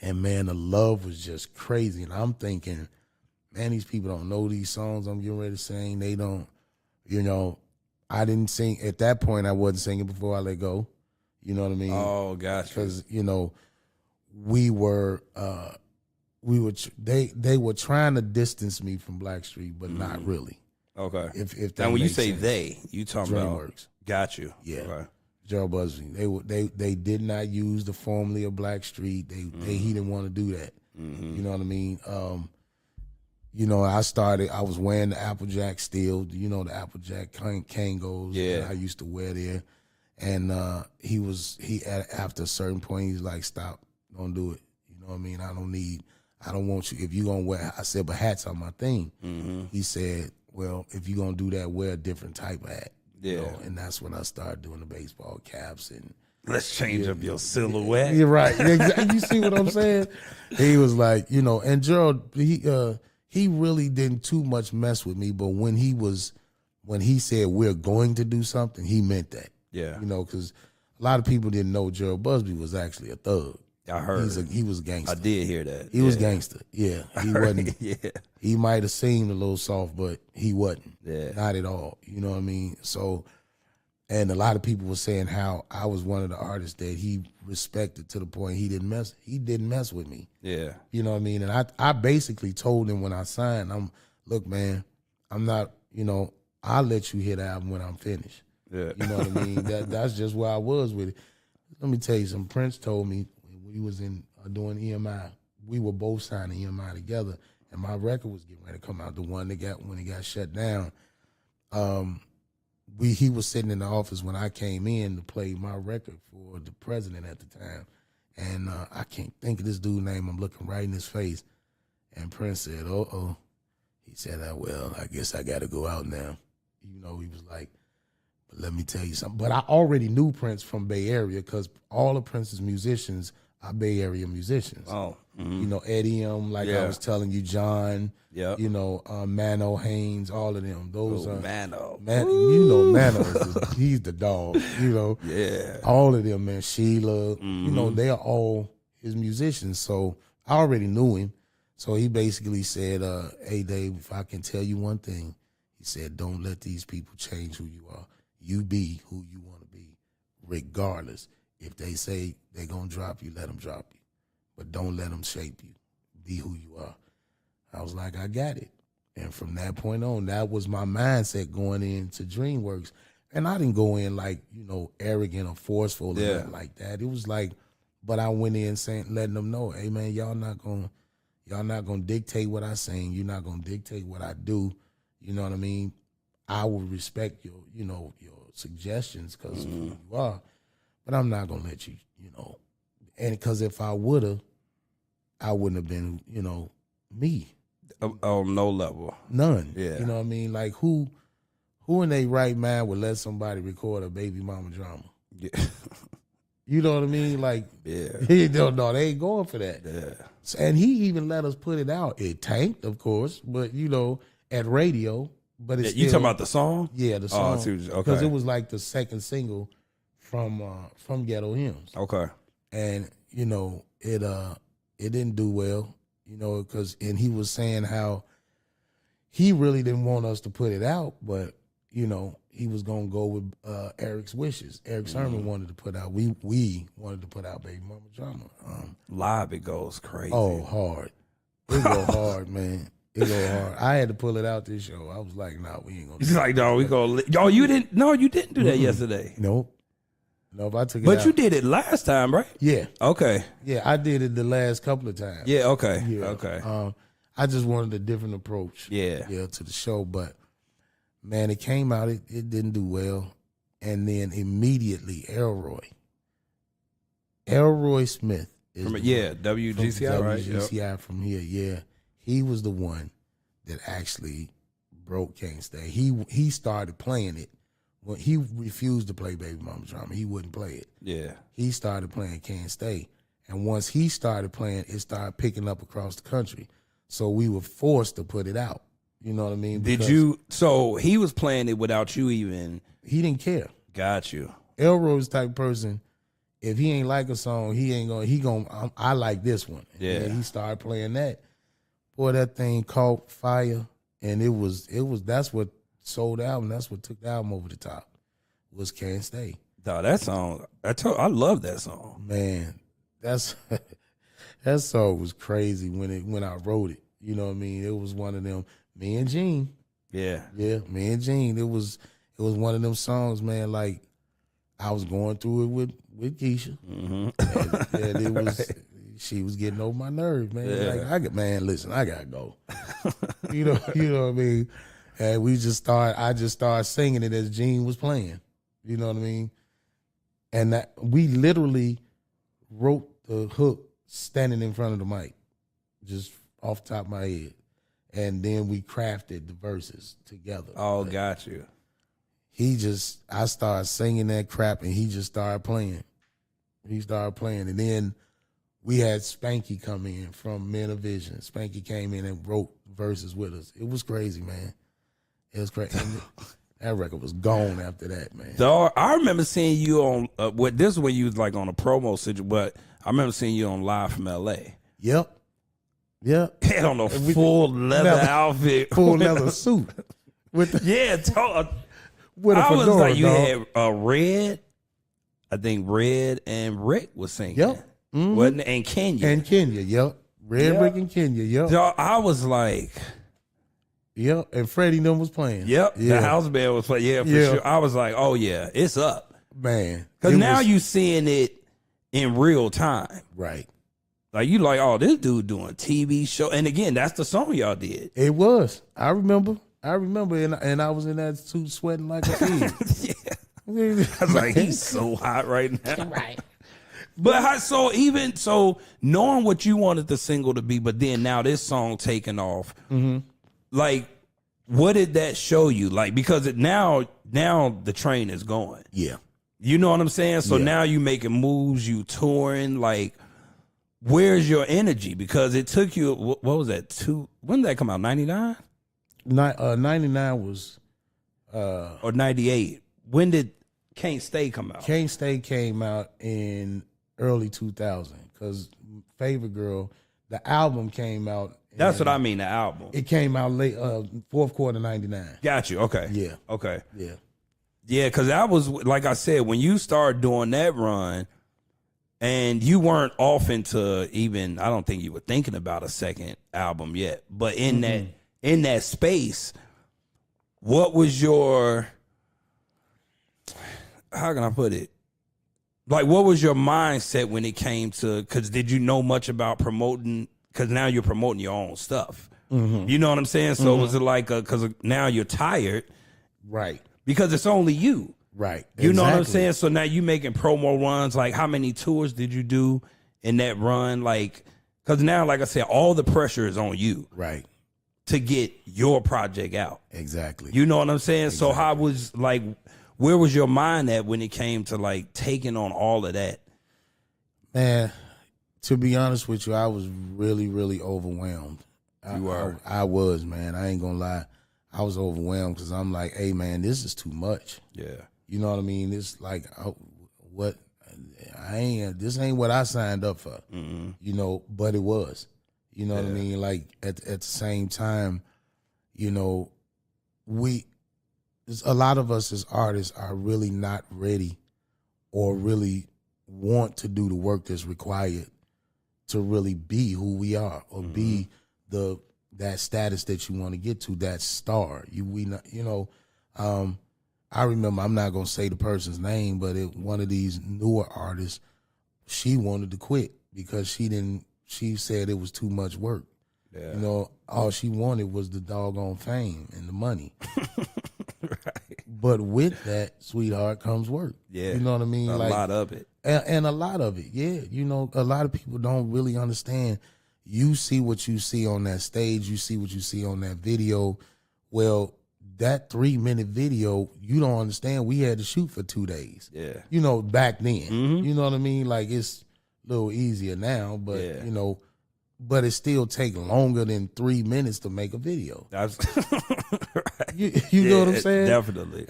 And, man, the love was just crazy. And I'm thinking, man, these people don't know these songs I'm getting ready to sing. They don't, I didn't sing. At that point, I wasn't singing Before I Let Go. You know what I mean? Oh, gotcha. Because, they were trying to distance me from Blackstreet, but not really. Okay. If that now, when you makes say sense. they, you talking about DreamWorks. Got you. Yeah. Okay. Gerald Busby. They did not use the formula of Blackstreet. He didn't want to do that. You know what I mean? I was wearing the Applejack still, the Applejack Kangos that I used to wear there. And after a certain point, he's like, stop, don't do it. You know what I mean? I don't want you, if you gonna wear, I said, but hats are my thing. He said, well, if you gonna do that, wear a different type of hat. Yeah. And that's when I started doing the baseball caps and let's change up your silhouette. You're right. Exactly. You see what I'm saying? He was like, and Gerald, he really didn't too much mess with me, but when he said we're going to do something, he meant that. Yeah. Because a lot of people didn't know Gerald Busby was actually a thug. I heard. He was gangster. I did hear that. He was gangster. Yeah. He wasn't. Yeah. He might have seemed a little soft, but he wasn't. Yeah. Not at all. You know what I mean? So, and a lot of people were saying how I was one of the artists that he respected to the point he didn't mess with me. Yeah. You know what I mean? And I basically told him when I signed, look, man, I'm not, I'll let you hear the album when I'm finished. Yeah. You know what I mean? That's just where I was with it. Let me tell you something. Prince told me when he was in doing EMI, we were both signing EMI together, and my record was getting ready to come out. The one when it got shut down. He was sitting in the office when I came in to play my record for the president at the time. And I can't think of this dude's name. I'm looking right in his face. And Prince said, uh-oh. He said, well, I guess I got to go out now. He was like, but let me tell you something. But I already knew Prince from Bay Area because all of Prince's musicians are Bay Area musicians. Oh. Eddie I was telling you, John, Yep. Mano Haynes, all of them. Those are Mano. Mano, he's the dog, Yeah. All of them, man. Sheila, they are all his musicians. So I already knew him. So he basically said, hey, Dave, if I can tell you one thing, he said, don't let these people change who you are. You be who you want to be, regardless. If they say they're going to drop you, let them drop you. But don't let them shape you. Be who you are. I was like, I got it. And from that point on, that was my mindset going into DreamWorks. And I didn't go in like, arrogant or forceful or nothing like that. It was like, but I went in letting them know, hey man, y'all not gonna dictate what I sing. You're not gonna dictate what I do. You know what I mean? I will respect your suggestions because of who you are. But I'm not gonna let you, and because if I would've, I wouldn't have been, me. On no level. None. Yeah. You know what I mean? Like who in their right mind would let somebody record a baby mama drama? Yeah. You know what I mean? Like, yeah. No, they ain't going for that. Yeah. And he even let us put it out. It tanked, of course, but at radio. But it's You still, talking about the song? Yeah, the song. Okay. Because it was like the second single from Ghetto Hymns. Okay. And it didn't do well. And he was saying how he really didn't want us to put it out, but he was gonna go with Eric's wishes. Eric Sermon wanted to put out. We wanted to put out Baby Mama Drama. Live, it goes crazy. Oh, hard. It go hard, man. It go hard. I had to pull it out this show. I was like, nah, we ain't gonna. It's like, no, we gonna. Yo, you didn't. No, you didn't do that yesterday. Nope. Nope. I took it. But out. you did it last time, right? Yeah. Okay. Yeah, I did it the last couple of times. Yeah. Okay. Yeah. Okay. I just wanted a different approach. Yeah. Yeah, to the show, but man, it came out. It didn't do well, and then immediately Elroy Smith is WGCI, right? WGCI from here. Yeah, he was the one that actually broke Can't Stay. He started playing it. When he refused to play Baby Mama Drama, he wouldn't play it. Yeah. He started playing Can't Stay. And once he started playing, it started picking up across the country. So we were forced to put it out. You know what I mean? Did you? So he was playing it without you even. He didn't care. Got you. Elroy's the type of person. If he ain't like a song, he ain't gonna. He gonna. I like this one. Yeah. And he started playing that. Boy, that thing caught fire, and it was. That's what sold the album. That's what took the album over the top. Was Can't Stay. Dog, that song. I love that song. Man, that's that song was crazy when I wrote it. You know what I mean? It was one of them. Me and Gene. Yeah. Yeah, me and Gene. It was one of them songs, man. Like I was going through it with Keisha, and it was she was getting over my nerves, man. Yeah. Like listen, I gotta go. you know what I mean? And I just started singing it as Gene was playing. You know what I mean? And that we literally wrote the hook standing in front of the mic, just off the top of my head. And then we crafted the verses together. Oh, got you. I started singing that crap and he just started playing. He started playing. And then we had Spanky come in from Men of Vision. Spanky came in and wrote verses with us. It was crazy, man. It was crazy. That record was gone after that, man. Dog, I remember seeing you on, this is when you was like on a promo situation, but I remember seeing you on Live from L.A. Yep. Had on a full leather outfit. Full leather suit. With the, yeah, with a I was fedora, like, you dog. had Red, I think Red and Rick was singing. Yep. Mm-hmm. Wasn't it? And Kenya. And Kenya, yep. Red, Yep. Rick, and Kenya, yep. Dog, I was like, Yep. And Freddie them was playing. yep, Yeah. the house band was playing. Yeah, for Yeah. sure. I was like, oh yeah, it's up. Man. Because it now was- you seeing it in real time. Right. Like you like, oh, this dude doing TV show. And again, that's the song y'all did. It was. I remember. And I was in that suit sweating like a pig. Yeah. I was like, he's so hot right now. Right. But so knowing what you wanted the single to be, but then now this song taking off, like, what did that show you? Like, because now the train is going. Yeah. You know what I'm saying? So Yeah. now you making moves, you touring. Like, where's your energy? Because it took you, what was that? When did that come out? 99 99 was or 98? When did Can't Stay come out? Can't Stay came out in early 2000 because Favorite Girl, the album came out. That's what I mean, the album. It came out late, fourth quarter 99. Got you. Okay. Yeah. Okay. Yeah. Yeah, because that was, like I said, when you started doing that run and you weren't off into even, I don't think you were thinking about a second album yet, but in that space, what was your, how can I put it? Like, what was your mindset when it came to, because did you know much about promoting, because now you're promoting your own stuff. You know what I'm saying? So was it like, because now you're tired Right. because it's only you. Right. You know what I'm Exactly. saying? So now you making promo runs. Like, how many tours did you do in that run? Like, because now, like I said, all the pressure is on you Right. to get your project out. Exactly. You know what I'm saying? So how was, like, where was your mind at when it came to, like, taking on all of that? Man, to be honest with you, I was really, really overwhelmed. You were. I was, man. I ain't gonna lie. I was overwhelmed because I'm like, hey, man, this is too much. Yeah. You know what I mean? It's like, this ain't what I signed up for, you know, but it was, you know what I mean? Like at the same time, you know, a lot of us as artists are really not ready or really want to do the work that's required to really be who we are or be that status that you want to get to, that star. I remember, I'm not gonna say the person's name, but one of these newer artists, she wanted to quit because she said it was too much work. Yeah. You know, all she wanted was the doggone fame and the money. Right. But with that, sweetheart, comes work. Yeah. You know what I mean? A lot of it. And a lot of it, yeah. You know, a lot of people don't really understand. You see what you see on that stage. You see what you see on that video. Well, that 3-minute video, you don't understand. We had to shoot for 2 days. Yeah. You know, back then. You know what I mean? Like, it's a little easier now, but, Yeah. you know, but it still take longer than 3 minutes to make a video. That's right. You know what I'm saying? Definitely.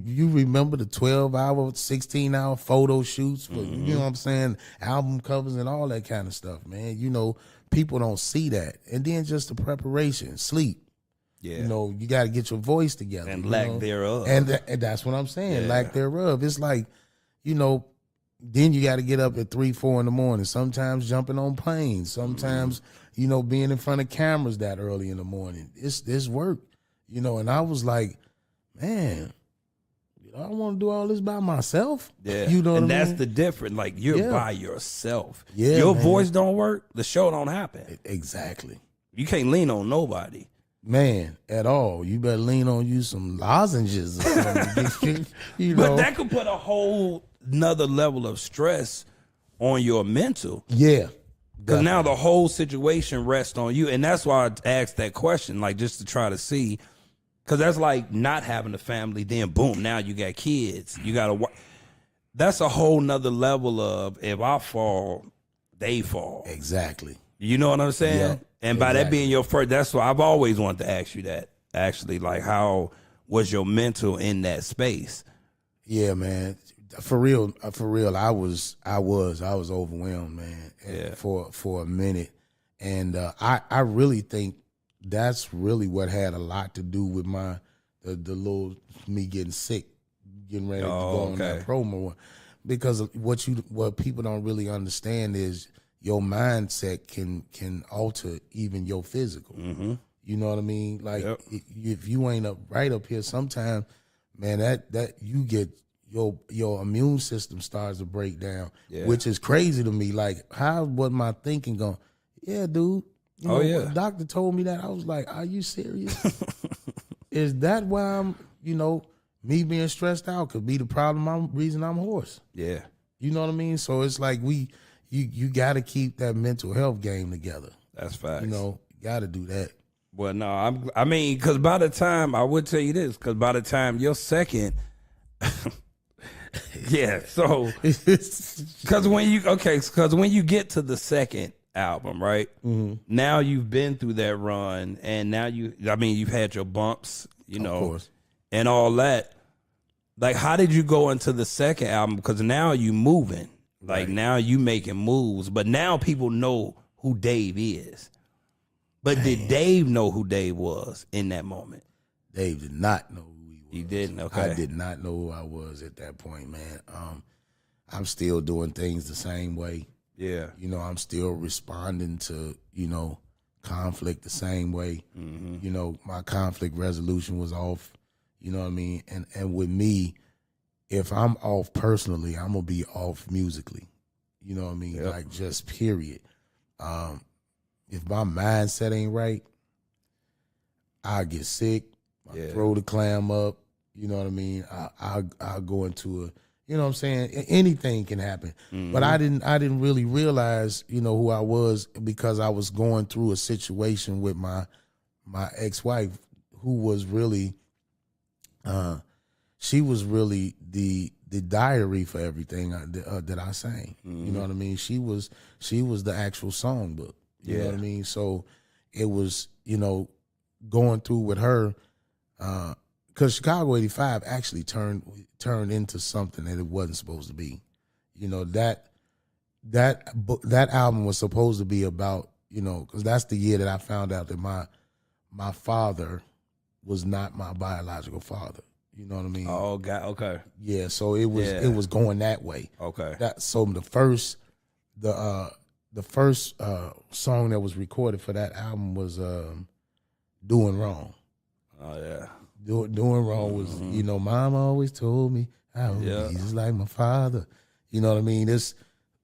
You remember the 12-hour, 16-hour photo shoots for, you know what I'm saying, album covers and all that kind of stuff, man. You know, people don't see that. And then just the preparation, sleep. Yeah. You know, you got to get your voice together. And lack thereof. And that's what I'm saying, lack thereof. It's like, you know, then you got to get up at 3, 4 in the morning, sometimes jumping on planes, sometimes, you know, being in front of cameras that early in the morning. It's work, you know, and I was like, man, you know, I want to do all this by myself. Yeah. You know what I mean? And that's the difference. Like, you're by yourself. Yeah, your man. voice don't work, the show don't happen. Exactly. You can't lean on nobody. Man, at all. You better lean on you some lozenges or something. You know? But that could put a whole another level of stress on your mental. Yeah. Because now the whole situation rests on you. And that's why I asked that question, like just to try to see. Because that's like not having a family, then boom, now you got kids. You got to. That's a whole nother level of if I fall, they fall. Exactly. You know what I'm saying? Yeah, and by that being your first, that's why I've always wanted to ask you that. Actually, like how was your mental in that space? Yeah, man. For real, I was overwhelmed, man. For a minute, and I really think that's really what had a lot to do with the little me getting sick, getting ready to go on that promo, because what people don't really understand is your mindset can alter even your physical. Mm-hmm. You know what I mean? Like if you ain't right up here, sometimes, man, that you get your immune system starts to break down, which is crazy to me. Like, how was my thinking going? Yeah, dude. You know, when the doctor told me that, I was like, are you serious? Is that why I'm, you know, me being stressed out could be the reason I'm hoarse. Yeah. You know what I mean? So it's like you got to keep that mental health game together. That's facts. You know, got to do that. Well, no, I mean, because by the time, I would tell you this, because by the time your second, so, because when you get to the second album, right, now you've been through that run, and now you've had your bumps, you know, of course, and all that. Like, how did you go into the second album? Because now you moving. Like, now you making moves, but now people know who Dave is. But did Dave know who Dave was in that moment? Dave did not know who he was. He didn't? Okay. I did not know who I was at that point, man. I'm still doing things the same way. Yeah. You know, I'm still responding to, you know, conflict the same way. Mm-hmm. You know, my conflict resolution was off. You know what I mean? And with me, if I'm off personally, I'm going to be off musically. You know what I mean? Yep. Like, just period. If my mindset ain't right, I get sick. My throat will clam up. You know what I mean? I'll go into a, you know what I'm saying? Anything can happen. Mm-hmm. But I didn't really realize, you know, who I was, because I was going through a situation with my ex-wife, who was really, she was really the diary for everything that I sang. Mm-hmm. You know what I mean? She was the actual songbook. You know what I mean? So it was, you know, going through with her, because Chicago '85 actually turned into something that it wasn't supposed to be. You know, that album was supposed to be about, you know, because that's the year that I found out that my father was not my biological father. You know what I mean? Oh, God, okay. Yeah, so it was going that way. Okay. So the first song that was recorded for that album was "Doing Wrong." Oh yeah, doing wrong was, you know, Mom always told me I would be just like my father. You know what I mean?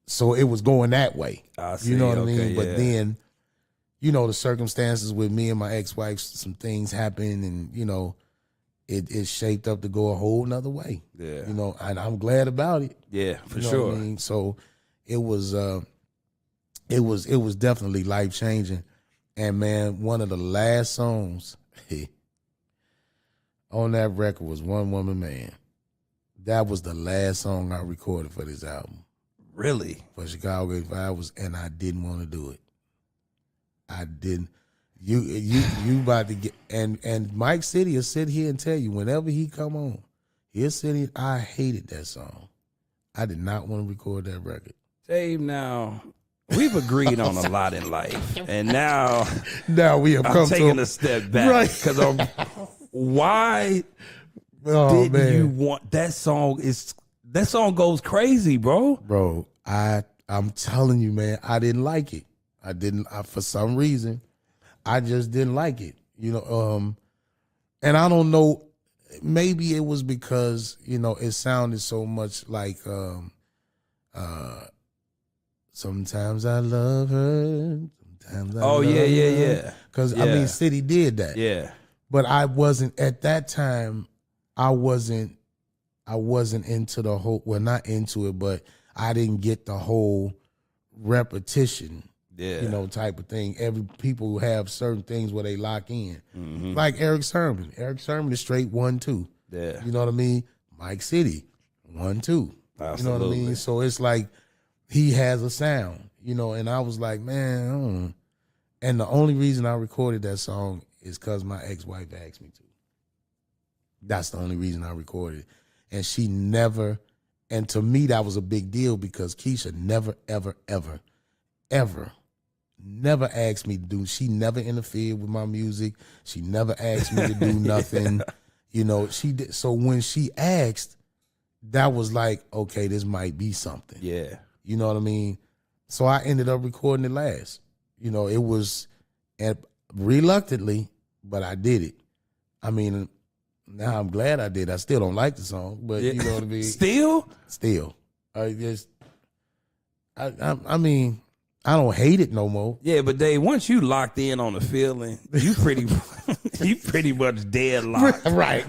So it was going that way. I see. You know what I mean? But then, you know, the circumstances with me and my ex-wife, some things happened, and you know, it shaped up to go a whole nother way. Yeah, you know, and I'm glad about it. Yeah, for sure. What I mean? So it was definitely life changing. And man, one of the last songs on that record was "One Woman Man." That was the last song I recorded for this album. Really? For Chicago 85 and I didn't want to do it. I didn't. You about to get and Mike City will sit here and tell you whenever he come on, he'll sit here. I hated that song. I did not want to record that record. Dave, now we've agreed on a lot in life, and now we have come taking a step back, right? Because why didn't you want that song? That song goes crazy, bro. Bro, I'm telling you, man, I didn't like it. For some reason, I just didn't like it. And I don't know. Maybe it was because it sounded so much like. Sometimes I love her. Sometimes I love her. Yeah. Because I mean, City did that. Yeah. But I wasn't at that time. I wasn't into the whole. Well, not into it, but I didn't get the whole repetition. Yeah. Type of thing. People who have certain things where they lock in, Mm-hmm. like Eric Sermon. Eric Sermon is straight 1-2. Yeah. You know what I mean? Mike City 1-2. Absolutely. You know what I mean? So it's like he has a sound, and I was like, man, I don't know. And the only reason I recorded that song is because my ex-wife asked me to. That's the only reason I recorded it. And she never, and to me that was a big deal because Keisha never, ever, ever, ever, never asked me to do, she never interfered with my music. She never asked me to do nothing. She did. So when she asked, that was like, okay, this might be something. Yeah. You know what I mean? So I ended up recording it last. It was reluctantly, but I did it. I mean, now I'm glad I did. I still don't like the song, but you know what I mean? Still? I mean, I don't hate it no more. Yeah, but Dave, once you locked in on the feeling, you pretty much dead locked. Right.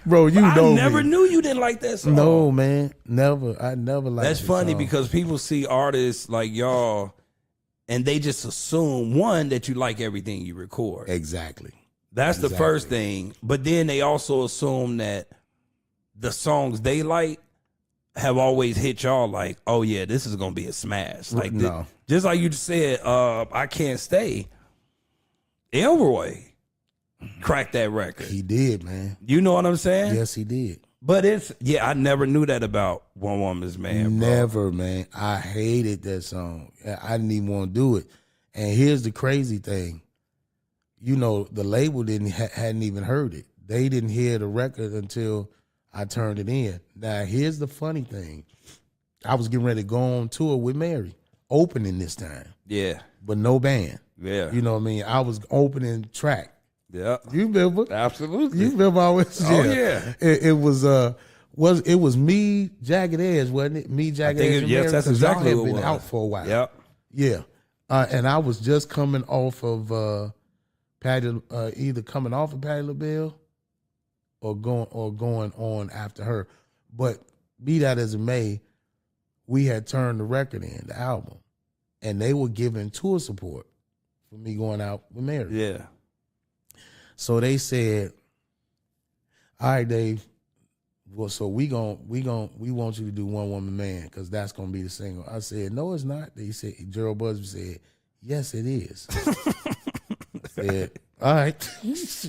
Bro, I never knew you didn't like that song. No, man. Never. I never liked That's funny because people see artists like y'all and they just assume, one, that you like everything you record. Exactly. That's the first thing. But then they also assume that the songs they like have always hit y'all like, oh yeah, this is gonna be a smash. Like no. Just like you just said, I Can't Stay. Elroy cracked that record. He did, man. You know what I'm saying? Yes, he did. But I never knew that about One Woman's Man. Never, man. I hated that song. I didn't even want to do it. And here's the crazy thing. The label hadn't even heard it. They didn't hear the record until I turned it in. Now, here's the funny thing. I was getting ready to go on tour with Mary, opening this time. Yeah. But no band. Yeah. You know what I mean? I was opening track. Yeah. You remember? Absolutely. You remember I was, yeah. It was me, Jagged Edge, wasn't it? Me, Jagged Edge, and yes, Mary, that's exactly y'all what had it been was. out for a while. Yep. Yeah. And I was just coming off of either coming off of Patti LaBelle or going on after her. But be that as it may, we had turned the record in, the album, and they were giving tour support for me going out with Mary. Yeah. So they said, all right, Dave, well, so we want you to do One Woman Man because that's gonna be the single. I said, no, it's not. They said, Gerald Busby said, yes, it is. I said, all right.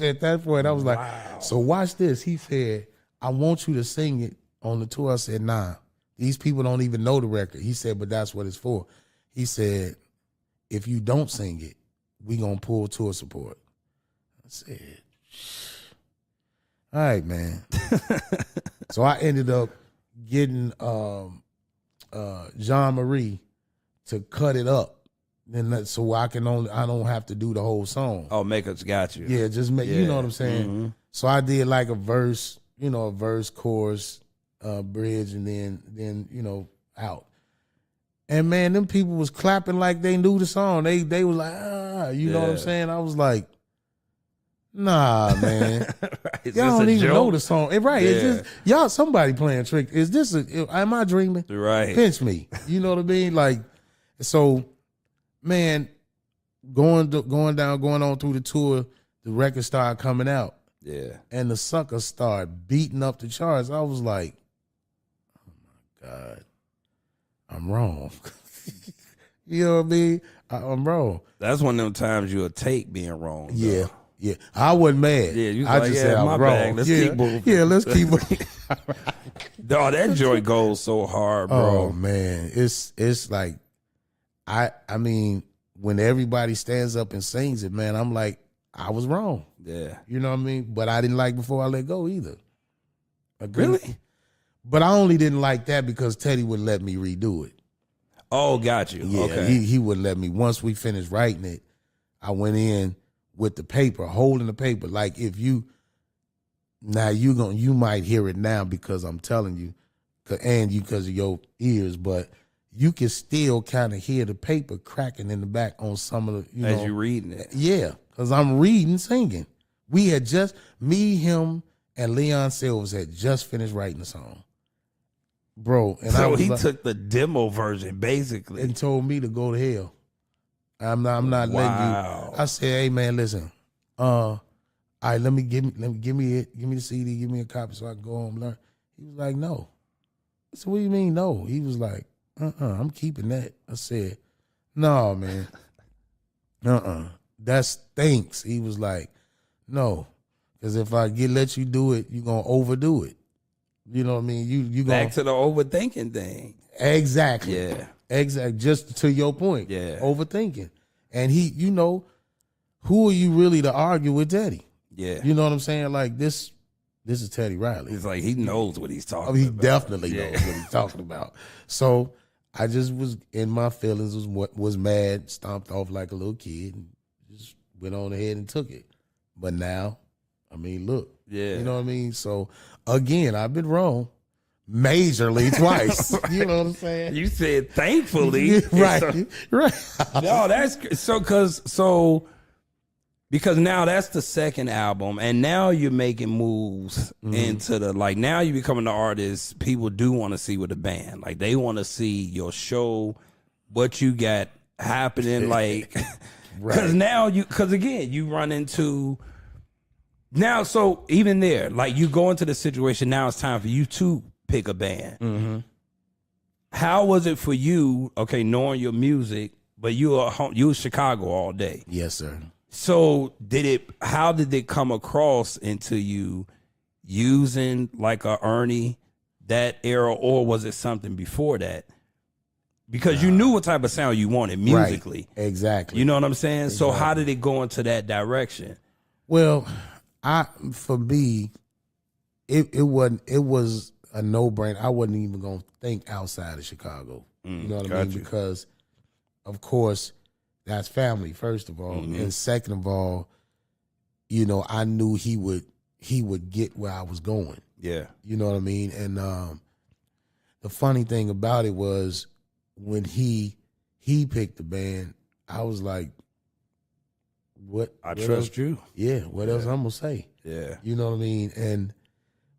At that point, I was like, wow. So watch this. He said, I want you to sing it on the tour. I said, nah, these people don't even know the record. He said, but that's what it's for. He said, if you don't sing it, we gonna pull tour support. I said, all right, man. So I ended up getting Jean-Marie to cut it up. And so I don't have to do the whole song. Oh, Makeups got you. Yeah, just make, you know what I'm saying? Mm-hmm. So I did like a verse, chorus, bridge, and then out. And man, them people was clapping like they knew the song. They was like, you know what I'm saying? I was like, nah, man. Y'all don't even know the song. Right. Yeah. It's just, y'all, somebody playing trick. Is this am I dreaming? Right. Pinch me. You know what I mean? Like, so, man, going on through the tour, the record started coming out. Yeah. And the sucker started beating up the charts. I was like, oh my God. I'm wrong. You know what I mean? I'm wrong. That's one of them times you'll take being wrong. Though. Yeah. Yeah. I wasn't mad. Yeah, you was I like, just said I my was wrong. bag. Let's keep moving. Yeah, let's keep moving. Dog, that joy goes so hard, bro. Oh man. It's like I mean, when everybody stands up and sings it, man, I'm like, I was wrong. Yeah. You know what I mean? But I didn't like Before I Let Go either. Really? But I only didn't like that because Teddy wouldn't let me redo it. Oh, got you. Yeah, Okay. he wouldn't let me. Once we finished writing it, I went in with the paper, holding the paper. Like if you might hear it now because I'm telling you, and you because of your ears, but you can still kind of hear the paper cracking in the back on some of the As you reading it. Yeah, because I'm reading, singing. We had just me, him, and Leon Silvers had just finished writing the song. Bro, and So he took the demo version basically and told me to go to hell. I'm not letting you. I said, hey man, listen. All right, give me the CD, give me a copy so I can go home and learn. He was like, no. I said, what do you mean no? He was like, I'm keeping that. I said, no, man. That stinks. He was like, no. Because if I let you do it, you're gonna overdo it. You know what I mean? You back to the overthinking thing. Exactly. Yeah. Exactly. Just to your point. Yeah. Overthinking. And he, who are you really to argue with Teddy? Yeah. You know what I'm saying? Like this is Teddy Riley. It's like he knows what he's talking He about. definitely knows what he's talking about. So I just was in my feelings, was mad, stomped off like a little kid, and just went on ahead and took it. But now, I mean, look. Yeah. You know what I mean? So again, I've been wrong majorly twice. You know what I'm saying? You said thankfully. Right. Right. No, that's because now that's the second album, and now you're making moves into the now you're becoming the artist people do want to see with the band. Like they want to see your show, what you got happening, like because now again you run into now. So even there, like you go into the situation now, it's time for you to pick a band. Mm-hmm. How was it for you? Okay, knowing your music, but you were Chicago all day. Yes, sir. So how did it come across into you using like a Ernie that era, or was it something before that? Because you knew what type of sound you wanted musically. Right. Exactly. You know what I'm saying? Exactly. So how did it go into that direction? Well, for me, it was a no-brainer. I wasn't even gonna think outside of Chicago. You know what I mean? Because of course that's family, first of all. And second of all, I knew he would get where I was going. Yeah. You know what I mean? And the funny thing about it was when he picked the band, I was like, what trust else? you. Yeah, what else I'm gonna say? Yeah. You know what I mean? And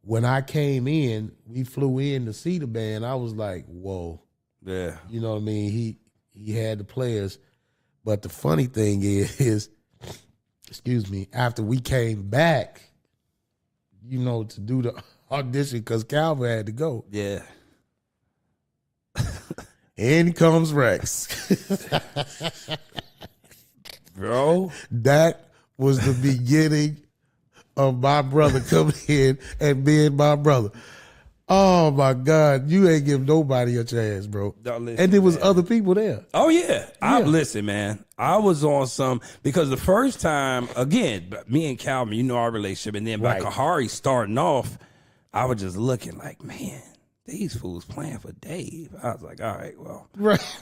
when I came in, we flew in to see the band, I was like, whoa. Yeah. You know what I mean? He had the players. But the funny thing is, excuse me, after we came back, to do the audition, because Calvin had to go. Yeah. In comes Rex. Bro. That was the beginning of my brother coming in and being my brother. Oh my God, you ain't give nobody a chance, bro. Listen, and there was other people there. Oh yeah. Listen, man. I was on some because the first time, again, me and Calvin, our relationship, and then by Kahari starting off, I was just looking like, man, these fools playing for Dave. I was like, all right, well,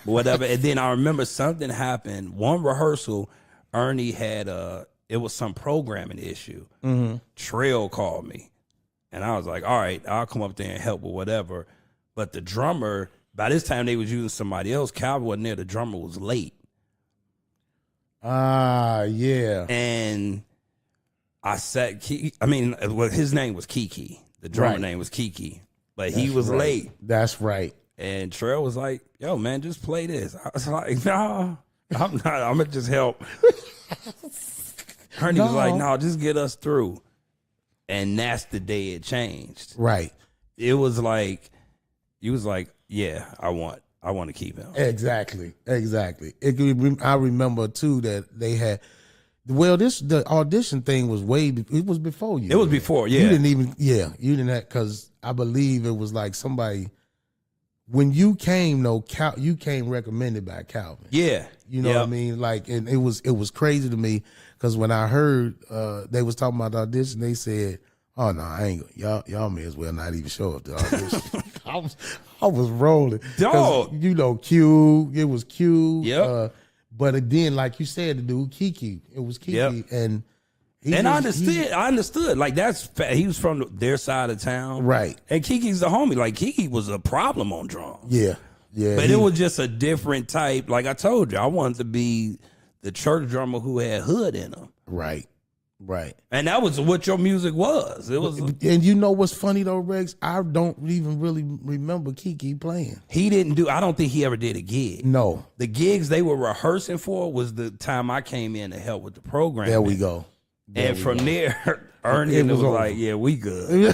whatever. And then I remember something happened. One rehearsal, Ernie had it was some programming issue. Trail called me. And I was like, all right, I'll come up there and help or whatever. But the drummer, by this time they was using somebody else. Calvin wasn't there. The drummer was late. Yeah. And I sat, his name was Kiki. The drummer name was Kiki. But he was late. That's right. And Trail was like, yo, man, just play this. I was like, no, I'm not. I'm going to just help. Ernie was like, no, just get us through. And that's the day it changed. Right. It was like, he was like, yeah, I want I want to keep him. Exactly. I remember too that they had. Well, the audition thing was it was before you. It was before, yeah. You didn't have, because I believe it was like somebody, when you came though, you came recommended by Calvin. Yeah. You know what I mean? Like, and it was crazy to me because when I heard they was talking about the audition, they said, "Oh no, I ain't y'all may as well not even show up to audition." I was rolling. Dog. You know, Q, it was Q. Yep. But then, like you said, the dude Kiki, it was Kiki, Yep. and I understood. Like he was from their side of town, right? And Kiki's the homie. Like Kiki was a problem on drums. Yeah. But it was just a different type. Like I told you, I wanted to be the church drummer who had hood in him. Right. And that was what your music was. It was. And you know what's funny though, Rex? I don't even really remember Kiki playing. He didn't do. I don't think he ever did a gig. No. The gigs they were rehearsing for was the time I came in to help with the program. There we go. And from there, Ernie was like, "Yeah, we good."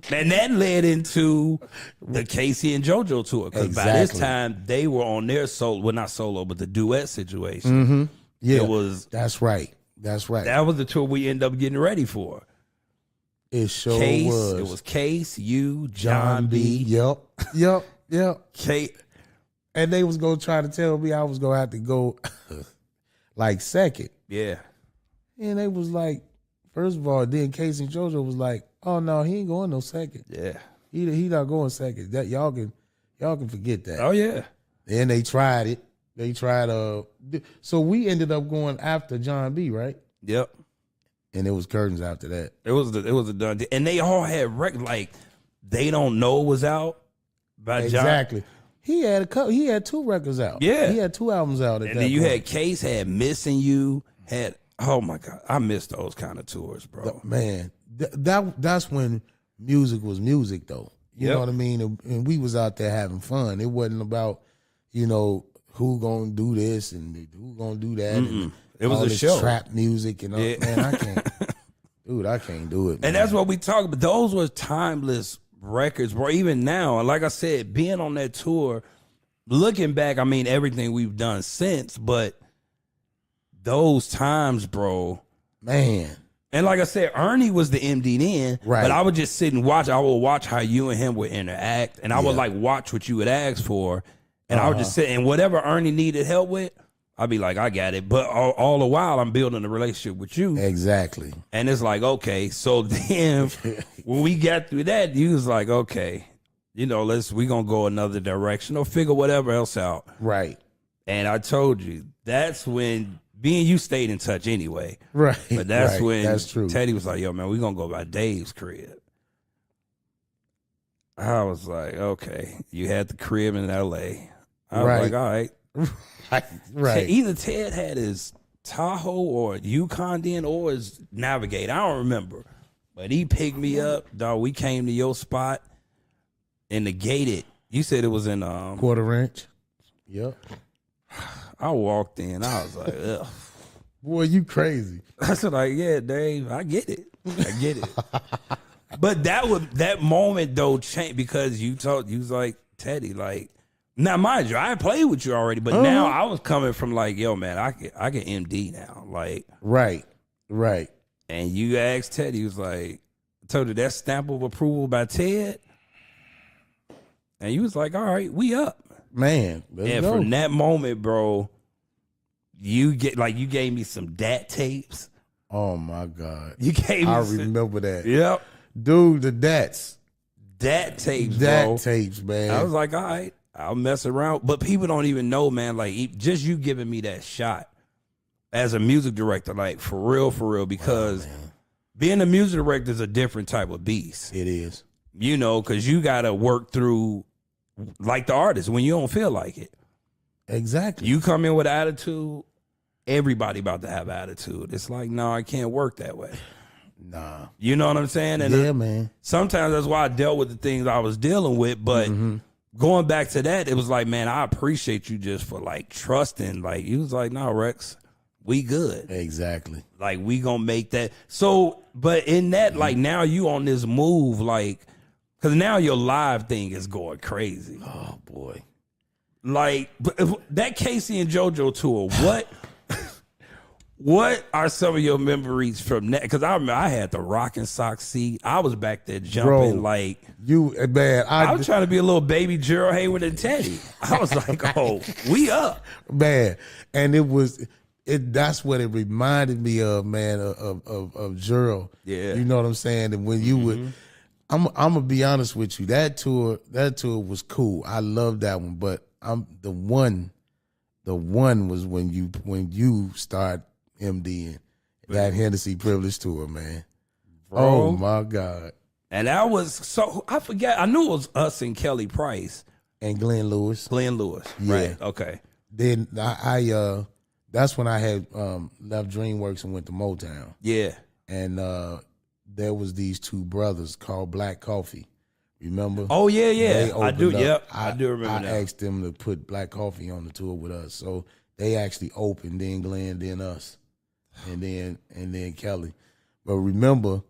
And that led into the Casey and JoJo tour because by this time they were on their solo, well not solo, but the duet situation. Mm-hmm. Yeah, it was. That's right. That was the tour we ended up getting ready for. It sure Case, was. It was Case, you, John B. Yep. Kate. And they was gonna try to tell me I was gonna have to go like second. Yeah. And they was like, first of all, then Case and JoJo was like, "Oh no, he ain't going no second. Yeah. He not going second. That y'all can forget that." Oh yeah. And they tried it. They tried so we ended up going after John B, right? Yep. And it was curtains after that. It was a done deal. And they all had like They Don't Know was out by exactly. John. He had 2 records out. Yeah. He had 2 albums out at and that then you point. had Case, had Missing You, had oh my God. I miss those kind of tours, bro. Man, that's when music was music though. You know what I mean? And we was out there having fun. It wasn't about, who gonna do this and who gonna do that. And it was all a this show. Trap music and all. Man, I can't. Dude, I can't do it. Man. And that's what we talk about. Those were timeless records, bro. Even now, and like I said, being on that tour, looking back, I mean, everything we've done since, but those times, bro. Man. And like I said, Ernie was the MD then, right. But I would just sit and watch. I would watch how you and him would interact, and I would like watch what you would ask for, and I would just sit, and whatever Ernie needed help with, I'd be like, I got it. But all the while, I'm building a relationship with you. Exactly. And it's like, okay, so then when we got through that, you was like, okay, we gonna go another direction or figure whatever else out. Right. And I told you, that's when me and you stayed in touch anyway. Right. But that's when that's true. Teddy was like, yo, man, we gonna go by Dave's crib. I was like, okay. You had the crib in LA. I was like, all right. Right. Either Ted had his Tahoe or Yukon then or his Navigate. I don't remember. But he picked me up. Dog, we came to your spot in the gated. You said it was in Quarter Ranch. Yep. I walked in. I was like, ugh. Boy, you crazy. I said, like, yeah, Dave, I get it. But that moment though changed because you was like, Teddy, like, now mind you, I played with you already, but now I was coming from like, yo, man, I can MD now. Like, right. And you asked Teddy, he was like, I told you that stamp of approval by Ted. And you was like, all right, we up. Man, and go. From that moment, bro, you gave me some DAT tapes. Oh my God. You gave me remember that. Yep. Dude, the DAT tapes, bro. DAT tapes, man. I was like, all right, I'll mess around. But people don't even know, man, like just you giving me that shot as a music director, like for real, because being a music director is a different type of beast. It is. Because you got to work through like the artist when you don't feel like it. Exactly. You come in with attitude, everybody about to have attitude. It's like, no, I can't work that way. Nah. You know what I'm saying? And man. Sometimes that's why I dealt with the things I was dealing with. But going back to that, it was like, man, I appreciate you just for like trusting. Like, you was like, no, Rex, we good. Exactly. Like, we gonna make that. So, but in that, like, now you on this move, like, because now your live thing is going crazy. Oh, boy. Like that Casey and JoJo tour, what are some of your memories from that? Because I remember I had the rocking sock seat. I was back there jumping I was trying to be a little baby Gerald Hayward and Teddy. I was like, oh, we up. Man. And that's what it reminded me of, man, of Gerald. Yeah. You know what I'm saying? And when you would, I'm gonna be honest with you, that tour was cool. I love that one, but the one was when you start MDing that Hennessy Privilege tour, man. Bro. Oh my God. And that was so I forget. I knew it was us and Kelly Price. And Glenn Lewis. Yeah. Right. Okay. Then I that's when I had left DreamWorks and went to Motown. Yeah. And there was these two brothers called Black Coffee. Remember? Oh yeah. I do. Yep. I do remember that. I asked them to put Black Coffee on the tour with us. So they actually opened, then Glenn, then us. And then Kelly. But remember,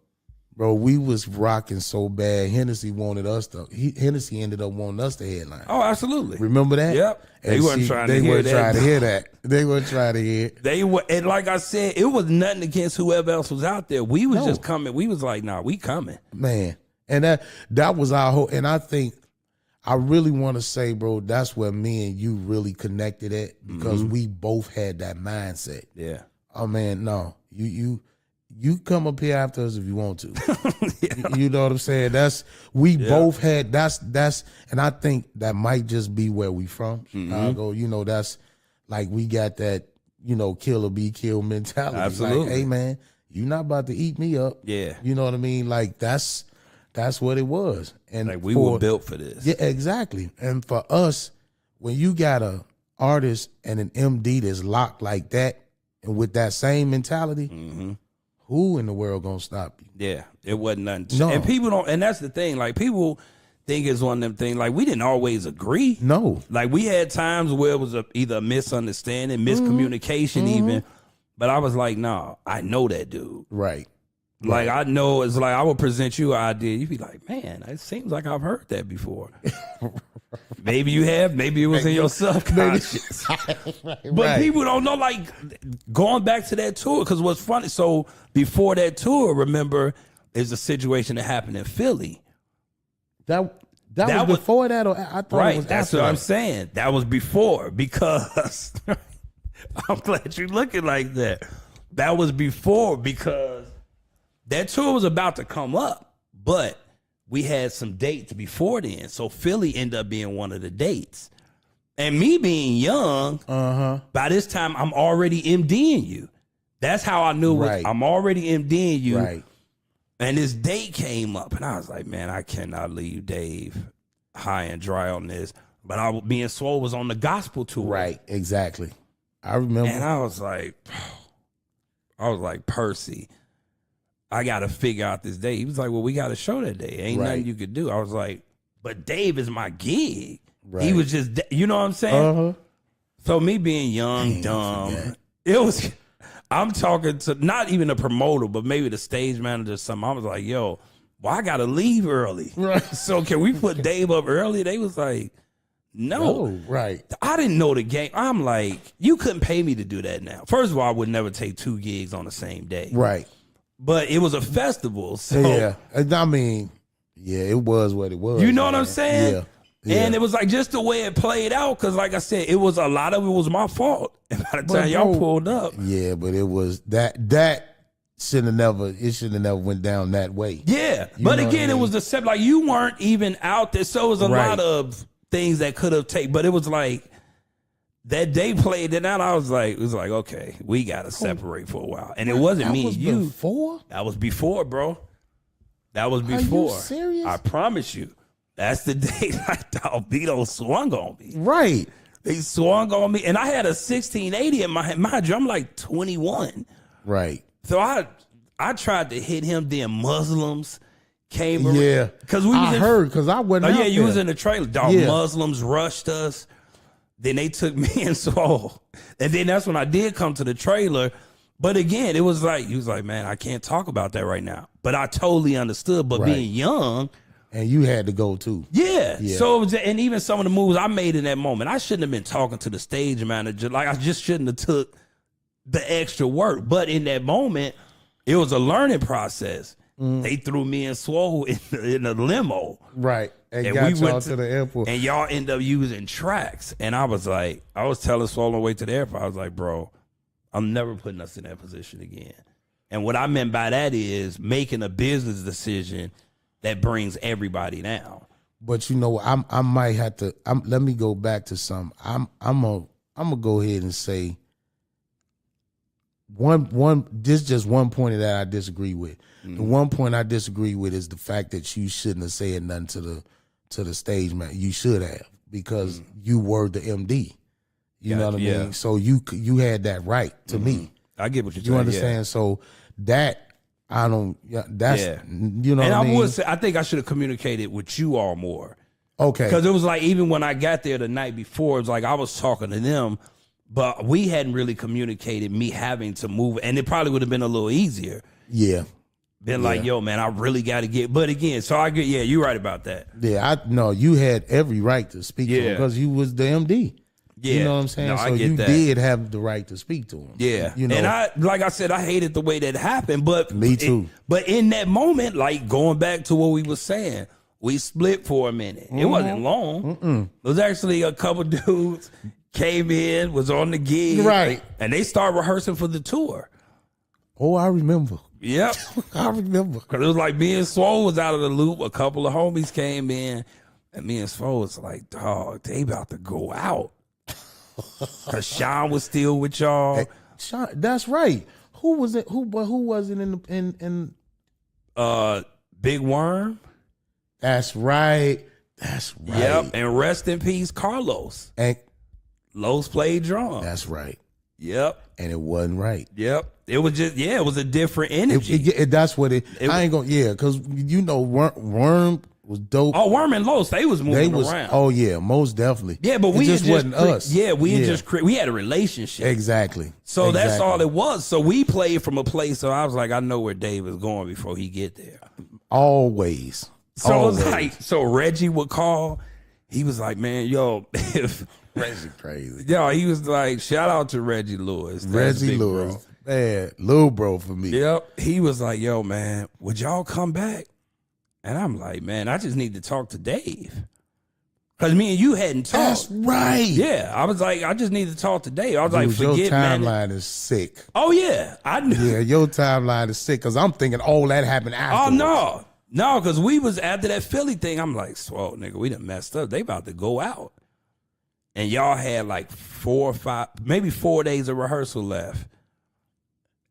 bro, we was rocking so bad. Hennessy Hennessy ended up wanting us to headline. Oh, absolutely. Remember that? Yep. They weren't trying to hear that. They weren't trying to hear it. They were, and like I said, it was nothing against whoever else was out there. We was just coming. We was like, nah, we coming. Man. And that was our whole, and I think I really want to say, bro, that's where me and you really connected at, because we both had that mindset. Yeah. Oh man, no, you come up here after us if you want to. Yeah. You know what I'm saying? Both had that's, and I think that might just be where we from, Chicago. You know, that's like we got that, kill or be killed mentality. Absolutely. Like, hey man, you're not about to eat me up. Yeah. You know what I mean? Like that's what it was. And like we were built for this. Yeah, exactly. And for us, when you got a artist and an MD that's locked like that, and with that same mentality, who in the world gonna stop you? Yeah, it wasn't nothing. No. And people don't, and that's the thing, like people think it's one of them things, like we didn't always agree. No. Like we had times where it was either a misunderstanding, miscommunication even, but I was like, nah, I know that dude. Right. Like I know, it's like I would present you an idea. You'd be like, man, it seems like I've heard that before. Maybe you have, maybe it was in your subconscious. But people don't know, like going back to that tour, because what's funny, so before that tour, remember, is a situation that happened in Philly. That was before that, or I thought it was that's after what that. I'm saying. That was before, because I'm glad you're looking like that. That was before, because that tour was about to come up, but we had some dates before then. So Philly ended up being one of the dates. And me being young, by this time, I'm already MDing you. That's how I knew I'm already MDing you. Right. And this date came up, and I was like, man, I cannot leave Dave high and dry on this. But me and Swole was on the gospel tour. Right, exactly. I remember. And I was like, Percy, I got to figure out this day. He was like, well, we got a show that day. Ain't nothing you could do. I was like, but Dave is my gig. Right. He was just, you know what I'm saying? So me being young, dumb, I'm talking to not even a promoter, but maybe the stage manager or something. I was like, yo, well, I got to leave early. Right. So can we put Dave up early? They was like, no. Right. I didn't know the game. I'm like, you couldn't pay me to do that now. First of all, I would never take 2 gigs on the same day. Right. But it was a festival. So yeah. I mean, yeah, it was what it was. You know what I'm saying? Yeah. Yeah. And it was like just the way it played out, because like I said, a lot of it was my fault. And by the time y'all pulled up. Yeah, but it was that shouldn't have never went down that way. Yeah. But again, it was the same, like you weren't even out there. So it was a lot of things that could have taken, but it was like that day played it out. It was like, okay, we gotta separate for a while. And it wasn't me and you. Before? That was before, bro. That was before. Are you serious? I promise you. That's the day like the Albedo swung on me. Right. They swung on me. And I had a 1680 in my drum, I'm like 21. Right. So I tried to hit him, then Muslims came around. Yeah. Because I heard, because I wasn't out there. You was in the trailer. Dog, Muslims rushed us. Then they took me and Soul. And then that's when I did come to the trailer. But again, it was like, he was like, man, I can't talk about that right now. But I totally understood. But being young, And you had to go too. Yeah. So, and even some of the moves I made in that moment, I shouldn't have been talking to the stage manager. Like, I just shouldn't have took the extra work. But in that moment, it was a learning process. They threw me and Swole in a limo. Right. And got y'all to the airport. And y'all end up using tracks. And I was telling Swole on the way to the airport, I was like, bro, I'm never putting us in that position again. And what I meant by that is making a business decision that brings everybody down. But you know, I might have to. Let me go back to something. I'm gonna go ahead and say one. This just one point that I disagree with. The one point I disagree with is the fact that you shouldn't have said nothing to the stage man. You should have, because you were the MD. You know what I mean? So you had that right to me. I get what you're saying. You understand? Yeah. So that. I don't. Yeah, that's you know. And what I mean? would say I think I should have communicated with you all more. Okay. Because it was like, even when I got there the night before, it was like I was talking to them, but we hadn't really communicated me having to move, and it probably would have been a little easier. Yeah. Been like, yo, man, I really got to get. But again, so I get. Yeah, you're right about that. Yeah, you had every right to speak to him because you was the MD. Yeah. You know what I'm saying? No, so I get you that. did have the right to speak to him. Yeah. You know, and like I said, I hated the way that happened, but me too. But in that moment, like going back to what we were saying, we split for a minute. It wasn't long. It was actually a couple dudes came in, was on the gig. Right. And they started rehearsing for the tour. Oh, I remember. Yep. I remember. Cause it was like me and Swole was out of the loop. A couple of homies came in, and me and Swole was like, dog, they about to go out. Cause Sean was still with y'all. Hey, Sean, that's right. Who was it? Who wasn't in Big Worm? That's right. That's right. Yep. And rest in peace, Carlos. And Los played drums. That's right. Yep. And it wasn't right. Yep. It was just, it was a different energy. That's what I ain't gonna, because you know, Worm was dope. Oh, Worm and Los, they was moving around. Oh yeah, most definitely. Yeah, but we just wasn't us. Yeah, we had a relationship. Exactly. So that's all it was. So we played from a place. So I was like, I know where Dave is going before he get there. Always. So it was like, so Reggie would call. He was like, man, yo, if Reggie crazy. Yo, he was like, shout out to Reggie Lewis. Reggie Lewis. Bro. Man, little bro for me. Yep. He was like, yo, man, would y'all come back? And I'm like, man, I just need to talk to Dave. Because me and you hadn't talked. That's right. Yeah. I was like, I just need to talk to Dave. I was like, forget, your man. Your timeline is sick. Oh, yeah. I knew. Yeah, your timeline is sick because I'm thinking all that happened afterwards. Oh, no. No, because we was after that Philly thing. I'm like, swole, nigga, we done messed up. They about to go out. And y'all had like 4 or 5, maybe 4 days of rehearsal left.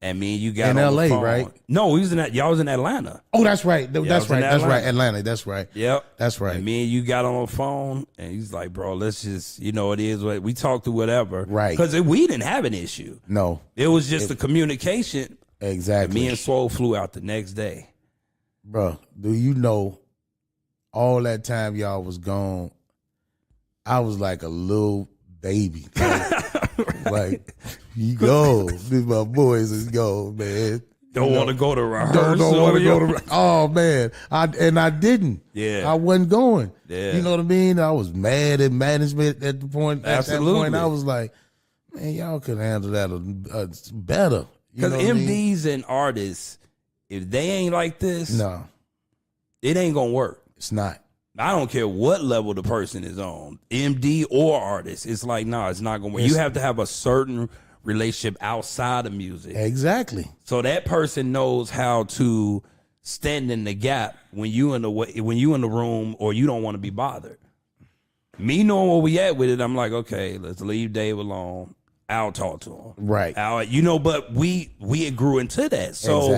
And me and you got in on LA, the phone. right? No, y'all was in Atlanta. Oh, that's right. That's right. Atlanta. That's right. Yep. That's right. And me and you got on the phone, and he's like, bro, let's just, it is what we talked to, whatever. Right. Because we didn't have an issue. No. It was just the communication. Exactly. And me and Swole flew out the next day. Bro, do you know all that time y'all was gone, I was like a little baby. Like, you go. These my boys is go, man. Don't want to go to rehearsal. Don't want to go to. Oh man, I didn't. Yeah, I wasn't going. Yeah, you know what I mean. I was mad at management at the point. Absolutely. At that point, I was like, man, y'all could handle that better. Because MDs and artists, if they ain't like this, no, it ain't gonna work. It's not. I don't care what level the person is on, MD or artist. It's like, no, it's not going to work. You have to have a certain relationship outside of music. Exactly. So that person knows how to stand in the gap when you in the room or you don't want to be bothered. Me knowing where we at with it, I'm like, okay, let's leave Dave alone. I'll talk to him. Right. But we grew into that. So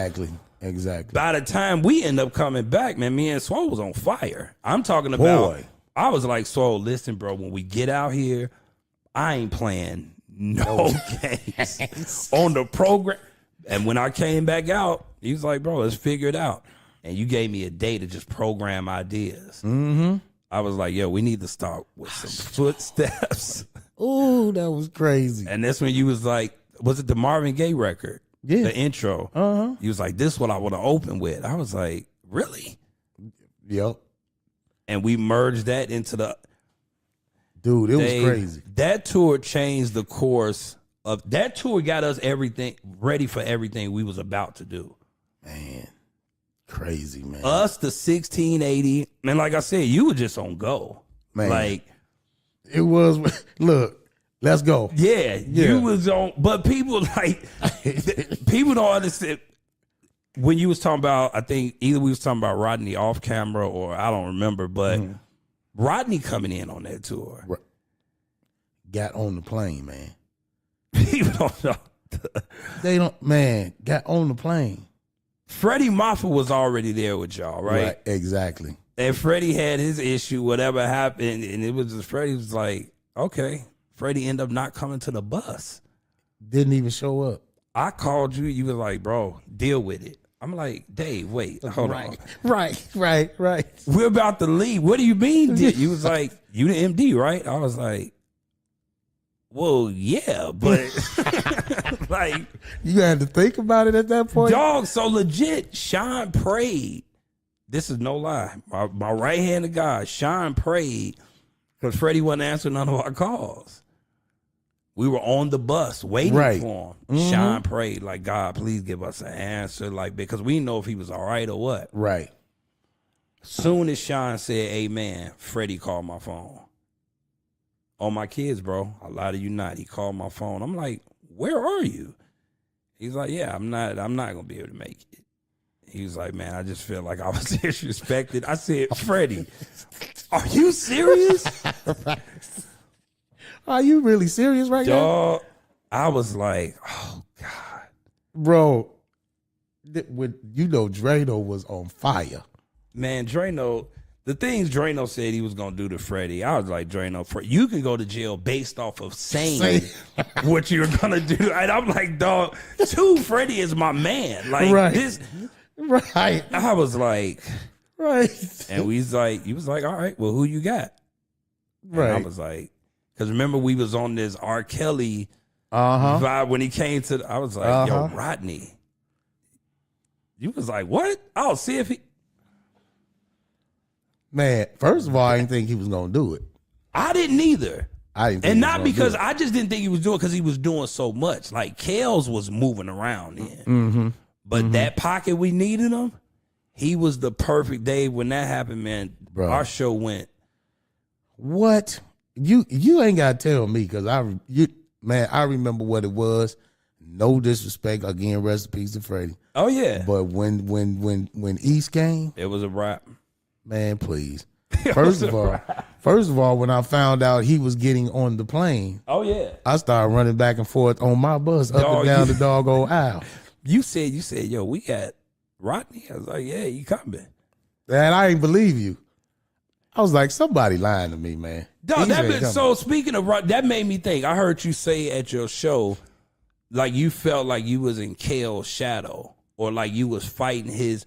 Exactly. By the time we end up coming back, man, me and Swole was on fire. I'm talking about, I was like, Swole, listen, bro, when we get out here, I ain't playing no games on the program. And when I came back out, he was like, bro, let's figure it out. And you gave me a day to just program ideas. Mm-hmm. I was like, yo, we need to start with some footsteps. Ooh, that was crazy. And that's when you was like, was it the Marvin Gaye record? Yeah. The intro. Uh-huh. He was like, this is what I want to open with. I was like, really? Yep. and we merged that into the. Dude, it was crazy. That tour changed the course of that tour. Got us everything ready for everything we was about to do. Man, crazy, man. Us, the 1680, and like I said, you were just on go. Man, like it was. Look, let's go. Yeah, you was on. But people like people don't understand. When you was talking about, I think either we was talking about Rodney off camera or I don't remember, but Rodney coming in on that tour. Got on the plane, man. People don't know. They don't, man, got on the plane. Freddie Moffa was already there with y'all, right? Exactly. And Freddie had his issue, whatever happened, and it was just Freddie was like, okay. Freddie ended up not coming to the bus. Didn't even show up. I called you. You was like, bro, deal with it. I'm like, Dave, wait, hold on. Right. We're about to leave. What do you mean? You was like, you the MD, right? I was like, well, yeah, but like, you had to think about it at that point. Dog, so legit, Sean prayed. This is no lie. My right-handed guy, Sean prayed because Freddie wasn't answering none of our calls. We were on the bus waiting for him. Sean prayed, like, God, please give us an answer, like, because we didn't know if he was all right or what. Right. Soon as Sean said amen, Freddie called my phone. On my kids, bro. I lie to you not. He called my phone. I'm like, where are you? He's like, yeah, I'm not gonna be able to make it. He was like, man, I just feel like I was disrespected. I said, Freddie, are you serious? Are you really serious right now? I was like, oh God. Bro, you know Drano was on fire. Man, Drano, the things Drano said he was going to do to Freddie, I was like, Drano, you can go to jail based off of saying what you're going to do. And I'm like, dog, Freddie is my man. Like, this. Right. I was like. Right. And he was like, all right, well, who you got? Right. And I was like, because remember we was on this R. Kelly vibe when he came to, I was like, yo, Rodney. You was like, what? I'll see if he. Man, first of all, I didn't think he was going to do it. I didn't either. I didn't think and not because I just didn't think he was doing it because he was doing so much. Like, Kels was moving around then. But that pocket we needed him, he was the perfect day when that happened, man. Bro. Our show went. What? You ain't got to tell me because I remember what it was. No disrespect. Again, rest in peace to Freddie. Oh, yeah. But when East came. It was a wrap. Man, please. First of all, when I found out he was getting on the plane. Oh, yeah. I started running back and forth on my bus up and down the doggone aisle. You said, yo, we got Rodney. I was like, yeah, you coming. And I ain't believe you. I was like, somebody lying to me, man. Dog, so speaking of Rodney, that made me think. I heard you say at your show, like you felt like you was in Kale's shadow or like you was fighting his.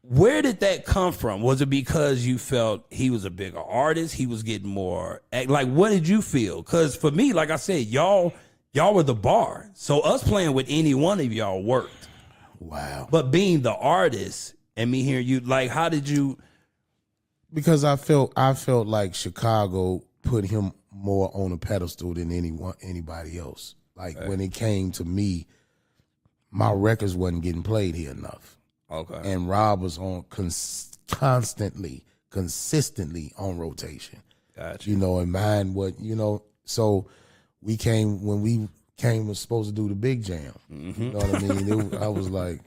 Where did that come from? Was it because you felt he was a bigger artist? He was getting more, like, what did you feel? Because for me, like I said, y'all were the bar. So us playing with any one of y'all worked. Wow. But being the artist and me hearing you, like, how did you? Because I felt like Chicago put him more on a pedestal than anybody else. Like when it came to me, my records wasn't getting played here enough. Okay. And Rob was on consistently on rotation. Gotcha. You know, and mine so when we came was supposed to do the big jam. You know what I mean? I was like,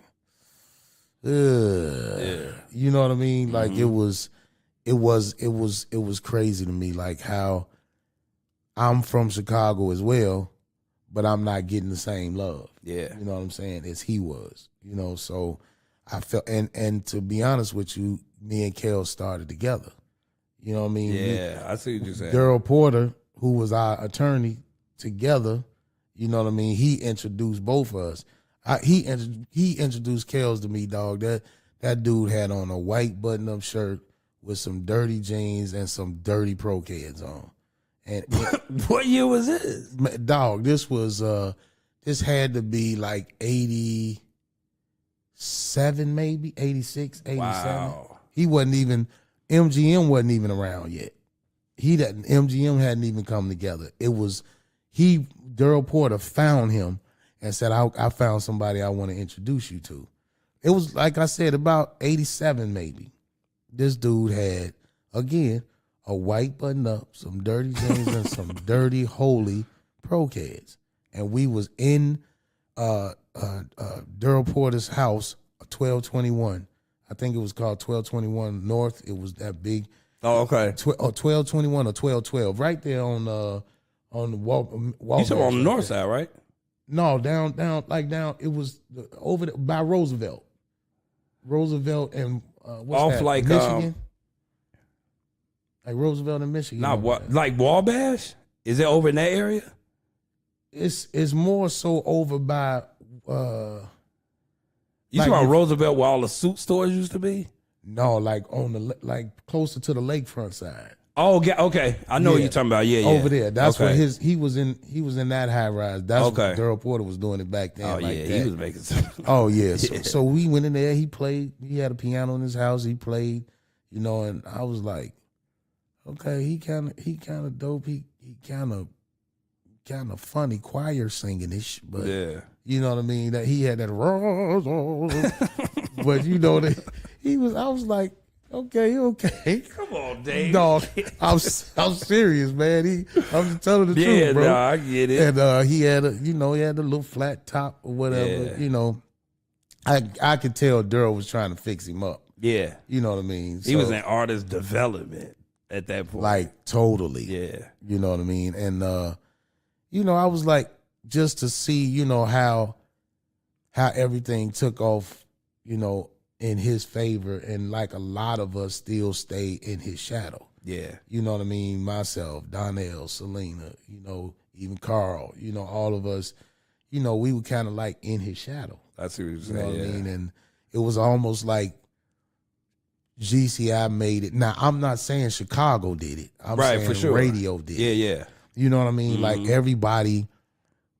ugh. You know what I mean? Like it was crazy to me, like how I'm from Chicago as well, but I'm not getting the same love. Yeah. You know what I'm saying? As he was. You know, so I felt and to be honest with you, me and Kel started together. You know what I mean? Yeah, I see what you're saying. Daryl Porter, who was our attorney, together, you know what I mean? He introduced both of us. He introduced Kels to me, dog. That dude had on a white button-up shirt with some dirty jeans and some dirty Pro Kids on. And what year was this? Dog, this was this had to be like 87 maybe, 86, 87. Wow. He wasn't even MGM wasn't even around yet. MGM hadn't even come together. It was Daryl Porter found him and said, I found somebody I want to introduce you to. It was, like I said, about 87 maybe. This dude had, again, a white button-up, some dirty jeans, and some dirty, holy pro-kids. And we was in Daryl Porter's house, 1221. I think it was called 1221 North. It was that big. Oh, okay. 1221 or 1212, right there on the wall. You said on the north side, right? No, down. It was over there by Roosevelt and what's off that? like Michigan. Like Roosevelt in Michigan. Not what, like Wabash? Is it over in that area? It's more so over by. You talking about Roosevelt where all the suit stores used to be? No, like on the closer to the lakefront side. Oh, okay. I know what you're talking about. Yeah, yeah. Over there. That's where he was in that high rise. That's what Daryl Porter was doing it back then. Oh, like yeah, that. he was making some. Oh, yeah. So we went in there. He played. He had a piano in his house. He played, and I was like, okay, he kind of dope. He kind of funny choir singing-ish, but you know what I mean? That he had that but I was like, okay. Come on, Dave. No, I'm serious, man. I'm just telling the truth, bro. Yeah, I get it. And he had a little flat top or whatever. I could tell Daryl was trying to fix him up. Yeah, you know what I mean. He was in artist development at that point, like totally. Yeah, you know what I mean. And I was like, just to see, how everything took off, in his favor, and like a lot of us still stay in his shadow. Yeah. You know what I mean? Myself, Donnell, Selena, even Carl, all of us, we were kind of like in his shadow. That's what you're saying. You know what I mean? And it was almost like GCI made it. Now, I'm not saying Chicago did it. I'm saying for sure. radio did it. Yeah. You know what I mean? Like everybody,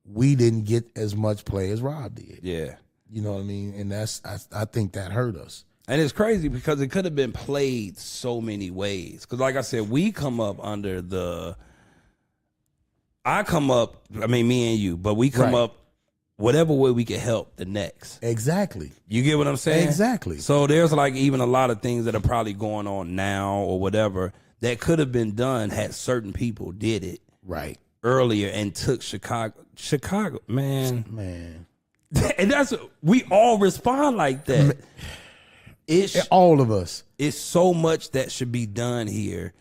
we didn't get as much play as Rob did. Yeah. You know what I mean? And I think that hurt us. And it's crazy because it could have been played so many ways. Because like I said, we come up under me and you, but we come up whatever way we can help the next. Exactly. You get what I'm saying? Exactly. So there's like even a lot of things that are probably going on now or whatever that could have been done had certain people did it earlier and took Chicago, man. And we all respond like that. All of us. It's so much that should be done here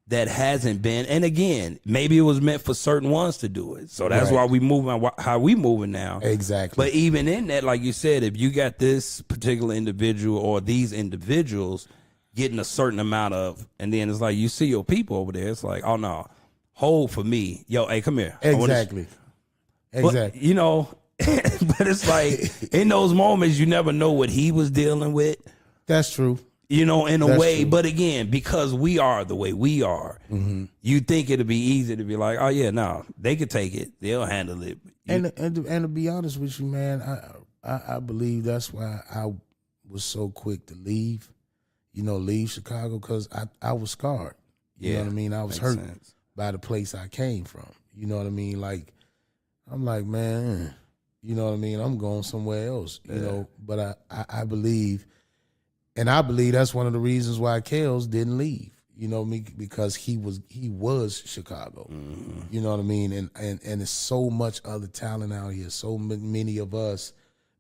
that hasn't been. And again, maybe it was meant for certain ones to do it. So that's why we moving how we moving now. Exactly. But even in that, like you said, if you got this particular individual or these individuals getting a certain amount of, and then it's like you see your people over there, it's like, oh no, hold for me. Yo, hey, come here. Exactly. But, but it's like in those moments, you never know what he was dealing with. That's true. In a way. True. But again, because we are the way we are, you think it'd be easy to be like, oh yeah, no, they could take it. They'll handle it. And to be honest with you, man, I believe that's why I was so quick to leave Chicago, because I was scarred. You know what I mean? I was hurt by the place I came from. You know what I mean? Like, I'm like, man, you know what I mean? I'm going somewhere else, but I believe, and I believe that's one of the reasons why Kels didn't leave, because he was Chicago, you know what I mean? And there's so much other talent out here, so many of us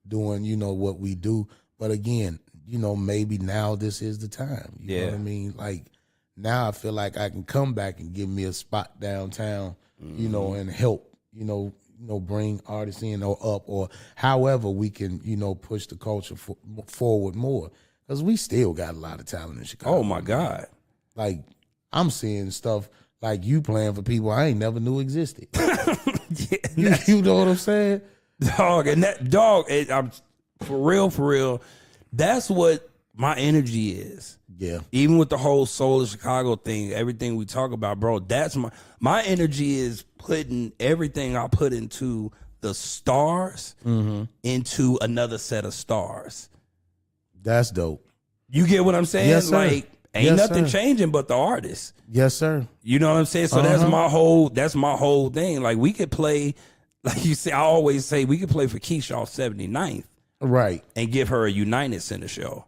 doing, what we do. But again, maybe now this is the time, you know what I mean? Like, now I feel like I can come back and give me a spot downtown, and help, bring artists in or up, or however we can, push the culture forward more. Because we still got a lot of talent in Chicago. Oh, my God. Like, I'm seeing stuff like you playing for people I ain't never knew existed. You know what I'm saying? I'm for real, that's what my energy is. Yeah. Even with the whole Soul of Chicago thing, everything we talk about, bro, that's my energy is putting everything I put into the stars into another set of stars. That's dope. You get what I'm saying? Yes, sir. Like, Ain't Yes, nothing sir. changing but the artist. Yes, sir. You know what I'm saying? So that's my whole thing. Like we could play, like you say, I always say we could play for Keisha off 79th Right. and give her a United Center show.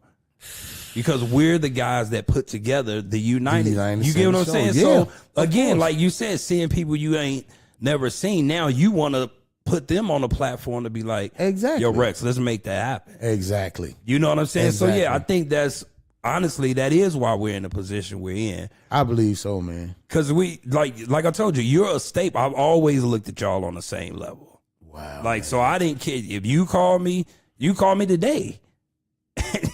Because we're the guys that put together the United. You get what I'm saying? Yeah, So again, like you said, seeing people you ain't never seen, now you want to put them on a platform to be like, Exactly. yo, Rex, let's make that happen. Exactly. You know what I'm saying? Exactly. So yeah, I think that's honestly that is why we're in the position we're in. I believe so, man. Because we like I told you, you're a staple. I've always looked at y'all on the same level. Wow. Like, so I didn't care if you called me today.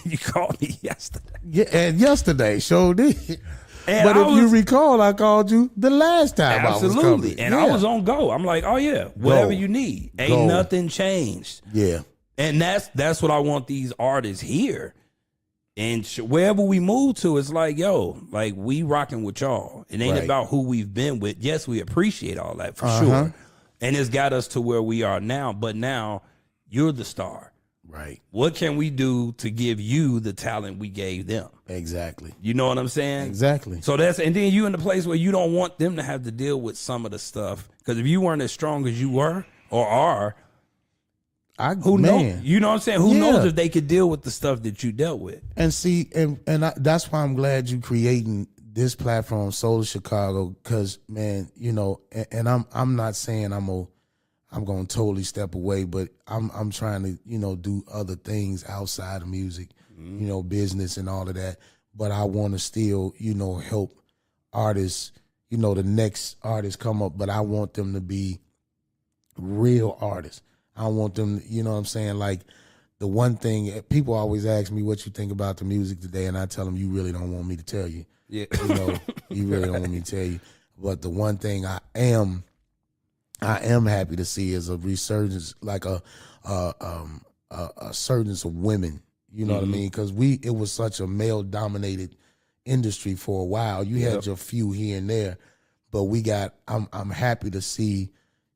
You called me yesterday. Yeah, and yesterday, sure did. And But I if you recall, I called you the last time I was absolutely. coming. And I was on go. I'm like, oh yeah, whatever you need. Ain't Go. nothing changed. Yeah. And that's what I want these artists here. And wherever we move to, it's like, yo, like we rocking with y'all. It ain't Right. about who we've been with. Yes, we appreciate all that for sure. And it's got us to where we are now. But now you're the star. Right. What can we do to give you the talent we gave them? Exactly. You know what I'm saying? Exactly. So and then you in the place where you don't want them to have to deal with some of the stuff. Because if you weren't as strong as you were or are, who knows? You know what I'm saying? Who knows if they could deal with the stuff that you dealt with? And see, that's why I'm glad you creating this platform, Soul of Chicago, because man, you know, and I'm not saying I'm gonna totally step away, but I'm trying to, you know, do other things outside of music, you know, business and all of that. But I want to still, you know, help artists, you know, the next artists come up, but I want them to be real artists. I want them, you know what I'm saying? Like the one thing people always ask me what you think about the music today, and I tell them you really don't want me to tell you. Yeah, you know, you really don't want me to tell you. But the one thing I am happy to see is a resurgence, like a surgence of women. You know what I mean? Because it was such a male dominated industry for a while. You had your few here and there, but I'm happy to see,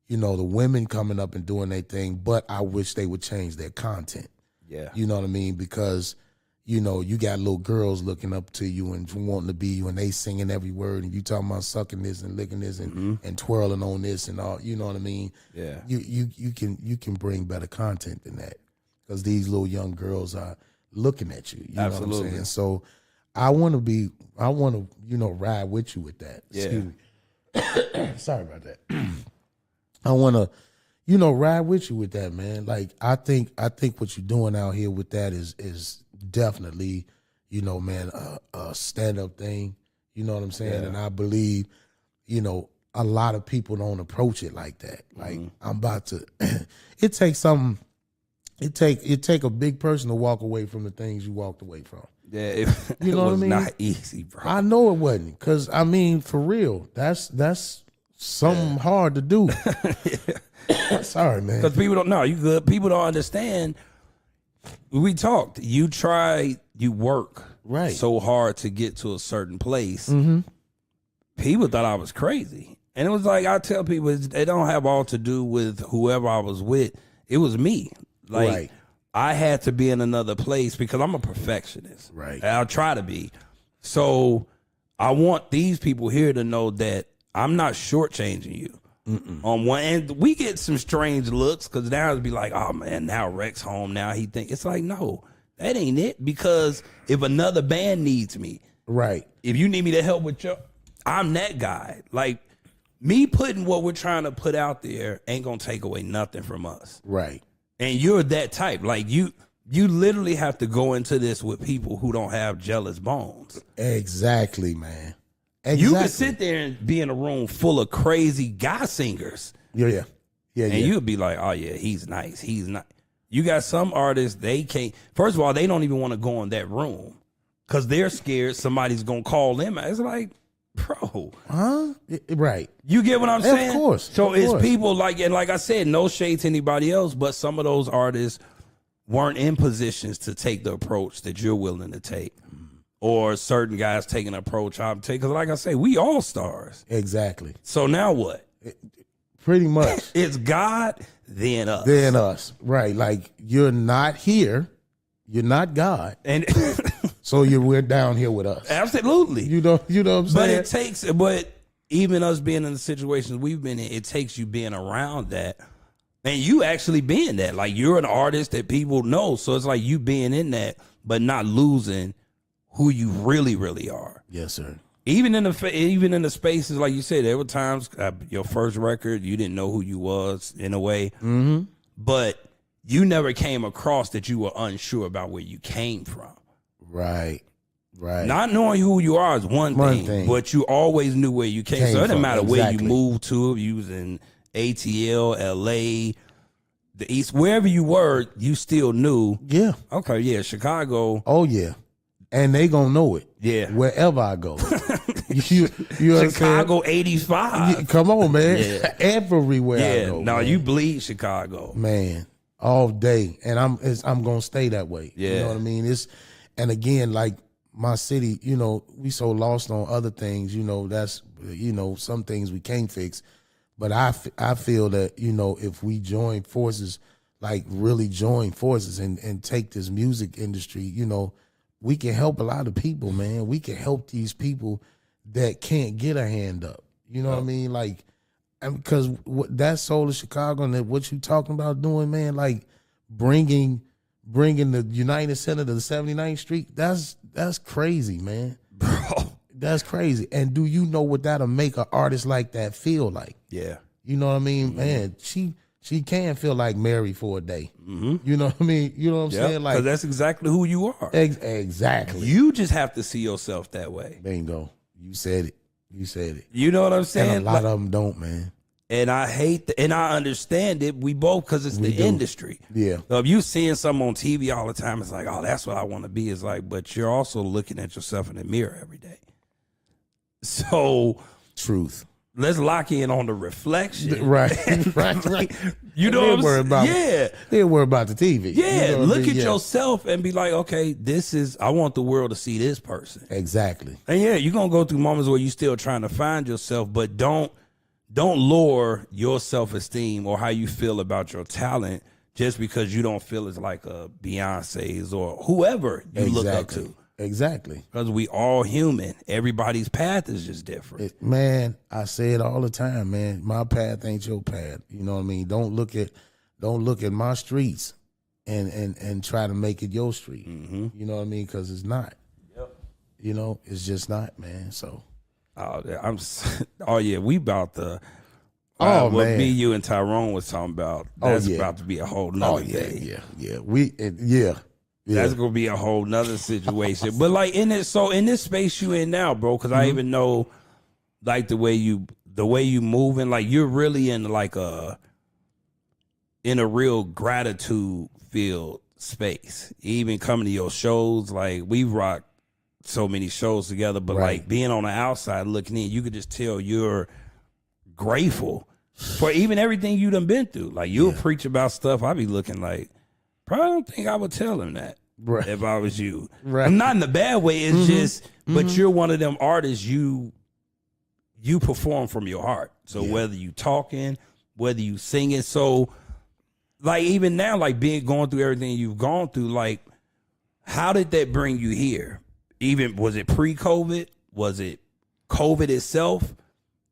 you know, the women coming up and doing their thing, but I wish they would change their content. Yeah. You know what I mean? Because, you know, you got little girls looking up to you and wanting to be you, and they singing every word, and you talking about sucking this and licking this and twirling on this and all, you know what I mean? Yeah. You can bring better content than that, because these little young girls are looking at you. You know what I'm saying? So I want to, you know, ride with you with that. Yeah. Excuse me. Sorry about that. I want to, you know, ride with you with that, man. Like I think what you're doing out here with that is definitely, you know, man, a stand-up thing. You know what I'm saying? Yeah. And I believe, you know, a lot of people don't approach it like that. Like I'm about to. It takes something. It take a big person to walk away from the things you walked away from. Yeah, you know what I mean? Not easy, bro. I know it wasn't, because I mean, for real, that's something hard to do. Sorry, man. Because people don't know. You good. People don't understand. We talked. You tried. You work so hard to get to a certain place. People thought I was crazy, and it was like I tell people, it don't have all to do with whoever I was with. It was me. Like I had to be in another place because I'm a perfectionist. Right. I'll try to be. So I want these people here to know that I'm not shortchanging you. On one end, we get some strange looks because now it'd be like, oh man, now Rex home. Now he think it's like, no, that ain't it. Because if another band needs me, if you need me to help with I'm that guy. Like me putting what we're trying to put out there ain't gonna take away nothing from us. Right. And you're that type. Like you literally have to go into this with people who don't have jealous bones. Exactly, man. Exactly. You can sit there and be in a room full of crazy guy singers. Yeah. And you'll be like, oh yeah, he's nice. He's not. You got some artists, they can't. First of all, they don't even want to go in that room because they're scared somebody's gonna call them. It's like, bro, right? You get what I'm saying? Of course. So it's people like, and like I said, no shade to anybody else, but some of those artists weren't in positions to take the approach that you're willing to take, or certain guys taking an approach I'm taking. Because like I say, we all stars. Exactly. So now what? Pretty much, it's God, then us. Then us, right? Like you're not here, you're not God, and So we're down here with us. Absolutely. You know what I'm saying? But even us being in the situations we've been in, it takes you being around that. And you actually being that. Like, you're an artist that people know. So it's like you being in that, but not losing who you really, really are. Yes, sir. Even in the spaces, like you said, there were times, your first record, you didn't know who you was in a way. Mm-hmm. But you never came across that you were unsure about where you came from. Right. Not knowing who you are is one thing, but you always knew where you came. So it didn't matter where you moved to. If you was in ATL, LA, the East, wherever you were, you still knew. Yeah. Okay, yeah, Chicago. Oh, yeah. And they gonna know it. Yeah. Wherever I go. you Chicago 85. Come on, man. Yeah. Everywhere I go. No, you bleed Chicago. Man, all day. And I'm gonna stay that way. Yeah. You know what I mean? And again, like my city, we so lost on other things, that's some things we can't fix. But I feel that, if we join forces, like really join forces and take this music industry, we can help a lot of people, man. We can help these people that can't get a hand up. You know what I mean? Like, because that Soul of Chicago and what you talking about doing, man, like bringing the United Center to the 79th Street, that's crazy, man. Bro. That's crazy. And do you know what that'll make an artist like that feel like? Yeah. You know what I mean? Man, she can feel like Mary for a day. Mm-hmm. You know what I mean? You know what I'm saying? Like, because that's exactly who you are. Exactly. You just have to see yourself that way. Bingo. You said it. You know what I'm saying? And a lot of them don't, man. And I hate and I understand it. We both, because it's the industry. Yeah. So if you seeing something on TV all the time, it's like, oh, that's what I want to be. It's like, but you're also looking at yourself in the mirror every day. So, truth. Let's lock in on the reflection. Right. You know what I'm saying? They worry about the TV. Yeah. Look at yourself and be like, okay, I want the world to see this person. Exactly. And you're going to go through moments where you're still trying to find yourself, but don't lower your self-esteem or how you feel about your talent just because you don't feel it's like a Beyonce's or whoever you look up to. Exactly. Because we all human. Everybody's path is just different. Man, I say it all the time, man. My path ain't your path. You know what I mean? Don't look at my streets and try to make it your street. Mm-hmm. You know what I mean? Because it's not. Yep. It's just not, man. So. We about to. What me, you, and Tyrone was talking about. That's about to be a whole nother day. Yeah. That's gonna be a whole nother situation. But like in this space you in now, bro, because I even know like the way you moving, like you're really in like in a real gratitude filled space. Even coming to your shows, like we rock so many shows together, but like being on the outside looking in, you could just tell you're grateful for even everything you done been through. Like you'll preach about stuff, I be looking like, probably don't think I would tell him that if I was you. Right. Not in a bad way. It's just, but you're one of them artists, you perform from your heart. So whether you talking, whether you singing. So like even now, like going through everything you've gone through, like how did that bring you here? Even, was it pre-COVID? Was it COVID itself?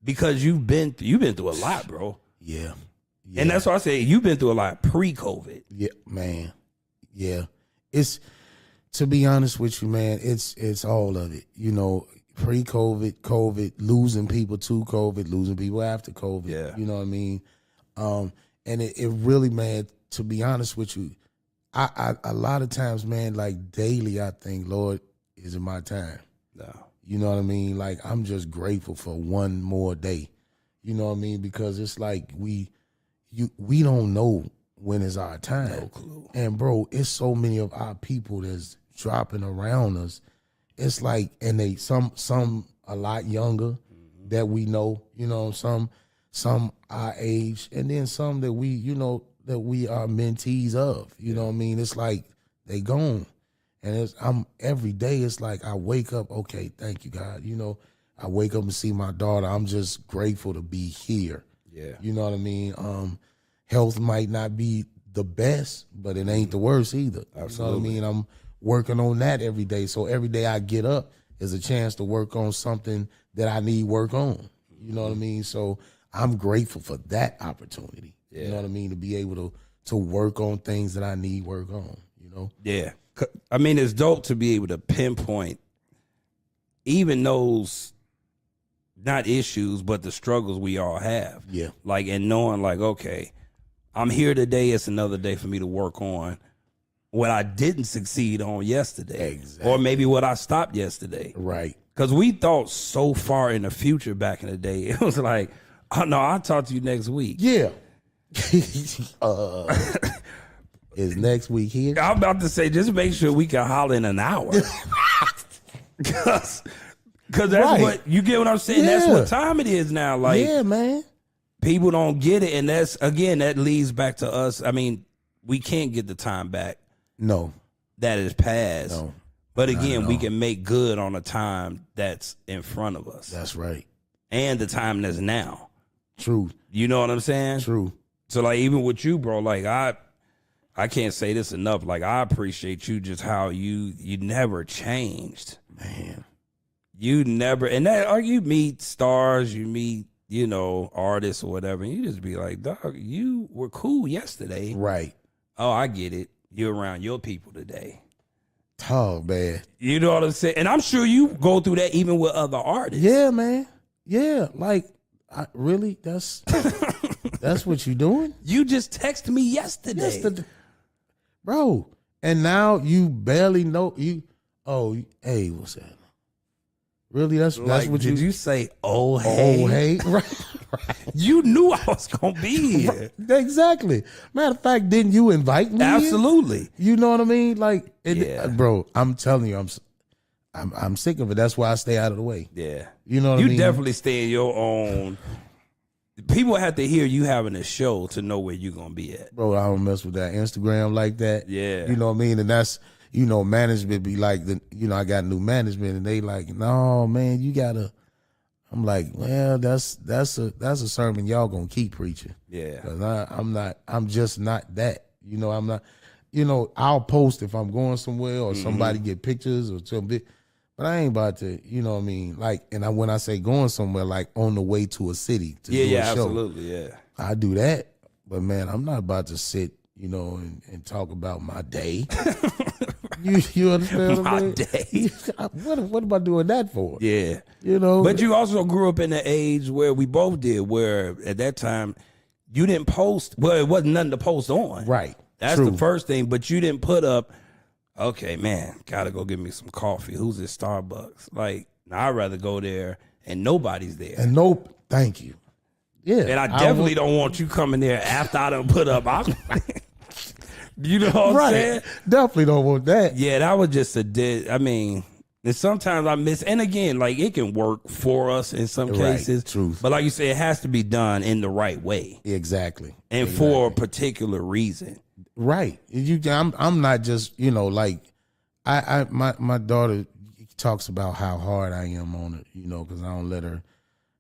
Because you've been through a lot, bro. Yeah. And that's why I say you've been through a lot pre-COVID. Yeah, man. Yeah. It's, to be honest with you, man, it's all of it. Pre-COVID, COVID, losing people to COVID, losing people after COVID. Yeah. You know what I mean? And it really, man, to be honest with you, I a lot of times, man, like daily I think, Lord, is it my time? No. You know what I mean? Like I'm just grateful for one more day. You know what I mean? Because it's like we don't know when is our time. No clue. And bro, it's so many of our people that's dropping around us. It's like, and they some a lot younger that we know, some our age, and then some that we, that we are mentees of. You know what I mean? It's like they gone. And every day it's like I wake up, okay, thank you, God. I wake up and see my daughter. I'm just grateful to be here. Yeah. You know what I mean? Health might not be the best, but it ain't the worst either. Absolutely. You know what I mean? working on that every day. So every day I get up is a chance to work on something that I need work on. You know what I mean? So I'm grateful for that opportunity. Yeah. You know what I mean? To be able to work on things that I need work on, you know? Yeah. I mean, it's dope to be able to pinpoint even those, not issues, but the struggles we all have. Yeah. Like, and knowing like, okay, I'm here today. It's another day for me to work on what I didn't succeed on yesterday. Exactly. Or maybe what I stopped yesterday. Right. Because we thought so far in the future back in the day. It was like, oh, no, I'll talk to you next week. Yeah. Is next week here? I'm about to say, just make sure we can holler in an hour. Because that's Right. what, you get what I'm saying? Yeah. That's what time it is now. Like, Yeah, man. people don't get it. And that's, again, that leads back to us. I mean, we can't get the time back No. that is past. No. But again, we can make good on the time that's in front of us. That's right. And the time that's now. True. You know what I'm saying? True. So like even with you, bro, like I can't say this enough. Like I appreciate you just how you never changed. Man. You never, and that, or you meet stars, you meet, you know, artists or whatever, and you just be like, dog, you were cool yesterday. Right. Oh, I get it. You're around your people today. Oh, man. You know what I'm saying? And I'm sure you go through that even with other artists. Yeah, man. Yeah. Like, really? That's what you doing? You just texted me yesterday. Bro. And now you barely know you. Oh, hey, what's that? Really? That's Like, what did you say, oh, hey? Oh, hey. Right. You knew I was going to be here. Exactly. Matter of fact, didn't you invite me? Absolutely. You know what I mean? Like, Yeah. bro, I'm telling you, I'm sick of it. That's why I stay out of the way. Yeah. You know what I mean? You definitely stay in your own. People have to hear you having a show to know where you're going to be at. Bro, I don't mess with that Instagram like that. Yeah. You know what I mean? And that's, you know, management be like, I got new management and they like, no, man, you gotta. I'm like, well, that's a sermon y'all gonna keep preaching. Yeah. Cause I'm just not that. You know, I'm not, you know, I'll post if I'm going somewhere or somebody get pictures or something, but I ain't about to, you know what I mean? Like, and when I say going somewhere, like on the way to a city to do a show. Absolutely, yeah. I do that, but man, I'm not about to sit, you know, and talk about my day. You understand what I mean? Day. What am I doing that for? Yeah. You know? But you also grew up in the age where we both did, where at that time you didn't post, well, it wasn't nothing to post on. Right. That's True. the first thing, but you didn't put up, okay, man, gotta go get me some coffee. Who's at Starbucks? Like, I'd rather go there and nobody's there. And nope, thank you. Yeah. And I definitely don't want you coming there after I done put up. You know what I'm saying? Definitely don't want that. Yeah, that was just I mean, and sometimes I miss, and again, like it can work for us in some cases. Truth. But like you said, it has to be done in the right way. Exactly. And for a particular reason. Right. I'm not just, you know, like my daughter talks about how hard I am on it, you know, because I don't let her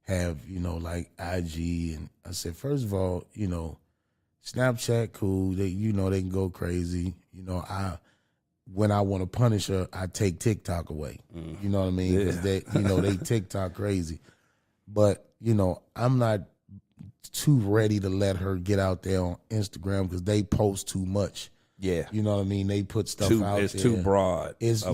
have, you know, like IG. And I said, first of all, you know, Snapchat, cool. They, you know, they can go crazy. You know, when I want to punish her, I take TikTok away. You know what I mean? Because they, you know, they TikTok crazy. But, you know, I'm not too ready to let her get out there on Instagram because they post too much. Yeah. You know what I mean? They put stuff out there. It's too broad. It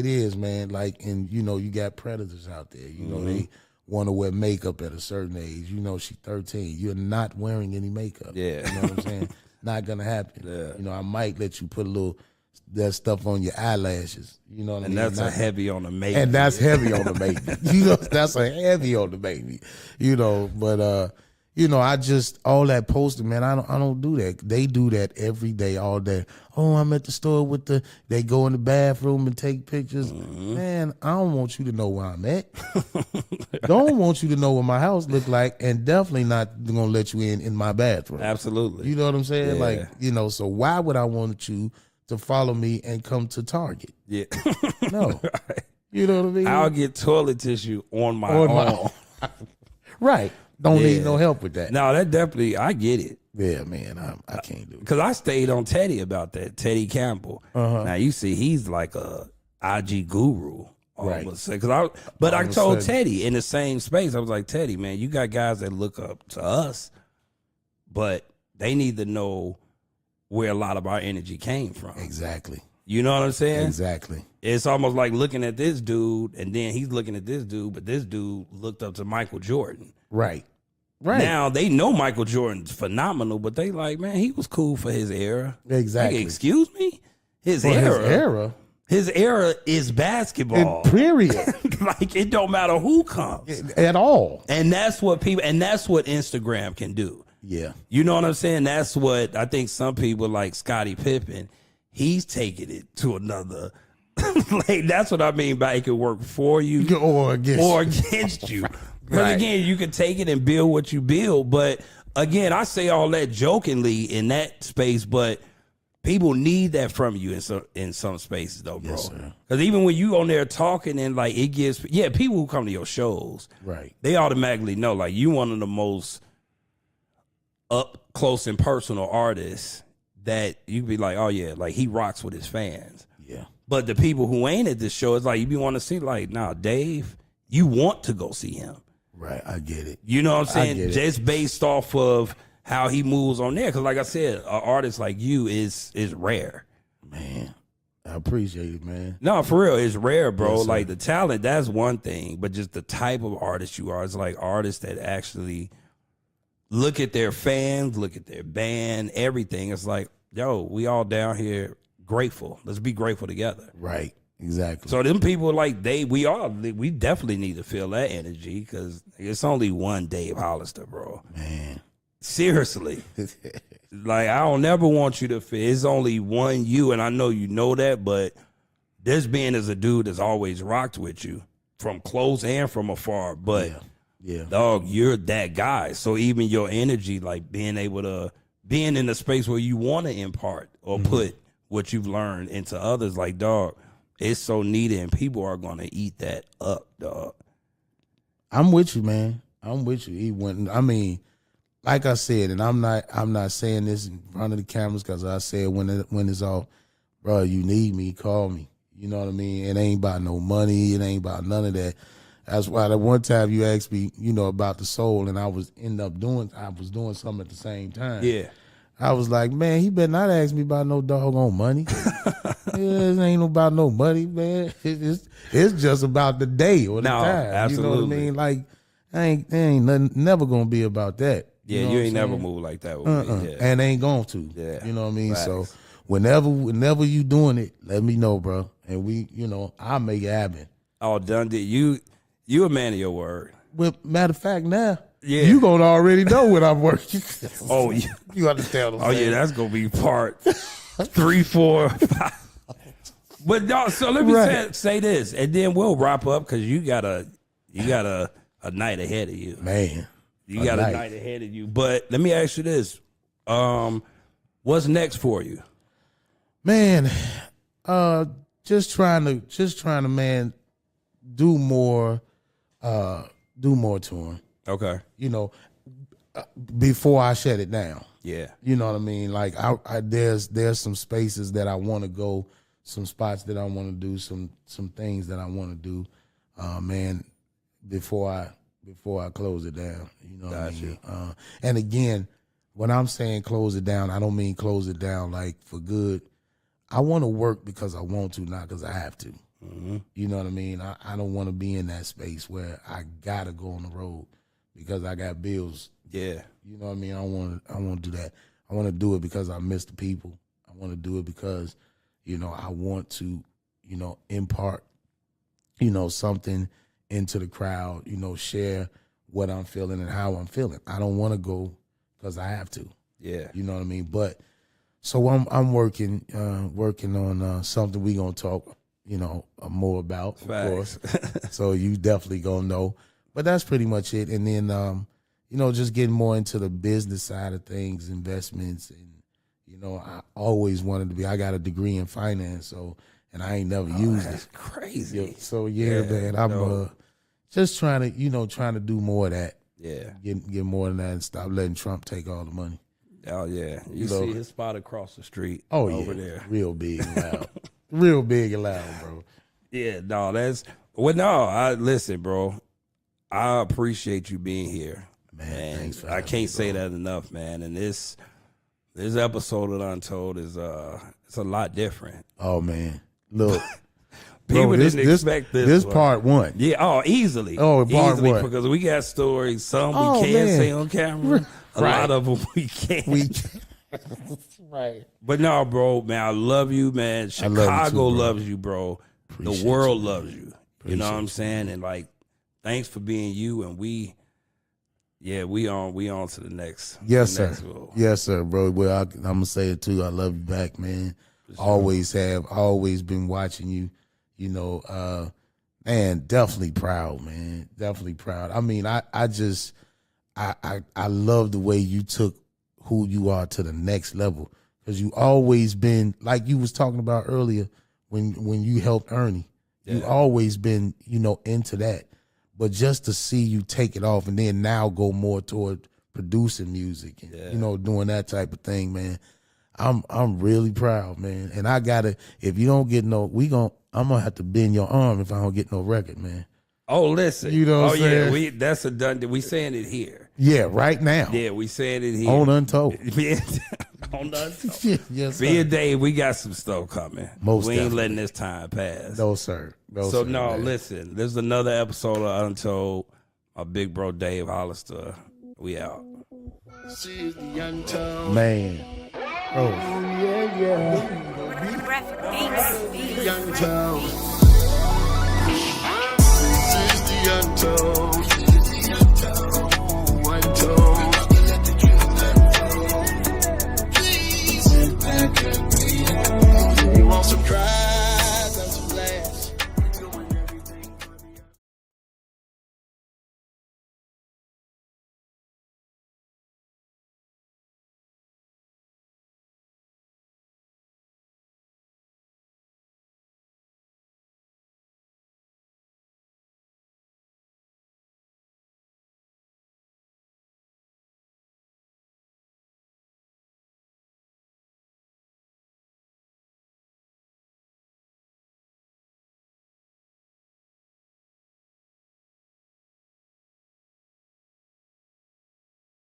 is, man. Like, and, you know, you got predators out there. You know, they want to wear makeup at a certain age. You know, she's 13. You're not wearing any makeup. Yeah. You know what I'm saying? Not going to happen. Yeah. You know, I might let you put that stuff on your eyelashes. You know what I mean? And that's heavy on the baby. And that's heavy on the baby. You know, that's a heavy on the baby. You know, but, you know, I just, all that posting, man, I don't do that. They do that every day, all day. Oh, I'm at the store they go in the bathroom and take pictures. Man, I don't want you to know where I'm at. Don't want you to know what my house look like, and definitely not going to let you in my bathroom. Absolutely. You know what I'm saying? Yeah. Like, you know, so why would I want you to follow me and come to Target? Yeah. No. Right. You know what I mean? I'll get toilet tissue on my own. Right. Don't need no help with that. No, that definitely, I get it. Yeah, man, I can't do it. Because I stayed on Teddy about that, Teddy Campbell. Now, you see, he's like a IG guru. Right. But I told Teddy in the same space, I was like, Teddy, man, you got guys that look up to us, but they need to know where a lot of our energy came from. Exactly. You know what I'm saying? Exactly. It's almost like looking at this dude, and then he's looking at this dude, but this dude looked up to Michael Jordan. Right. Right. Now, they know Michael Jordan's phenomenal, but they like, man, he was cool for his era. Exactly. Like, excuse me? His era is basketball. Period. Like, it don't matter who comes. At all. And that's what Instagram can do. Yeah. You know what I'm saying? That's what I think some people like Scottie Pippen, he's taking it to another. Like, that's what I mean by it can work for you or against you. Because again, you can take it and build what you build. But again, I say all that jokingly in that space, but people need that from you in some spaces though, bro. Yes, because even when you on there talking and like it gives, people who come to your shows, right, they automatically know like you one of the most up close and personal artists that you be like, oh yeah, like he rocks with his fans. Yeah. But the people who ain't at this show, it's like you be want to see like, nah, Dave, you want to go see him. Right, I get it. You know what I'm saying? Just based off of how he moves on there. Because like I said, an artist like you is rare. Man, I appreciate it, man. No, for real, it's rare, bro. Yes, like the talent, that's one thing. But just the type of artist you are, it's like artists that actually look at their fans, look at their band, everything. It's like, yo, we all down here grateful. Let's be grateful together. Right. Exactly. So them people like we definitely need to feel that energy because it's only one Dave Hollister, bro. Man. Seriously. Like I don't never want you to feel it's only one you, and I know you know that, but this being as a dude that's always rocked with you from close and from afar. But yeah. Dog, you're that guy. So even your energy, like being able to being in a space where you want to impart or put what you've learned into others, like dog. It's so needed, and people are gonna eat that up, dog. I'm with you, man. I'm with you. I mean, like I said, and I'm not saying this in front of the cameras because I said when it's all, bro, you need me, call me. You know what I mean? It ain't about no money. It ain't about none of that. That's why that one time you asked me, about the soul, and I was doing something at the same time. Yeah. I was like, man, he better not ask me about no doggone money. It ain't about no money, man. It's just about the day or the time. Absolutely. You know what I mean? Like, it ain't nothing, never gonna be about that. Yeah, you ain't never moved like that with me. Yeah. And ain't going to. Yeah. You know what I mean? Facts. So whenever you doing it, let me know, bro. And I'll make it happen. Oh, Dundee, you a man of your word. Well, matter of fact, now. Yeah. You gonna already know when I'm working. Oh, yeah. You understand what I'm saying? saying? Yeah, that's gonna be part 3, 4, 5. But dog, so let me say this, and then we'll wrap up because you got a night ahead of you, man. You got a night ahead of you. But let me ask you this: what's next for you, man? Just trying to, man, do more touring. Okay. Before I shut it down. Yeah. You know what I mean? Like there's some spaces that I want to go, some spots that I want to do, some things that I want to do, man, before I close it down. You know what I mean? And again, when I'm saying close it down, I don't mean close it down like for good. I want to work because I want to, not because I have to. Mm-hmm. You know what I mean? I don't want to be in that space where I gotta go on the road because I got bills. Yeah. You know what I mean? I want to do that. I want to do it because I miss the people. I want to do it because, I want to, impart, something into the crowd, share what I'm feeling and how I'm feeling. I don't want to go because I have to. Yeah. You know what I mean? But so I'm working on something we gonna talk, more about, of course. So you definitely gonna know. But that's pretty much it. And then, just getting more into the business side of things, investments, and I always wanted to be. I got a degree in finance, and I ain't never used that's it. Crazy. So man, I'm just trying to do more of that. Yeah. Get more than that and stop letting Trump take all the money. Oh yeah, you know. see his spot across the street. Oh over yeah, there, real big and loud, real big and loud, bro. Yeah, no, that's well. No, I listen, bro. I appreciate you being here, Man, thanks for I having can't me, say bro. that enough, man. And this episode of Untold is it's a lot different. Oh man, look, People bro, didn't expect this. This one. part one. Yeah, easily. Oh, part easily one. because we got stories. Some Oh, we can man. say on camera. A Right. lot of them we can't. Right. But no, bro, man, I love you, man. I love you Chicago too, bro. loves you, bro. Appreciate the world you, man. loves you. You know what I'm saying? And like, thanks for being you. And we on to the next. Yes, the sir. next role. Yes, sir, bro. Well, I'm gonna say it too. I love you back, man. Always have. Always been watching you. You know, man, definitely proud, man. Definitely proud. I mean, I love the way you took who you are to the next level, because you always been, like you was talking about earlier when you helped Ernie. Yeah. You always been, you know, into that. But just to see you take it off and then now go more toward producing music and, you know, doing that type of thing, man. I'm really proud, man. And I gotta, if you don't get no, I'm gonna have to bend your arm if I don't get no record, man. Oh, listen. You know what I'm saying? Yeah, that's a done. We saying it here. Yeah, right now. Yeah, we saying it here. On Untold. On Untold. Yes, Me sir. and Dave, we got some stuff coming. Most we ain't definitely. letting this time pass. No, sir. No, So sir, no, man. listen. There's another episode of Untold. My big bro Dave Hollister. We out. This is the Untold. Man. Oh. Graphic beats. The Untold. This is the Untold.